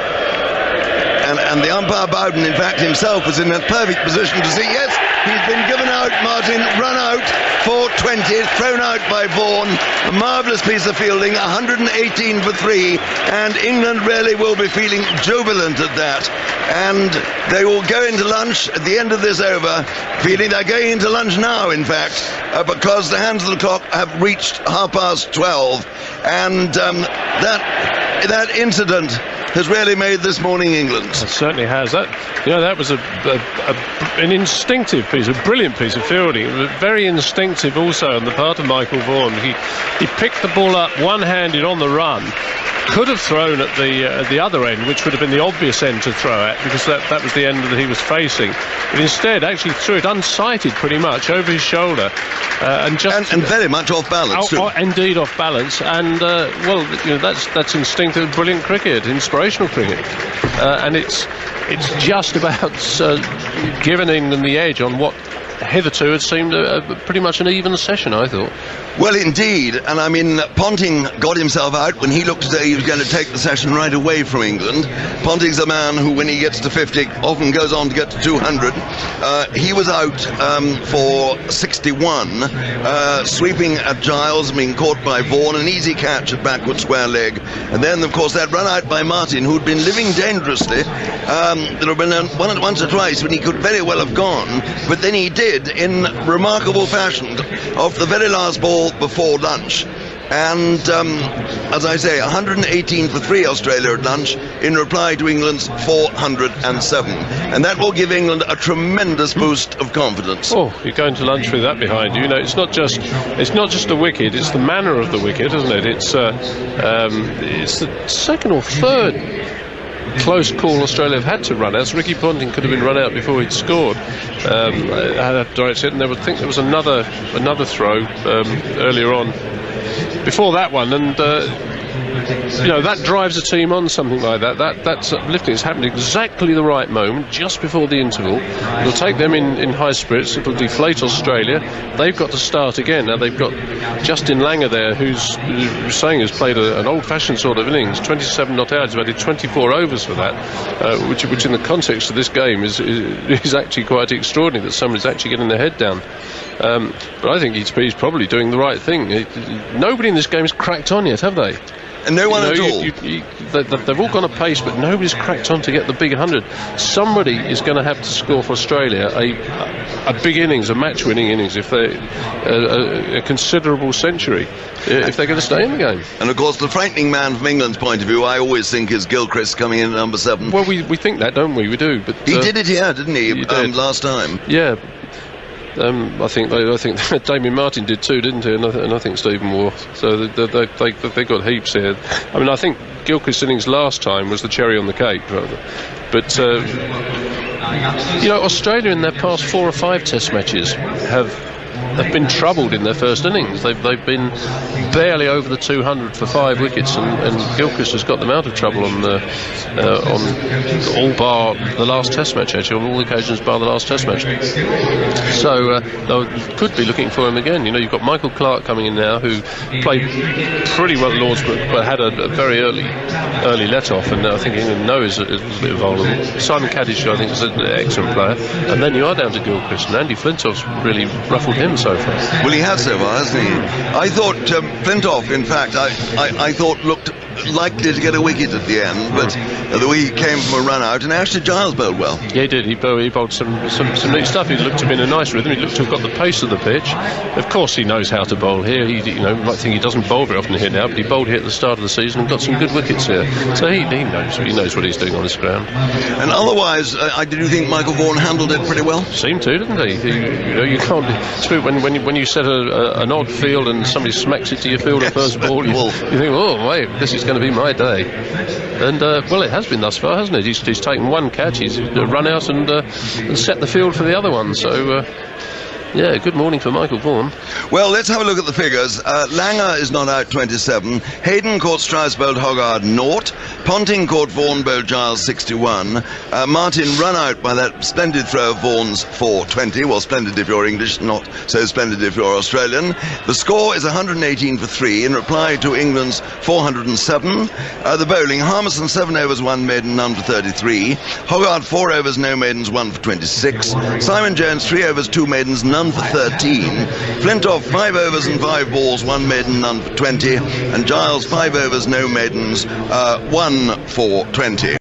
And the umpire Bowden, in fact, himself was in a perfect position to see, yes, he's been given out, Martin, run out for 20, thrown out by Vaughan. A marvellous piece of fielding, 118 for 3, and England really will be feeling jubilant at that. And they will go into lunch at the end of this over, feeling they're going into lunch now, in fact, because the hands of the clock have reached 12:30, and that incident has really made this morning England. It certainly has. That was an instinctive piece, a brilliant piece of fielding. It was very instinctive also on the part of Michael Vaughan. He picked the ball up one-handed on the run. Could have thrown at the other end, which would have been the obvious end to throw at, because that was the end that he was facing. But instead, actually threw it unsighted, pretty much over his shoulder, and very much off balance too. Indeed, off balance. And that's instinctive, brilliant cricket, inspirational cricket, and it's just about giving England the edge on what hitherto had seemed pretty much an even session, I thought. Well, indeed, and I mean, Ponting got himself out when he looked as though he was going to take the session right away from England. Ponting's a man who, when he gets to 50, often goes on to get to 200. He was out for 61, sweeping at Giles, being caught by Vaughan, an easy catch at backward square leg. And then, of course, that run out by Martin, who'd been living dangerously. There have been once or twice when he could very well have gone, but then he did in remarkable fashion off the very last ball before lunch. And as I say, 118 for 3 Australia at lunch in reply to England's 407, and that will give England a tremendous boost of confidence. Oh, you're going to lunch with that behind you. It's not just the wicket, it's the manner of the wicket, isn't it? It's the second or third close call Australia have had to run out. Ricky Ponting could have been run out before he'd scored. I had a direct hit, and I think there was another throw earlier on before that one, and that drives a team on, something like that. That's uplifting. It's happened exactly the right moment, just before the interval. It'll take them in high spirits. It'll deflate Australia. They've got to start again. Now they've got Justin Langer there, who's has played an old-fashioned sort of innings. 27 not out. He's batted 24 overs for that, which in the context of this game is actually quite extraordinary that somebody's actually getting their head down. But I think he's probably doing the right thing. Nobody in this game has cracked on yet, have they? And no one at all. They've all gone apace, but nobody's cracked on to get the big 100. Somebody is going to have to score for Australia a big innings, a match-winning innings, if they a considerable century, if they're going to stay in the game. And of course, the frightening man from England's point of view, I always think, is Gilchrist coming in at number 7. Well, we think that, don't we? We do. But he did it here, didn't he? Last time. Yeah. I think Damien Martin did too, didn't he? And I think Stephen Waugh. So they got heaps here. I mean, I think Gilchrist's innings last time was the cherry on the cake, rather. But Australia in their past 4 or 5 Test matches have been troubled in their first innings. They've been barely over the 200 for 5 wickets, and Gilchrist has got them out of trouble on all bar the last Test match, actually, on all occasions bar the last Test match. So they could be looking for him again. You've got Michael Clarke coming in now, who played pretty well at Lords, but had a very early let-off, and I think England knows is a bit vulnerable. Simon Kaddish, I think, is an excellent player, and then you are down to Gilchrist, and Andy Flintoff's really ruffled him so far. Well, he has so far, hasn't he? I thought Flintoff, in fact, I thought looked likely to get a wicket at the end, but the way he came from a run out, and actually Giles bowled well. Yeah, he did. He bowled some neat stuff. He looked to be in a nice rhythm. He looked to have got the pace of the pitch. Of course, he knows how to bowl here. You might think he doesn't bowl very often here now, but he bowled here at the start of the season and got some good wickets here. So he knows what he's doing on this ground. And otherwise, I do think Michael Vaughan handled it pretty well. Seemed to, didn't he? You can't. When you set an odd field and somebody smacks it to your field at first ball, you think, oh wait, this is going to be my day. And well, it has been thus far, hasn't it? He's taken one catch, he's run out and set the field for the other one. So yeah, good morning for Michael Vaughan. Well, let's have a look at the figures. Langer is not out 27. Hayden caught Strice, bowled Hoggard 0. Ponting caught Vaughan, bowled Giles 61. Martin run out by that splendid throw of Vaughan's for 20. Well, splendid if you're English, not so splendid if you're Australian. The score is 118 for 3 in reply to England's 407. The bowling, Harmison 7 overs 1 maiden, none for 33. Hoggard 4 overs no maidens, 1 for 26. Simon Jones 3 overs 2 maidens, none for 13. Flintoff 5 overs and 5 balls, 1 maiden, none for 20. And Giles 5 overs no maidens, 1 for 20.